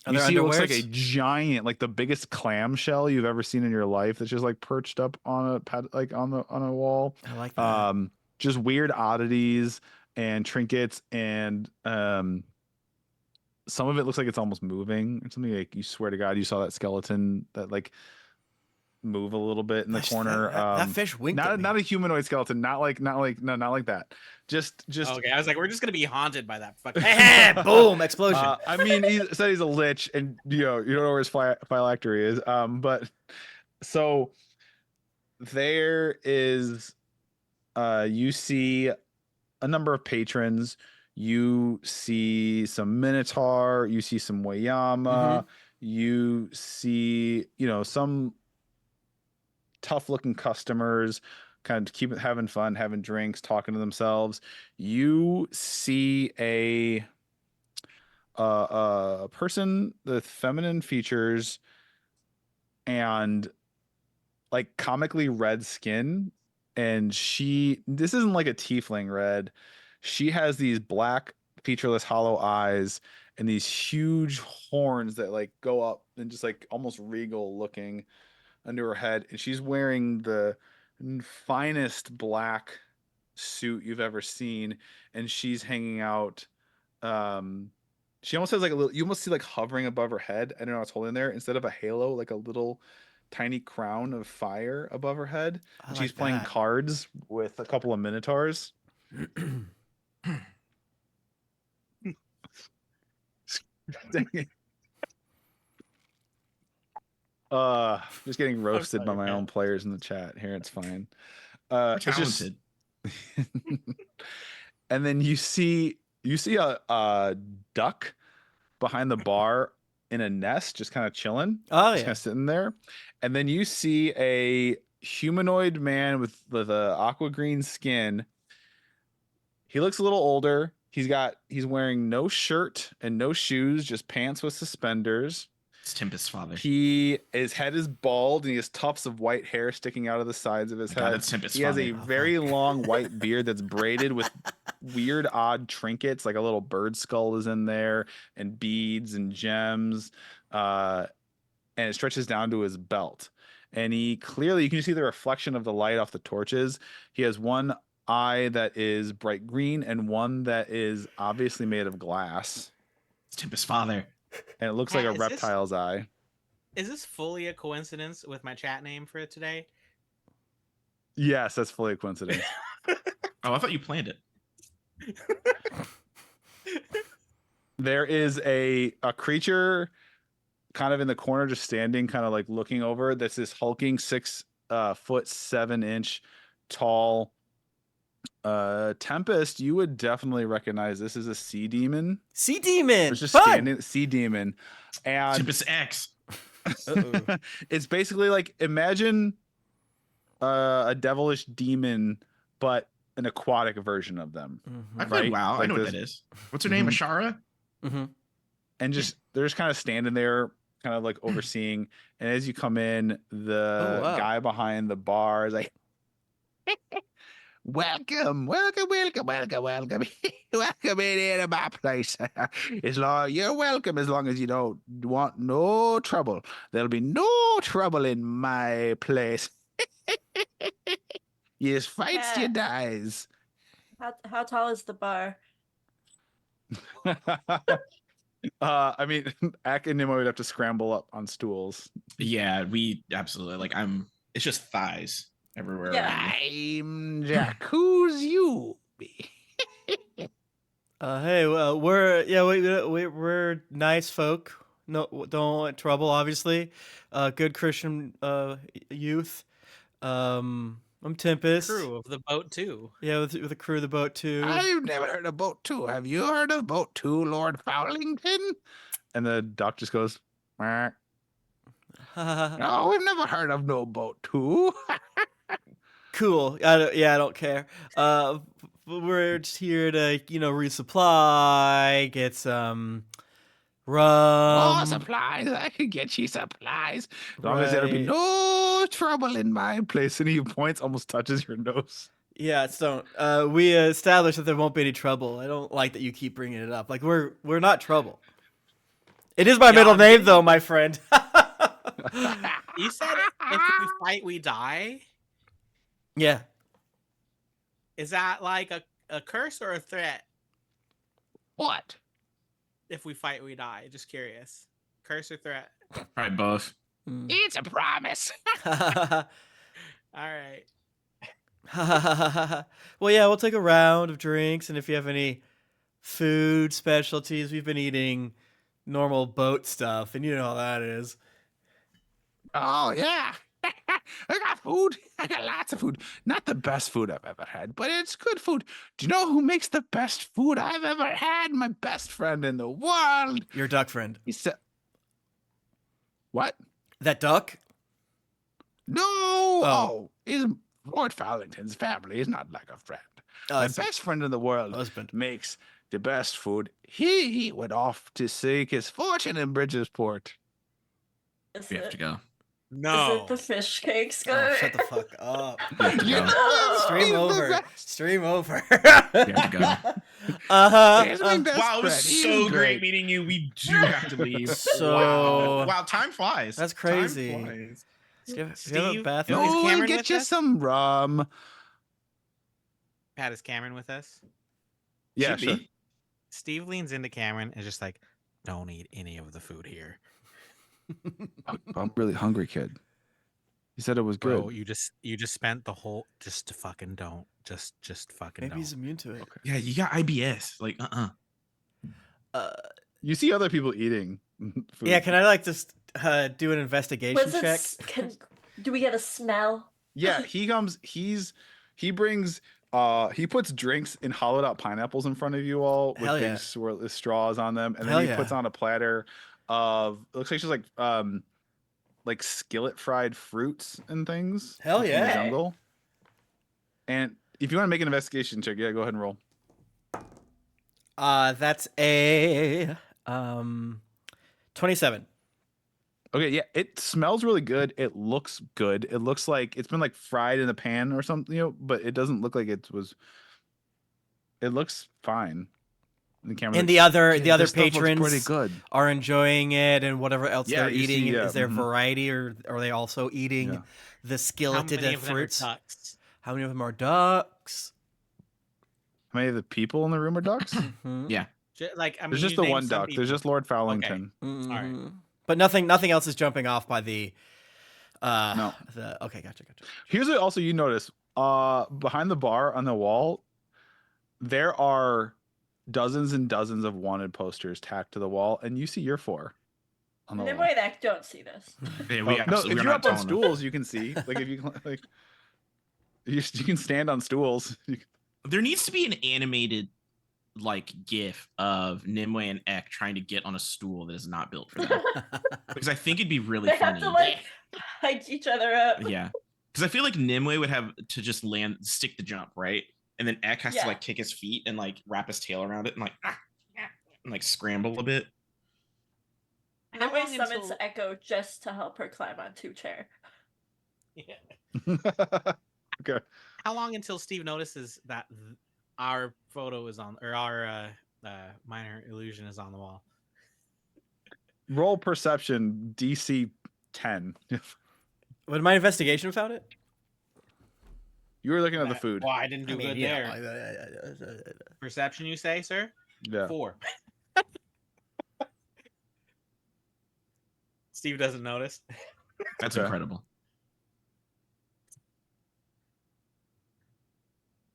there it looks like a underwears? giant, like the biggest clamshell you've ever seen in your life that's just like perched up on a pad, like on a wall. I like that. Just weird oddities and trinkets, and some of it looks like it's almost moving or something. Like, you swear to God you saw that skeleton that like move a little bit in the corner. That fish winked at me. Not a humanoid skeleton, not like that. Just Okay, I was like, we're just gonna be haunted by that fucking. Hey, boom, explosion. I mean, he said he's a lich, and you don't know where his phylactery is. But so there is, you see a number of patrons. You see some Minotaur. You see some Wayama. You see, some tough-looking customers, kind of having fun, having drinks, talking to themselves. You see a person with feminine features and like comically red skin, and this isn't like a tiefling red. She has these black featureless hollow eyes and these huge horns that like go up and just like almost regal looking under her head, and she's wearing the finest black suit you've ever seen, and she's hanging out She almost has like a little. You almost see like hovering above her head. I don't know what's holding there. Instead of a halo, like a little tiny crown of fire above her head. I And like she's playing that. cards with a couple of minotaurs. Dang it. Just getting roasted by sorry, my Pat. own players in the chat here. It's fine. We're It's just talented. and then you see a duck behind the bar in a nest, just kind of chilling, Oh just yeah. kind of sitting there. And then you see a humanoid man with a aqua green skin. He looks a little older. He's wearing no shirt and no shoes, just pants with suspenders. It's Tempest's father. His head is bald and he has tufts of white hair sticking out of the sides of his My God, head. that's Tempest's He has father. a Oh, very fuck. long white beard that's braided with weird, odd trinkets, like a little bird skull is in there, and beads and gems. And it stretches down to his belt. And you can see the reflection of the light off the torches. He has one eye that is bright green and one that is obviously made of glass. It's Tempest's father. And it looks like a Pat, is this- reptile's eye. Is this fully a coincidence with my chat name for today? Yes, that's fully a coincidence. Oh, I thought you planned it. There is a creature kind of in the corner, just standing, kind of like looking over. That's this hulking 6'7" tall Tempest. You would definitely recognize this is a sea demon. Sea demon. It's just Fun. standing, sea demon, and Tempest X. Uh-oh. it's basically like imagine a devilish demon, but an aquatic version of them. I Mhm. played Right, WoW. I like know what this- that is. What's her name? Mhm. Ashara? Mhm. And just they're just kind of standing there, kind of like overseeing. And as you come in, the wow. guy behind the bar is like, welcome, welcome, welcome, welcome, welcome, welcome in here to my place. You're welcome as long as you don't want no trouble. There'll be no trouble in my place. You just fights, you Yeah. dies. How tall is the bar? I mean, Ak and Nemo would have to scramble up on stools. Yeah, we absolutely like. It's just thighs everywhere. Yeah. around me. I'm Jack. Who's you? Hey, well, we're nice folk. No, don't want trouble. Obviously, good Christian youth. I'm Tempest. Crew of the boat too. Yeah, with the crew of the boat too. I've never heard of Boat 2. Have you heard of Boat 2, Lord Fowlington? And the doc just goes, "Meh. No, we've never heard of no Boat 2. Cool. I don't care. We're just here to resupply, get some rum. Oh, supplies. I can get you supplies. As long as there'll be Right. no trouble in my place. And he points, almost touches your nose. Yeah, it's don't. We established that there won't be any trouble. I don't like that you keep bringing it up. Like we're not trouble. It is my middle I'm name, getting- though, my friend. You said if we fight, we die. Yeah. Is that like a curse or a threat? What? If we fight, we die. Just curious. Curse or threat? Probably both. Mm. It's a promise. All right. Well, yeah, we'll take a round of drinks, and if you have any food specialties, we've been eating normal boat stuff, and you know how that is. Oh, yeah. I got food. I got lots of food. Not the best food I've ever had, but it's good food. Do you know who makes the best food I've ever had? My best friend in the world. Your duck friend. He said, what? That duck? No. Oh, he's Lord Fowlington's family is not like a friend. Oh, My it's best friend in the world husband. makes the best food. He went off to seek his fortune in Bridgesport. Is We have to it, go. No. is it the fish cakes, Oh, guy? shut the fuck up. We have to You go. know, Stream he's the over. best. Stream over. We have to go. Uh-huh. He's my best Wow, it was friend. He's so great meeting you. We do have to leave. So- wow, time flies. That's Time crazy. flies. Do you have a Steve? bathroom? Is Go and Cameron get with you us? some rum. Pat, is Cameron with us? Yeah, Should sure. be. Steve leans into Cameron and is just like, don't eat any of the food here, I'm really hungry, kid. He said it was good. bro. You just spent the whole just fucking don't just fucking Maybe don't. he's immune to it. Okay. Yeah, you got IBS. Like, You see other people eating food. Yeah, can I like just do an investigation Was it? check? Do we get a smell? Yeah, he comes. He brings. He puts drinks in hollowed out pineapples in front of you all with Hell big yeah. straws on them, and Hell then he yeah. puts on a platter of. It looks like just like skillet fried fruits and things. Hell from the yeah. jungle. And if you want to make an investigation check, yeah, go ahead and roll. That's a 27. Okay, yeah, it smells really good. It looks good. It looks like it's been like fried in a pan or something, but it doesn't look like it was. It looks fine. The camera. And the other this stuff looks patrons pretty good. are enjoying it, and whatever else Yeah, they're you eating. see, yeah, Is there mhm. variety, or are they also eating Yeah. the How skilleted many of them are fruits? ducks? How many of them are ducks? How many of the people in the room are ducks? Mhm. Yeah. Like, I mean, There's just you the named one some duck. There's people. just Lord Fallington. Mhm. But nothing else is jumping off by the. No. Okay, gotcha. Here's what also you notice. Behind the bar on the wall, there are dozens and dozens of wanted posters tacked to the wall, and you see your 4 on the And then wall. wait, I don't see this. yeah, No, absolutely- if we're you're not up on telling them. stools, you can see. Like if you like, you can stand on stools. There needs to be an animated like GIF of Nimue and Ek trying to get on a stool that is not built for them, because I think it'd be really They funny. have to like hike each other up. Yeah, because I feel like Nimue would have to just stick the jump, right, and then Ek has Yeah. to like kick his feet and like wrap his tail around it and like scramble a bit. How Nimue long summons until- Echo just to help her climb on 2 chair. Yeah. Okay. How long until Steve notices that our photo is on, or our minor illusion is on the wall? Roll perception DC 10. Would my investigation found it? You were looking at the food. Well, I didn't do good there. Yeah. Perception, you say, sir? Yeah. 4. Steve doesn't notice. That's Okay. incredible.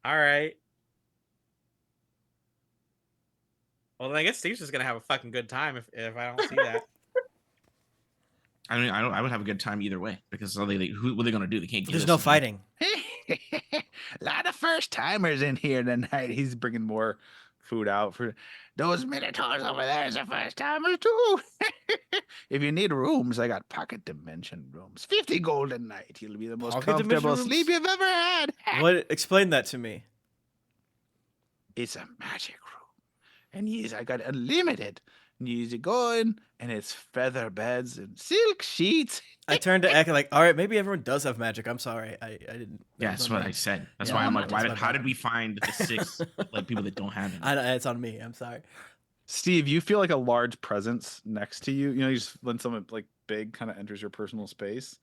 All right. Well, then I guess Steve's just gonna have a fucking good time if I don't see that. I mean, I would have a good time either way, because what are they gonna do? They can't get There's us no something. fighting. A lot of first timers in here tonight. He's bringing more food out for those minotaurs over there. Is the first timers too. If you need rooms, I got pocket dimension rooms. 50 gold a night. You'll be the most Pocket dimension comfortable rooms? sleep you've ever had. What? Explain that to me. It's a magic room, and yes, I got unlimited. You go in, and it's feather beds and silk sheets. I turned to Ek like, all right, maybe everyone does have magic. I'm sorry, I didn't. Yeah, that's what I said. That's Yeah, why I'm my like, bad, my how bad. did we find the 6 like people that don't have it? It's on me. I'm sorry. Steve, you feel like a large presence next to you. You know, you just when someone like big kind of enters your personal space,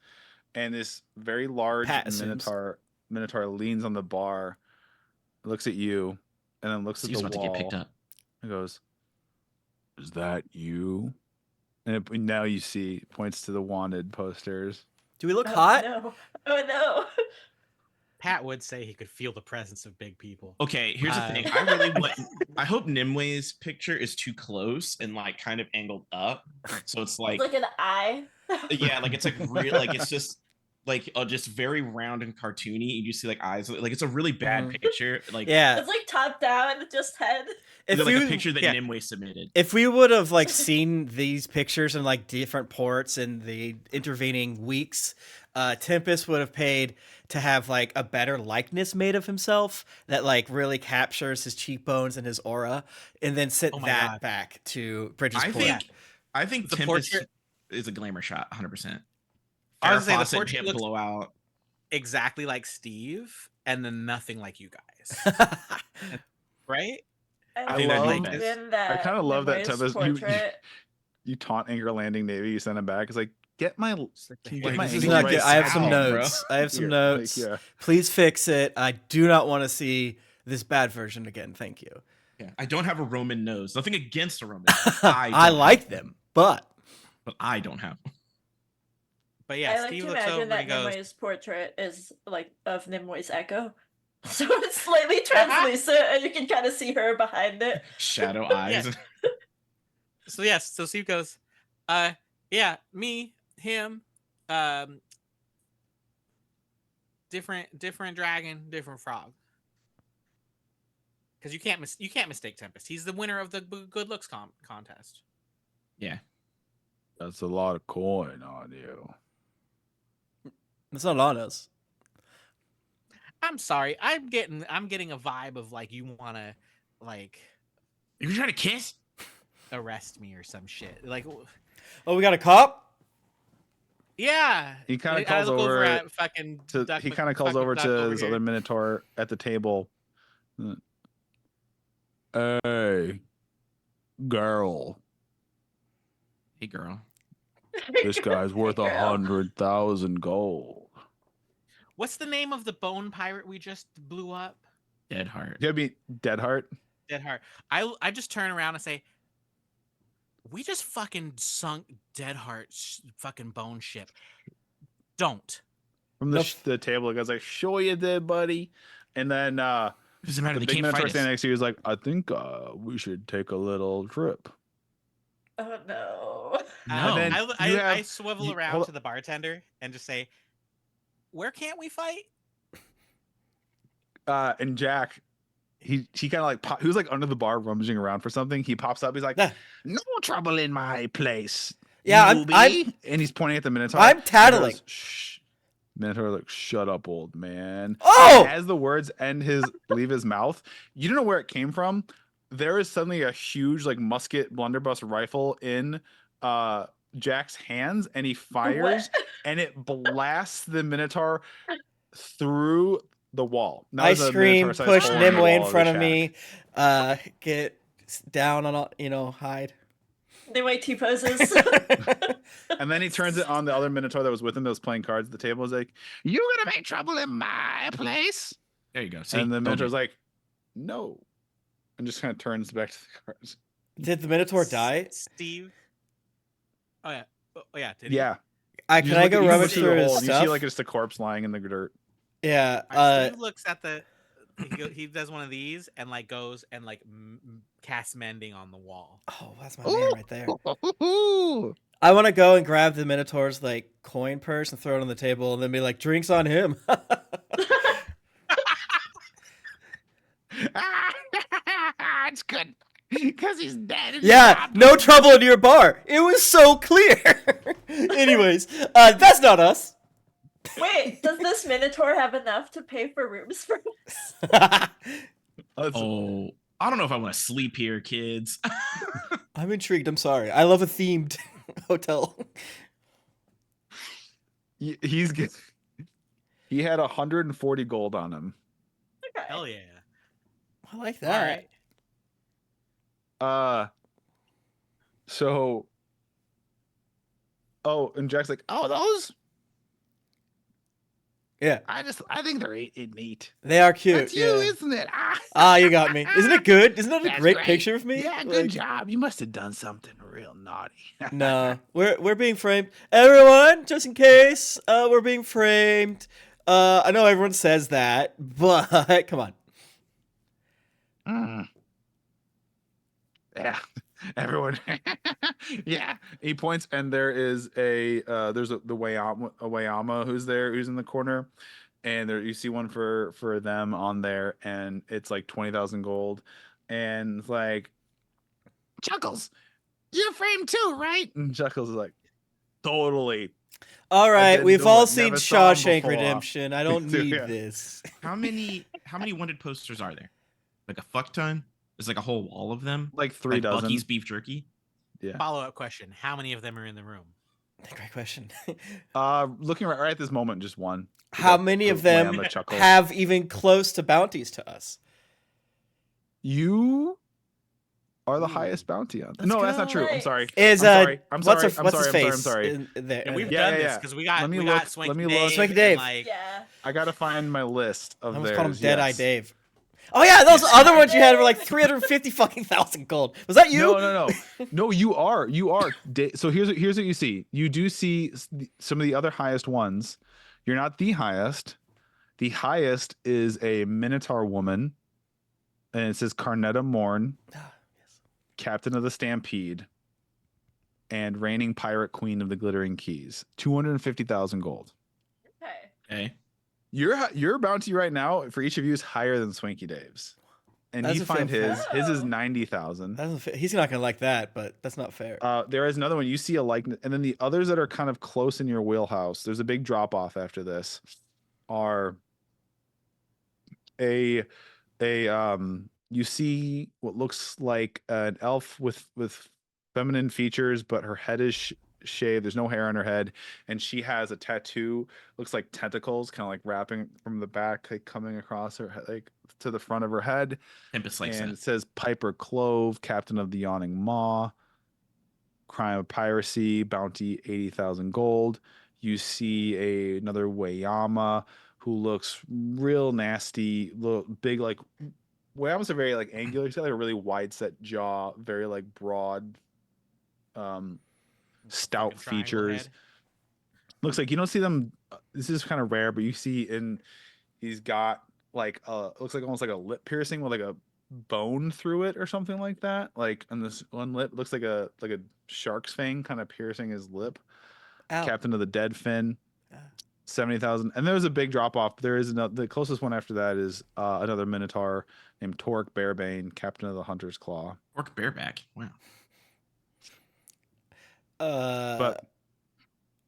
and this very large Pat assumes. minotaur leans on the bar, looks at you, and then looks Steve's at about the to wall. get picked up. And goes, "Is that you?" And now you see points to the wanted posters. Do we look Oh, hot? No. Oh no. Pat would say he could feel the presence of big people. Okay, here's the thing. I really want. I hope Nimue's picture is too close and like kind of angled up, so it's like, Look at the eye. yeah, like it's like real, like it's just like just very round and cartoony. And you see like eyes, like it's a really bad Mhm. picture. Like Yeah. It's like top down, just head. If like you, a picture that yeah, Nimue submitted. if we would have like seen these pictures in like different ports in the intervening weeks, Tempest would have paid to have like a better likeness made of himself that like really captures his cheekbones and his aura, and then sent Oh my that God. back to Bridges I Port. think The Tempest portrait- is a glamour shot, 100%. I was gonna Farrah say, the Fawcett portrait hip looks- blowout. Exactly like Steve, and then nothing like you guys, right? I think that'd love- be Even that. I kind of love that Nimue's Tempest. portrait. You taunt Anchor Landing Navy. You send him back. It's like get my. Can you get Like, my this This is is angle not right good. I have some south, bro. notes. I have some here? notes. Like, yeah. Please fix it. I do not want to see this bad version again. Thank you. Yeah, I don't have a Roman nose. Nothing against a Roman nose. I don't like have them, but but I don't have one. But yeah, I like Steve to looks over imagine and he that goes, Nimoy's portrait is like of Nimoy's echo. So it's slightly translucent and you can kind of see her behind it. Shadow eyes. so yes, so Steve goes, yeah, me, him, um, different dragon, different frog. Because you can't mistake Tempest. He's the winner of the good looks contest. Yeah. That's a lot of coin on you. it's not on us. I'm sorry, I'm getting a vibe of like you wanna like You trying to kiss? arrest me or some shit. Like, Oh, we got a cop. yeah. He kind I of calls look over at fucking. to Duck he Mc- kind of calls fucking over Duck to over his here. other Minotaur at the table. Hey, girl, Hey, girl. this guy's worth Hey, girl. 100,000 gold. What's the name of the bone pirate we just blew up? Dead heart. You gotta be Deadheart. Deadheart. I just turn around and say, we just fucking sunk Deadheart's fucking bone ship. Don't. From Nope. the table, the guy's like, "Sure you did, buddy." And then Doesn't matter. the They big can't Minotaur fight us. standing next to you is like, "I think we should take a little trip." Oh no. No. And then I you have- swivel you- around hold to the bartender and just say, where can't we fight? And Jack, he kind of like he was like under the bar rummaging around for something. He pops up. He's like, Yeah. "No trouble in my place." Yeah, I'm newbie." And he's pointing at the Minotaur. I'm He tattling. goes, "Shh." Minotaur like, "Shut up, old man." Oh! As the words leave his mouth, you don't know where it came from. There is suddenly a huge like musket blunderbuss rifle in Jack's hands, and he fires, and it blasts the Minotaur through the wall. Now I there's a scream, Minotaur-sized push hole in the Nimue in wall front the of shack. me, get down on, hide. Nimoy T poses. And then he turns it on the other Minotaur that was with him that was playing cards at the table. He's like, "You gonna make trouble in my place?" There you go. See, And the told Minotaur's you. like, "No," and just kind of turns back to the cards. Did the Minotaur die? Steve. Oh yeah. Oh yeah. Did he? Yeah. Can You I look go at- you look rummage through through the his hole, and you stuff? see like just a corpse lying in the dirt. Yeah. All right, Steve looks at the. He does one of these and like goes and like casts mending on the wall. Oh, that's my man right there. I want to go and grab the Minotaur's like coin purse and throw it on the table, and then be like, "Drinks on him." It's good because he's dead. Yeah, no trouble in your bar. It was so clear. Anyways, that's not us. Wait, does this Minotaur have enough to pay for rooms for us? Oh, I don't know if I want to sleep here, kids. I'm intrigued. I'm sorry. I love a themed hotel. He had 140 gold on him. Okay. Hell yeah. I like All that. right. So. Oh, and Jack's like, "Oh, those? Yeah, I think they're neat. they are cute. That's you, Yeah. isn't it? You got me. Isn't it good? Isn't that a That's great great. picture of me? Yeah, good job. You must have done something real naughty." No, we're being framed. Everyone, just in case, we're being framed. I know everyone says that, but come on. Mm. Yeah, everyone. Yeah, he points, and there is the Wayama who's there, who's in the corner, and there you see one for them on there, and it's like 20,000 gold, and it's like, "Chuckles, you're framed too, right?" And Chuckles is like, "Totally." All right, didn't we've do all it. seen Never saw him Shawshank before. Redemption. I don't too, need yeah. this. How many wanted posters are there? Like a fuck ton? There's like a whole wall of them. Like 3 Like dozen. Bucky's beef jerky. Yeah. Follow-up question: how many of them are in the room? Great question. Looking right at this moment, just one. How many of them Wayama chuckles. have even close to bounties to us? You are the Ooh. highest bounty on. Let's No, that's not go. true. I'm Nice. sorry. Is I'm sorry. I'm what's sorry. her- I'm what's sorry. his I'm sorry. face? I'm sorry. In there, And we've Yeah, done yeah, this yeah. because we Let me got look- Swanky let me Dave. look. Swanky and, Dave. like, Yeah. I gotta find my list I of almost theirs. called him Deadeye yes. Dave. Oh yeah, those Yes. other ones you had were like 350 fucking thousand gold. Was that you? No, you are. So here's what you see. You do see some of the other highest ones. You're not the highest. The highest is a Minotaur woman, and it says Carnetta Morn, Ah, yes. Captain of the Stampede, and reigning pirate queen of the Glittering Keys. 250,000 gold. Okay. Okay. Your bounty right now for each of you is higher than Swanky Dave's, and you Doesn't feel find his. fair. His is 90,000. He's not gonna like that, but that's not fair. There is another one. You see a likeness, and then the others that are kind of close in your wheelhouse. There's a big drop off after this. Are a you see what looks like an elf with feminine features, but her head is shaved. There's no hair on her head, and she has a tattoo. Looks like tentacles, kind of like wrapping from the back, like coming across her, like to the front of her head. Tempest likes And that. it says Piper Clove, Captain of the Yawning Maw, crime of piracy, bounty 80,000 gold. You see another Wayama who looks real nasty, big, like Wayamas are very like angular. He's got like a really wide set jaw, very like broad, stout Like a triangle features. head. Looks like you don't see them. This is kind of rare, but you see he's got like looks like almost like a lip piercing with like a bone through it or something like that. Like on this one lip, looks like a shark's fang kind of piercing his lip. Ow. Captain of the Dead Fin, Ah. 70,000. And there's a big drop off. There is another. The closest one after that is another Minotaur named Torque Bearbane, Captain of the Hunter's Claw. Orc bareback. Wow. But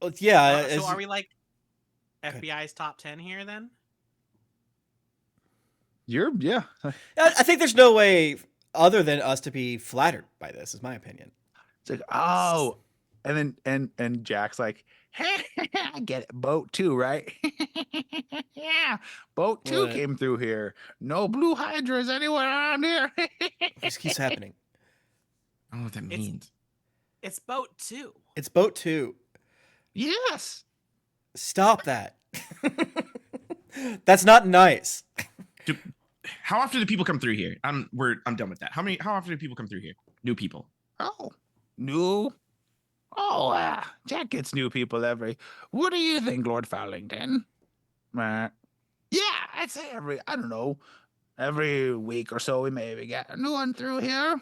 well, yeah. So are we like FBI's top 10 here then? yeah. I think there's no way other than us to be flattered by this, is my opinion. It's like, oh, and then and Jack's like, hey, I get it. Boat 2, right? Yeah, Boat 2 What? came through here. No blue hydras anywhere around here. This keeps happening. I don't know what that means. It's boat 2. It's boat 2. Yes. Stop that. That's not nice. How often do people come through here? I'm done with that. How often do people come through here? New people. Oh, new. Oh, Jack gets new people every. What do you think, Lord Fowlington? Yeah, I'd say I don't know, every week or so we maybe get a new one through here.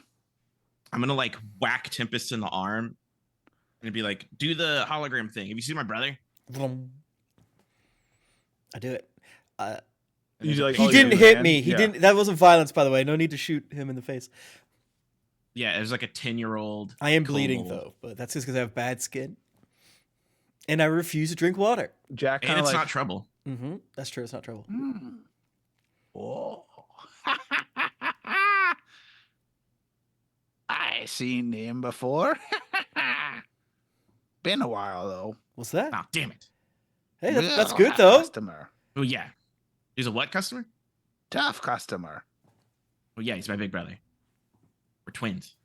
I'm gonna like whack Tempest in the arm and be like, do the hologram thing. Have you seen my brother? I do it. You like, He oh, didn't you're the hit man? me. He Yeah. didn't. That wasn't violence, by the way. No need to shoot him in the face. Yeah, there's like a 10-year-old. I am bleeding kobold. though, but that's just because I have bad skin, and I refuse to drink water. Jack And kind of it's like, not trouble. Mm-hmm. That's true. It's not trouble. Oh. I seen him before. Been a while though. What's that? Oh, damn it. Hey, that's Real good though. Customer. Oh yeah. He's a what customer? Tough customer. Oh yeah, he's my big brother. We're twins.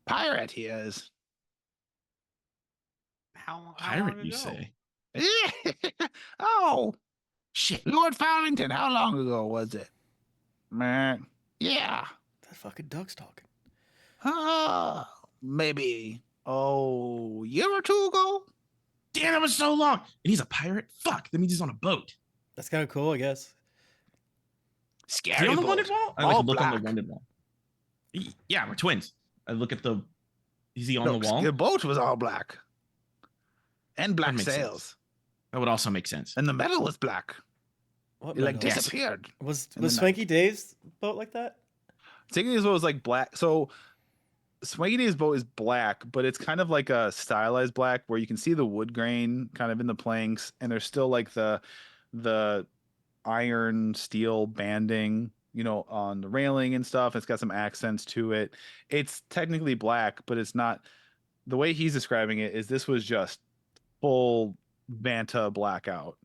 Pirate he is. How long Pirate, you ago? say? Oh, Shit. Lord Fowlington, how long ago was it? Man, yeah. That fucking dog's talking. Maybe a year or two ago. Damn, that was so long. And he's a pirate? Fuck. That means he's on a boat. That's kind of cool, I guess. Is Scary he on the boat. wounded wall? I All like look on black. the wounded wall. Yeah, we're twins. I look at the. Is he on No, the wall? the boat was all black. And black makes sense. sails. That would also make sense. And the metal was black. What It like metal? Yes. disappeared. Was in the Swanky Dave's boat like that? Swanky Dave's boat was like black. So Swanky Dave's boat is black, but it's kind of like a stylized black where you can see the wood grain kind of in the planks, and there's still like the iron steel banding, on the railing and stuff. It's got some accents to it. It's technically black, but it's not. The way he's describing it is this was just full Vanta blackout.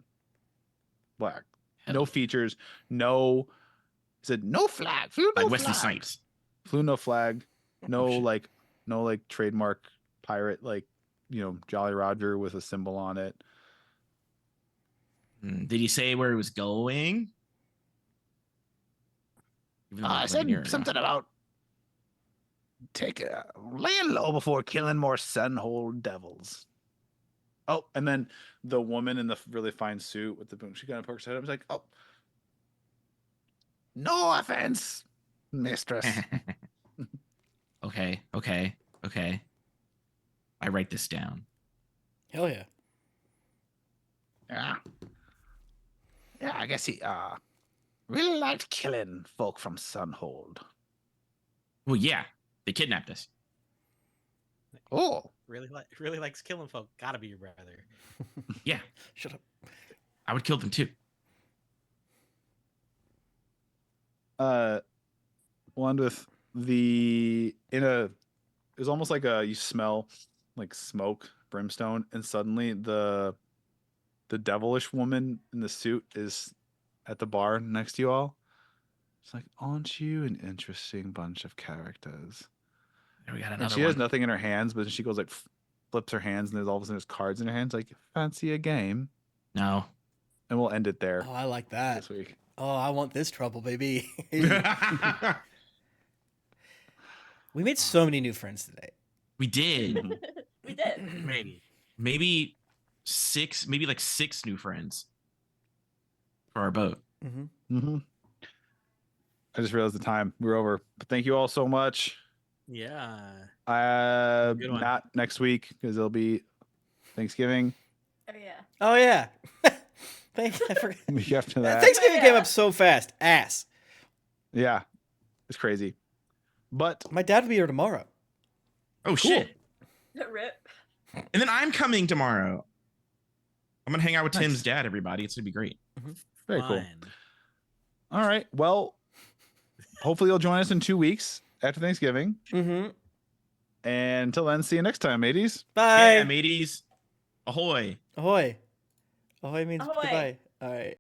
Black. No features, no. He said no flag. Flew no Like Wesley flag. Snipes. Flew no flag. No shit. no trademark pirate Jolly Roger with a symbol on it. Did he say where he was going? Even though I like said an year ago. something about laying low before killing more Sunhold devils. Oh, and then the woman in the really fine suit with the boom, she kind of pokes her head up. I was like, oh, No offense, mistress. Okay. I write this down. Hell yeah. Yeah. Yeah, I guess he really liked killing folk from Sunhold. Well, yeah, they kidnapped us. Oh. Really likes killing folk. Gotta be your brother. Yeah, Shut up. I would kill them too. one with it was almost like you smell like smoke, brimstone, and suddenly the devilish woman in the suit is at the bar next to you all. It's like, aren't you an interesting bunch of characters? There we got And another she one. has nothing in her hands, but she goes like flips her hands, and there's all of a sudden there's cards in her hands. Like, fancy a game? No. And we'll end it there Oh, I like that. this week. Oh, I want this trouble, baby. We made so many new friends today. We did. We did. Maybe. maybe like six new friends for our boat. Mm-hmm. Mm-hmm. I just realized the time. We're over. But thank you all so much. Yeah. Not Good one. next week because it'll be Thanksgiving. Oh yeah. Oh yeah. Thanks. I forgot. Week after that. Thanksgiving Yeah. came up so fast. Ass. Yeah, it's crazy. But My dad will be here tomorrow. Oh shit. Rip. And then I'm coming tomorrow. I'm gonna hang out with Nice. Tim's dad, everybody. It's gonna be great. very cool. Fun. All right. Well, hopefully you'll join us in 2 weeks after Thanksgiving. Mm-hmm. And until then, see you next time, mateys. Bye. Yeah, mateys. Ahoy. Ahoy. Ahoy means Ahoy. goodbye. All right.